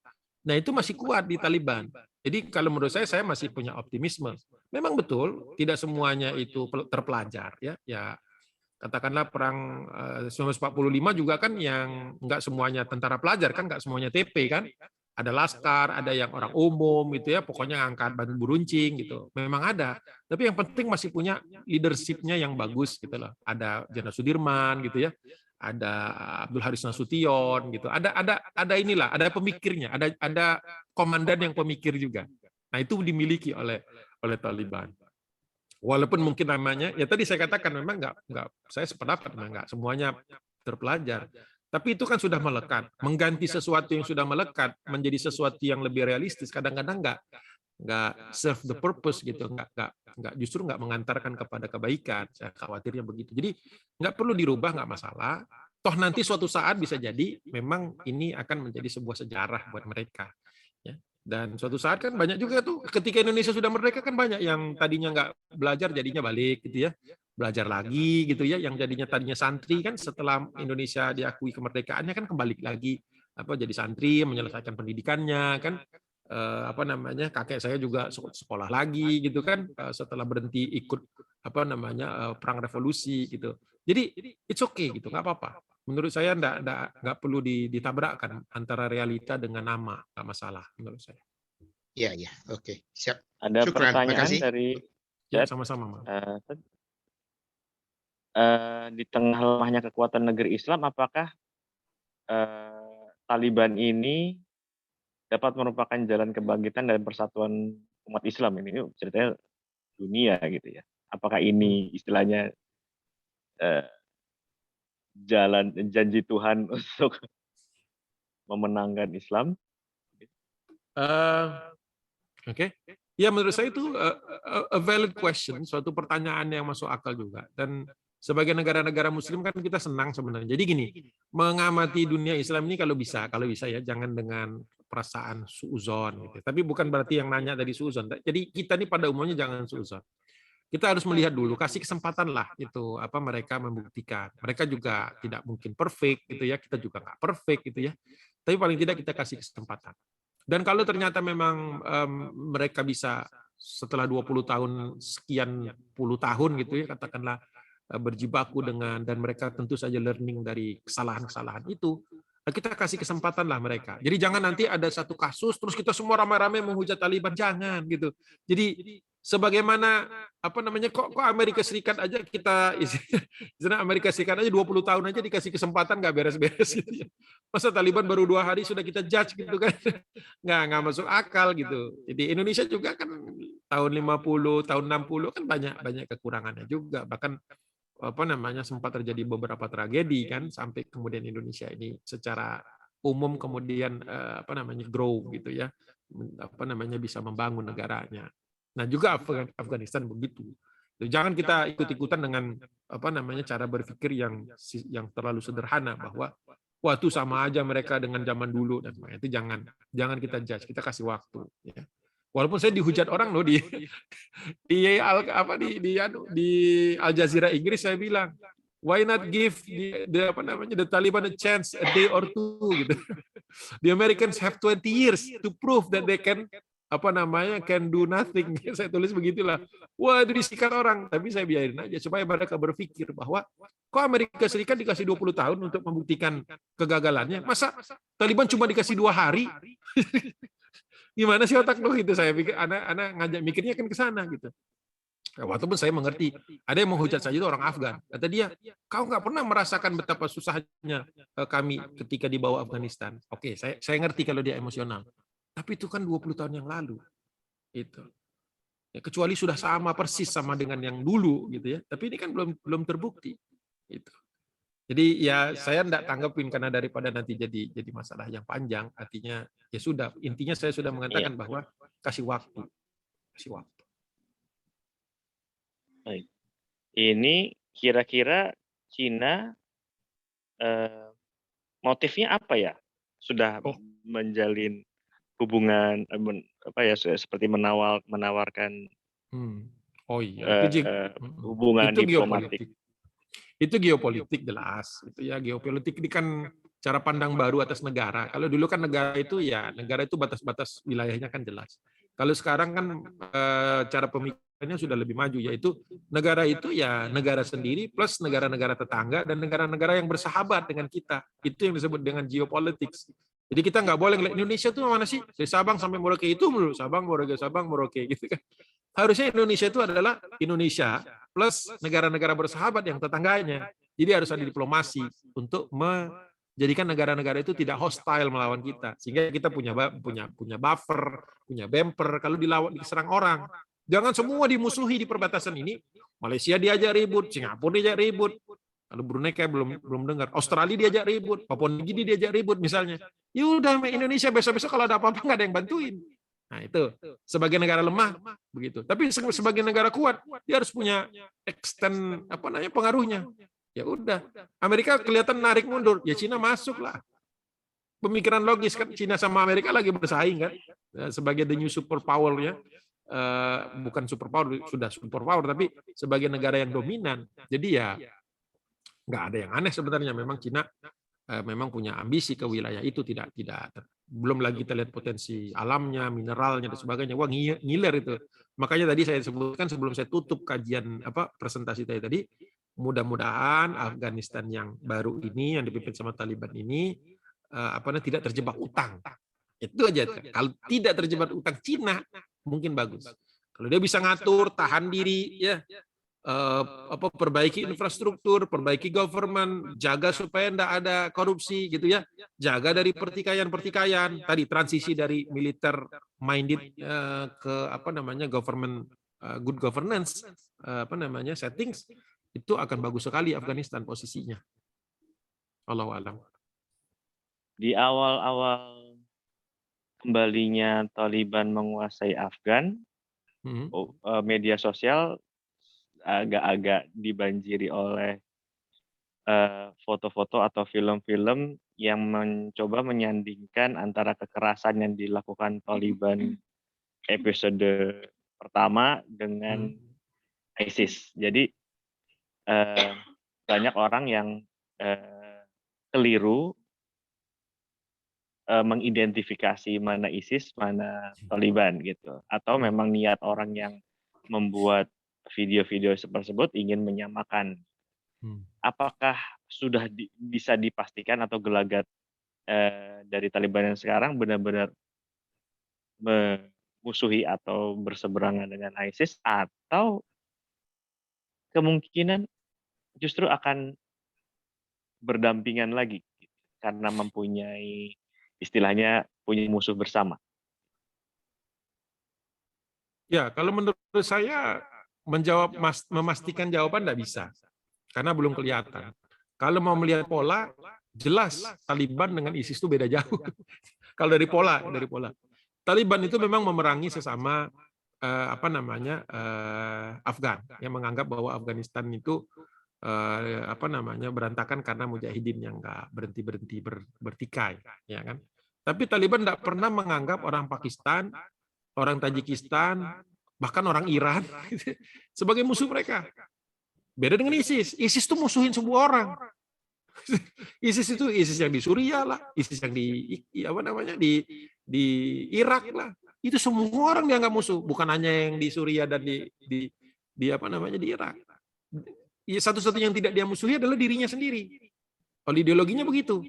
Nah, itu masih kuat di Taliban. Jadi kalau menurut saya masih punya optimisme. Memang betul tidak semuanya itu terpelajar ya. Ya, katakanlah perang 1945 juga kan yang nggak semuanya tentara pelajar kan, nggak semuanya TP kan, ada laskar, ada yang orang umum gitu ya, pokoknya angkat batu beruncing gitu, memang ada. Tapi yang penting masih punya leadership-nya yang bagus gitu loh. Ada Jenderal Sudirman gitu ya, ada Abdul Haris Nasution gitu, ada inilah, ada pemikirnya, ada komandan yang pemikir juga. Nah, itu dimiliki oleh Taliban. Walaupun mungkin namanya, ya tadi saya katakan memang nggak, saya sependapat memang nggak semuanya terpelajar. Tapi itu kan sudah melekat. Mengganti sesuatu yang sudah melekat menjadi sesuatu yang lebih realistis, kadang-kadang nggak serve the purpose gitu, justru nggak mengantarkan kepada kebaikan. Saya khawatirnya begitu. Jadi nggak perlu dirubah, nggak masalah. Toh nanti suatu saat bisa jadi memang ini akan menjadi sebuah sejarah buat mereka. Ya. Dan suatu saat kan banyak juga tuh ketika Indonesia sudah merdeka kan banyak yang tadinya nggak belajar jadinya balik gitu ya, belajar lagi gitu ya, yang tadinya santri kan setelah Indonesia diakui kemerdekaannya kan kembali lagi jadi santri, menyelesaikan pendidikannya kan, kakek saya juga sekolah lagi gitu kan, setelah berhenti ikut perang revolusi gitu. Jadi it's okay gitu, nggak apa-apa. Menurut saya nggak perlu ditabrakkan antara realita dengan nama, nggak masalah menurut saya. Iya, iya. Oke, siap. Ada Syukran, pertanyaan makasih. dari Ya, chat. sama-sama, Mang. Di tengah lemahnya kekuatan negeri Islam, apakah Taliban ini dapat merupakan jalan kebangkitan dan persatuan umat Islam ini? Ini ceritanya dunia gitu ya. Apakah ini istilahnya jalan janji Tuhan untuk memenangkan Islam? Oke. Ya, menurut saya itu a valid question, suatu pertanyaan yang masuk akal juga. Dan sebagai negara-negara Muslim kan kita senang sebenarnya. Jadi gini, mengamati dunia Islam ini kalau bisa ya jangan dengan perasaan suuzon gitu. Tapi bukan berarti yang nanya dari suuzon. Jadi kita ini pada umumnya jangan suuzon. Kita harus melihat dulu, kasih kesempatan lah itu mereka membuktikan. Mereka juga tidak mungkin perfect gitu ya, kita juga nggak perfect gitu ya. Tapi paling tidak kita kasih kesempatan. Dan kalau ternyata memang mereka bisa setelah 20 tahun, sekian puluh tahun gitu ya, katakanlah berjibaku dengan, dan mereka tentu saja learning dari kesalahan-kesalahan itu, kita kasih kesempatan lah mereka. Jadi jangan nanti ada satu kasus, terus kita semua ramai-ramai menghujat Taliban, jangan gitu. Jadi sebagaimana kok Amerika Serikat aja kita Amerika Serikat aja 20 tahun aja dikasih kesempatan nggak beres-beres gitu ya. Masa Taliban baru 2 hari sudah kita judge gitu kan. Nggak masuk akal gitu. Jadi Indonesia juga kan tahun 50, tahun 60 kan banyak kekurangannya juga. Bahkan sempat terjadi beberapa tragedi kan, sampai kemudian Indonesia ini secara umum kemudian grow gitu ya. Bisa membangun negaranya. Nah, juga Afghanistan begitu. Jangan kita ikut-ikutan dengan cara berpikir yang terlalu sederhana bahwa wah itu sama aja mereka dengan zaman dulu, dan itu jangan kita judge, kita kasih waktu ya. Walaupun saya dihujat orang loh di Al Jazeera Inggris, saya bilang why not give the Taliban a chance a day or two gitu. The Americans have 20 years to prove that they can can do nothing. Saya tulis begitulah. Wah, itu disikat orang. Tapi saya biarin aja supaya mereka berpikir bahwa kok Amerika Serikat dikasih 20 tahun untuk membuktikan kegagalannya. Masa Taliban cuma dikasih 2 hari? Gimana sih otak lu gitu? Saya pikir anak ngajak mikirnya kan ke sana gitu. Waktu pun saya mengerti. Ada yang menghujat saja itu orang Afgan. Kata dia, kau nggak pernah merasakan betapa susahnya kami ketika dibawa Afghanistan. Oke, saya ngerti kalau dia emosional. Tapi itu kan 20 tahun yang lalu. Itu. Ya, kecuali sudah sama persis sama dengan yang dulu gitu ya. Tapi ini kan belum terbukti. Gitu. Jadi ya saya enggak tanggapin karena daripada nanti jadi masalah yang panjang, artinya ya sudah, intinya saya sudah mengatakan bahwa kasih waktu. Kasih waktu. Baik. Ini kira-kira Cina motifnya apa ya? Sudah menjalin hubungan seperti menawarkan hubungan itu diplomatik. Itu geopolitik jelas. Itu ya, geopolitik ini kan cara pandang baru atas negara. Kalau dulu kan negara itu batas-batas wilayahnya kan jelas. Kalau sekarang kan cara pemikirannya sudah lebih maju, yaitu negara itu ya negara sendiri plus negara-negara tetangga dan negara-negara yang bersahabat dengan kita. Itu yang disebut dengan geopolitics. Jadi kita nggak boleh ngeliat Indonesia tuh mana sih? Dari Sabang sampai Merauke itu melulu, Sabang, Merauke gitu kan. Harusnya Indonesia itu adalah Indonesia plus negara-negara bersahabat yang tetangganya. Jadi harus ada diplomasi untuk menjadikan negara-negara itu tidak hostile melawan kita, sehingga kita punya buffer, punya bumper kalau diserang orang. Jangan semua dimusuhi di perbatasan ini. Malaysia diajak ribut, Singapura diajak ribut. Kalau Brunei kayak belum dengar. Australia diajak ribut, Papua Nugini diajak ribut misalnya. Ya udah, Indonesia besok-besok kalau ada apa-apa nggak ada yang bantuin. Nah itu sebagai negara lemah begitu. Tapi sebagai negara kuat dia harus punya extend pengaruhnya. Ya udah, Amerika kelihatan narik mundur, ya Cina masuk lah. Pemikiran logis kan, Cina sama Amerika lagi bersaing kan sebagai the new superpower ya. Bukan superpower, sudah superpower, tapi sebagai negara yang dominan. Jadi ya nggak ada yang aneh sebenarnya. Memang Cina memang punya ambisi ke wilayah itu, tidak Belum lagi kita lihat potensi alamnya, mineralnya dan sebagainya. Wah, ngiler itu. Makanya tadi saya sebutkan sebelum saya tutup kajian presentasi tadi, mudah-mudahan Afghanistan yang baru ini yang dipimpin sama Taliban ini tidak terjebak utang. Itu aja. Kalau tidak terjebak utang Cina mungkin bagus. Kalau dia bisa ngatur, tahan diri, ya, perbaiki infrastruktur, perbaiki government, jaga supaya tidak ada korupsi, gitu ya, jaga dari pertikaian, tadi transisi dari militer minded ke government good governance, settings, itu akan bagus sekali Afghanistan posisinya. Allahu a'lam. Di awal-awal kembalinya Taliban menguasai Afgan, media sosial agak-agak dibanjiri oleh foto-foto atau film-film yang mencoba menyandingkan antara kekerasan yang dilakukan Taliban episode pertama dengan ISIS. Jadi banyak orang yang keliru mengidentifikasi mana ISIS, mana Taliban gitu. Atau memang niat orang yang membuat video-video tersebut ingin menyamakan. Apakah sudah bisa dipastikan atau gelagat dari Taliban yang sekarang benar-benar memusuhi atau berseberangan dengan ISIS, atau kemungkinan justru akan berdampingan lagi karena mempunyai istilahnya punya musuh bersama? Ya, kalau menurut saya memastikan jawaban tidak bisa, karena belum kelihatan. Kalau mau melihat pola, jelas Taliban dengan ISIS itu beda jauh. Kalau dari pola, Taliban itu memang memerangi sesama Afgan, yang menganggap bahwa Afghanistan itu berantakan karena mujahidin yang nggak berhenti bertikai, ya kan? Tapi Taliban tidak pernah menganggap orang Pakistan, orang Tajikistan, bahkan orang Iran sebagai musuh mereka. Beda dengan ISIS. ISIS itu musuhin semua orang. ISIS itu ISIS yang di Suriah lah, ISIS yang di Irak lah. Itu semua orang dianggap musuh, bukan hanya yang di Suriah dan di Irak. Satu-satunya yang tidak dia musuhi adalah dirinya sendiri. Kalau ideologinya begitu.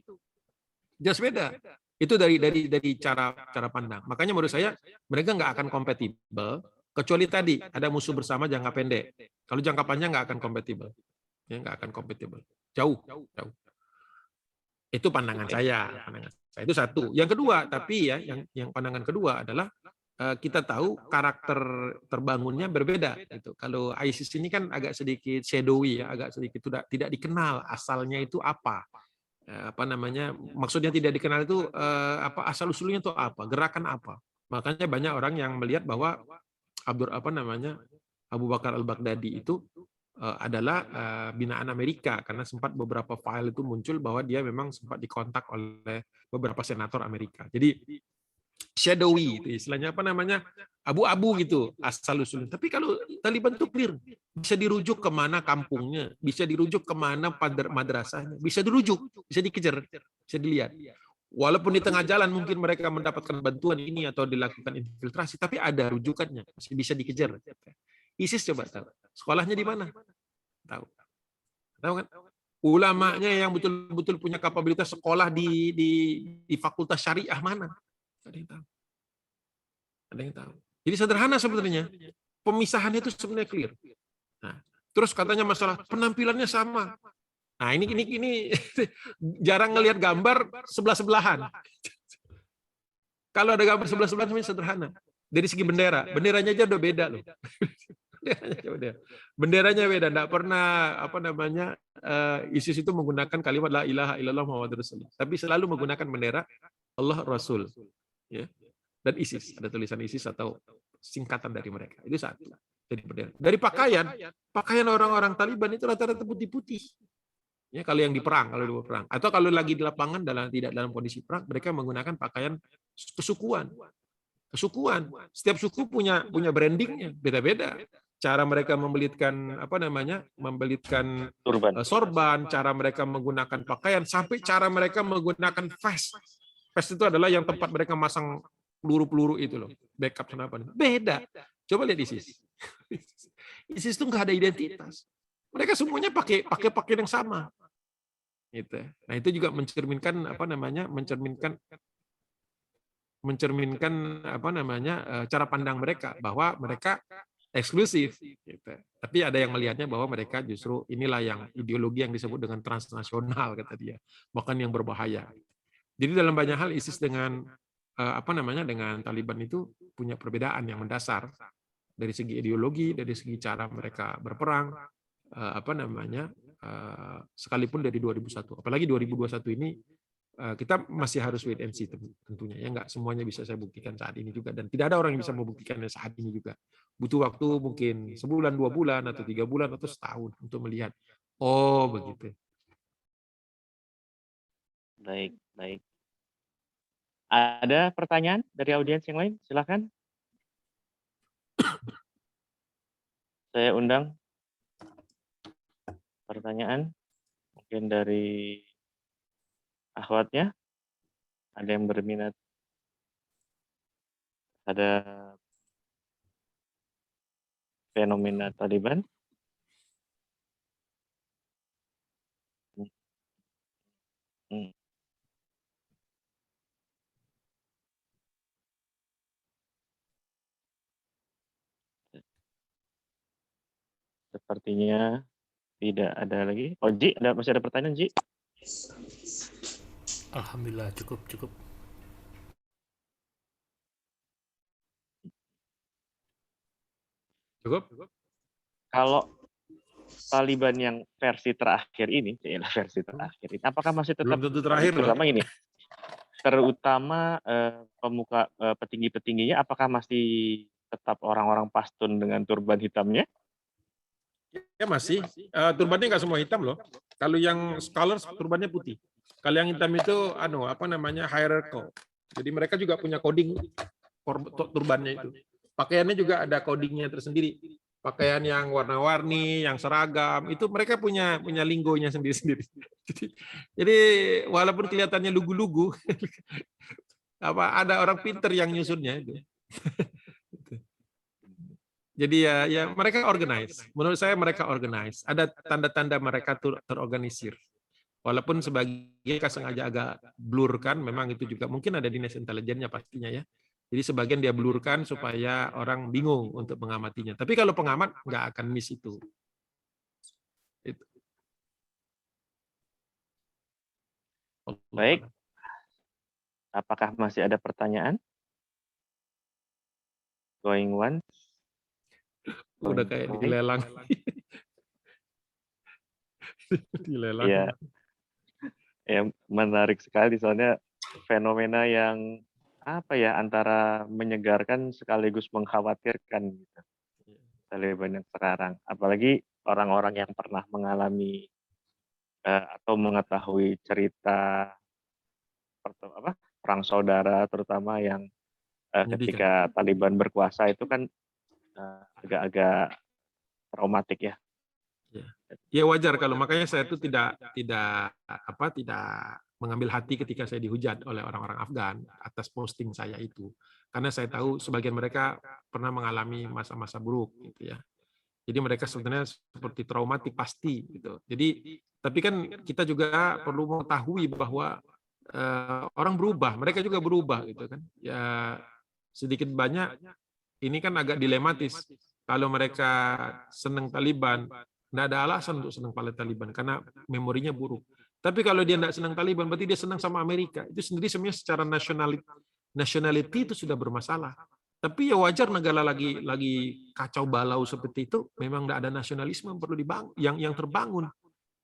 Jelas beda. Itu dari cara pandang. Makanya menurut saya mereka nggak akan kompatibel, kecuali tadi ada musuh bersama jangka pendek. Kalau jangka panjang nggak akan kompatibel. Ya, nggak akan kompatibel. Jauh. Itu pandangan saya. Itu satu. Yang kedua, tapi ya yang pandangan kedua adalah kita tahu karakter terbangunnya berbeda. Gitu. Kalau ISIS ini kan agak sedikit shadowy, ya, agak sedikit tidak dikenal asalnya itu apa. Maksudnya tidak dikenal itu asal usulnya itu apa, gerakan apa. Makanya banyak orang yang melihat bahwa Abu Bakar al-Baghdadi itu adalah binaan Amerika, karena sempat beberapa file itu muncul bahwa dia memang sempat dikontak oleh beberapa senator Amerika. Jadi shadowy itu istilahnya abu-abu gitu asal usulnya. Tapi kalau Taliban itu clear, bisa dirujuk kemana kampungnya, bisa dirujuk kemana madrasahnya, bisa dirujuk, bisa dikejar, bisa dilihat. Walaupun di tengah jalan mungkin mereka mendapatkan bantuan ini atau dilakukan infiltrasi, tapi ada rujukannya, masih bisa dikejar. ISIS coba tahu sekolahnya di mana, tahu kan? Ulamanya yang betul-betul punya kapabilitas sekolah di fakultas syariah mana? Ada yang tahu. Jadi sederhana sebenarnya. Pemisahannya itu sebenarnya clear. Nah, terus katanya masalah penampilannya sama. Nah, ini jarang ngelihat gambar sebelah-sebelahan. Kalau ada gambar sebelah-sebelahan sebenarnya sederhana. Dari segi benderanya aja udah beda loh. Benderanya beda. Enggak pernah ISIS itu menggunakan kalimat la ilaha illallah Muhammadur Rasulullah. Tapi selalu menggunakan bendera Allah Rasul. Ya. Dan ISIS, ada tulisan ISIS atau singkatan dari mereka. Itu satu. Dari pakaian orang-orang Taliban itu rata-rata putih-putih. Ya, kalau yang di perang, atau kalau lagi di lapangan tidak dalam kondisi perang, mereka menggunakan pakaian kesukuan. Setiap suku punya brandingnya, beda-beda. Cara mereka membelitkan sorban, cara mereka menggunakan pakaian, sampai cara mereka menggunakan vest. PES itu adalah yang tempat mereka masang peluru-peluru itu loh, backup senapan. Beda. Coba lihat ISIS. ISIS itu nggak ada identitas. Mereka semuanya pakai pakaian yang sama. Gitu. Nah, itu juga mencerminkan cara pandang mereka bahwa mereka eksklusif. Gitu. Tapi ada yang melihatnya bahwa mereka justru inilah yang ideologi yang disebut dengan transnasional kata dia, bahkan yang berbahaya. Jadi dalam banyak hal ISIS dengan dengan Taliban itu punya perbedaan yang mendasar dari segi ideologi, dari segi cara mereka berperang, sekalipun dari 2001. Apalagi 2021 ini kita masih harus wait and see tentunya ya, nggak semuanya bisa saya buktikan saat ini juga, dan tidak ada orang yang bisa membuktikannya saat ini juga. Butuh waktu mungkin sebulan, 2 bulan, atau 3 bulan, atau setahun untuk melihat. Oh begitu. Baik, baik. Ada pertanyaan dari audiens yang lain? Silakan. Saya undang pertanyaan mungkin dari akhwatnya. Ada yang berminat? Ada fenomena Taliban? Sepertinya tidak ada lagi. Oh, Ji, masih ada pertanyaan, Ji? Alhamdulillah, cukup. Cukup? Kalau Taliban yang versi terakhir ini, apakah masih tetap belum tentu terakhir loh. Terutama pemuka petinggi-petingginya, apakah masih tetap orang-orang Pashtun dengan turban hitamnya? Ya masih. Turbannya nggak semua hitam loh. Kalau yang scholars turbannya putih. Kalau yang hitam itu hierarchical. Jadi mereka juga punya coding turbannya itu. Pakaiannya juga ada codingnya tersendiri. Pakaian yang warna-warni, yang seragam, itu mereka punya linggonya sendiri-sendiri. Jadi walaupun kelihatannya lugu-lugu, ada orang pinter yang nyusunnya itu. Jadi ya mereka organize. Menurut saya mereka organize. Ada tanda-tanda mereka terorganisir. Walaupun sebagian sengaja agak blur kan, memang itu juga mungkin ada dinas intelijennya pastinya ya. Jadi sebagian dia blurkan supaya orang bingung untuk mengamatinya. Tapi kalau pengamat nggak akan miss itu. Baik. Apakah masih ada pertanyaan? Going one. Udah kayak dilelang. Dilelang. Iya. Ya, menarik sekali soalnya fenomena yang antara menyegarkan sekaligus mengkhawatirkan gitu. Taliban yang sekarang, apalagi orang-orang yang pernah mengalami atau mengetahui cerita perang saudara, terutama yang ketika Taliban berkuasa itu kan agak-agak traumatik ya. Ya wajar kalau makanya saya itu tidak mengambil hati ketika saya dihujat oleh orang-orang Afgan atas posting saya itu, karena saya tahu sebagian mereka pernah mengalami masa-masa buruk gitu ya. Jadi mereka sebenarnya seperti traumatik pasti gitu. Jadi tapi kan kita juga perlu mengetahui bahwa orang berubah, mereka juga berubah gitu kan. Ya sedikit banyak ini kan agak dilematis. Kalau mereka senang Taliban, nggak ada alasan untuk senang pada Taliban karena memorinya buruk. Tapi kalau dia nggak senang Taliban, berarti dia senang sama Amerika. Itu sendiri sebenarnya secara nationality itu sudah bermasalah. Tapi ya wajar negara lagi kacau balau seperti itu, memang nggak ada nasionalisme yang perlu dibangun, yang terbangun.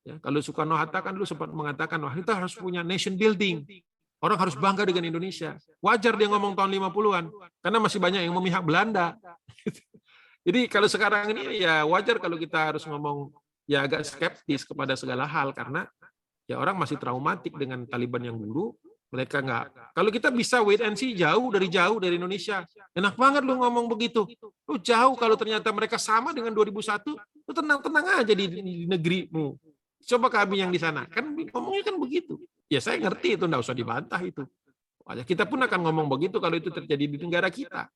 Ya, kalau Soekarno-Hatta kan dulu sempat mengatakan, wah kita harus punya nation building. Orang harus bangga dengan Indonesia. Wajar dia ngomong tahun 50-an, karena masih banyak yang memihak Belanda. Jadi kalau sekarang ini ya wajar kalau kita harus ngomong ya agak skeptis kepada segala hal, karena ya orang masih traumatik dengan Taliban yang dulu. Mereka nggak. Kalau kita bisa wait and see jauh dari Indonesia. Enak banget lu ngomong begitu. Lu jauh kalau ternyata mereka sama dengan 2001, lu tenang-tenang aja di negerimu. Coba kami yang di sana. Kan ngomongnya kan begitu. Ya saya ngerti itu, enggak usah dibantah itu. Kita pun akan ngomong begitu kalau itu terjadi di negara kita.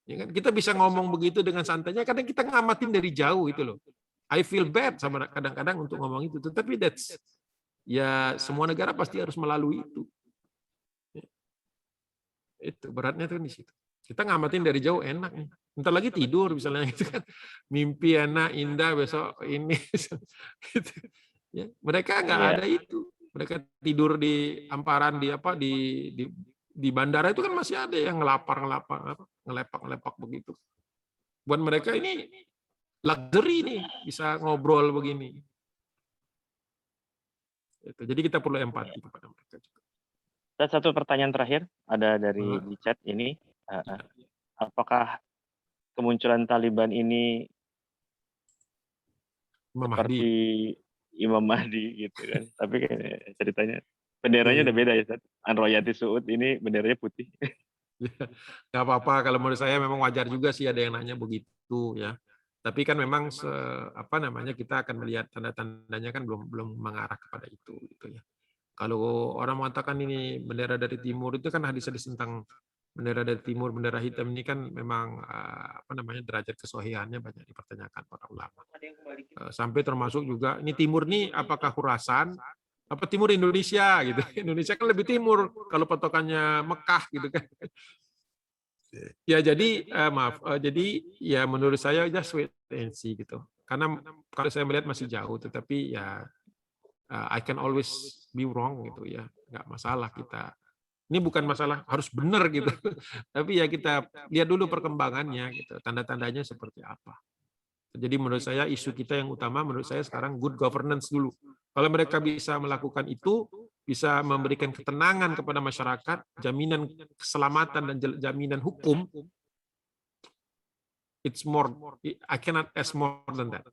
Ya kan? Kita bisa ngomong begitu dengan santainya, kadang kita ngamatin dari jauh itu loh. I feel bad sama kadang-kadang untuk ngomong itu, tetapi ya semua negara pasti harus melalui itu. Itu beratnya tuh di situ. Kita ngamatin dari jauh enak nih. Entar lagi tidur misalnya gitu kan. Mimpi enak, indah besok ini. Gitu. Ya, mereka nggak ada itu. Mereka tidur di amparan di bandara itu kan masih ada yang ngelepak begitu. Buat mereka ini luxury nih bisa ngobrol begini. Itu. Jadi kita perlu empati kepada mereka juga. Satu pertanyaan terakhir ada dari di chat ini, apakah kemunculan Taliban ini seperti Imam Mahdi gitu kan? Tapi ceritanya benderanya udah beda ya, Ustaz. An-Royati Suud ini benderanya putih. Nggak apa-apa, kalau menurut saya memang wajar juga sih ada yang nanya begitu ya. Tapi kan memang kita akan melihat tanda-tandanya kan belum mengarah kepada itu gitu ya. Kalau orang mengatakan ini bendera dari timur itu kan hadis-hadis tentang bendera dari timur, bendera hitam ini kan memang derajat kesohihannya banyak dipertanyakan para ulama. Sampai termasuk juga ini timur nih apakah Khurasan apa timur Indonesia gitu. Indonesia kan lebih timur kalau patokannya Mekah gitu kan. Ya jadi jadi ya menurut saya just wait and see gitu. Karena kalau saya melihat masih jauh, tetapi ya I can always be wrong gitu ya, nggak masalah kita. Ini bukan masalah harus benar gitu, tapi ya kita lihat dulu perkembangannya gitu, tanda-tandanya seperti apa. Jadi menurut saya isu kita yang utama menurut saya sekarang good governance dulu. Kalau mereka bisa melakukan itu, bisa memberikan ketenangan kepada masyarakat, jaminan keselamatan dan jaminan hukum, it's more, I cannot ask more than that.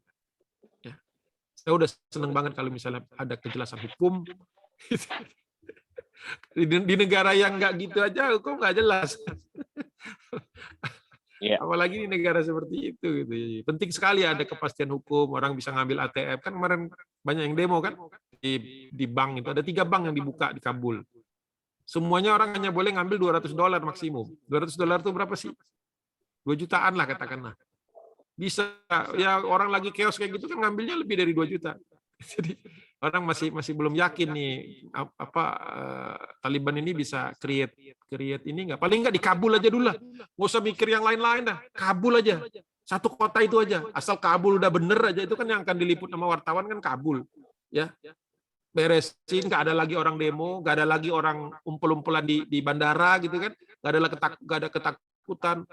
Ya. Saya udah seneng banget kalau misalnya ada kejelasan hukum. Di negara yang nggak gitu aja hukum nggak jelas. Apalagi di negara seperti itu gitu. Penting sekali ada kepastian hukum, orang bisa ngambil ATM. Kan kemarin banyak yang demo kan di bank itu ada 3 bank yang dibuka di Kabul. Semuanya orang hanya boleh ngambil $200 maksimum. $200 itu berapa sih? 2 jutaan lah katakanlah. Bisa ya orang lagi chaos kayak gitu kan ngambilnya lebih dari 2 juta. Jadi orang masih belum yakin nih Taliban ini bisa create ini nggak, paling nggak di Kabul aja dulu lah, nggak usah mikir yang lain-lain dah, Kabul aja, satu kota itu aja, asal Kabul udah bener aja itu kan yang akan diliput sama wartawan kan Kabul ya, beresin, nggak ada lagi orang demo, nggak ada lagi orang umpul-umpulan di bandara gitu kan, nggak ada ketakutan,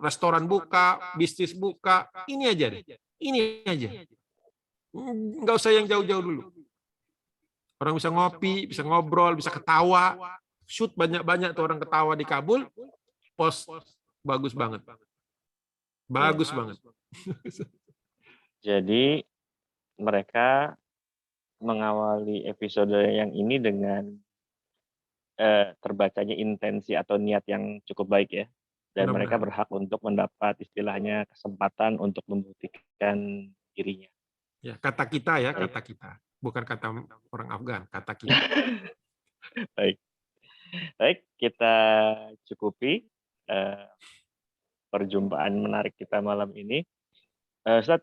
restoran buka, bisnis buka, ini aja deh, ini aja. Nggak usah yang jauh-jauh dulu. Orang bisa ngopi, bisa ngobrol, bisa ketawa. Shoot banyak-banyak tuh orang ketawa di Kabul. Post bagus banget. Bagus banget. Jadi mereka mengawali episode yang ini dengan terbacanya intensi atau niat yang cukup baik ya. Dan mereka berhak untuk mendapat istilahnya kesempatan untuk membuktikan dirinya. Ya, kata kita ya, kata kita. Bukan kata orang Afgan, kata kita. Baik, kita cukupi perjumpaan menarik kita malam ini. Ustaz,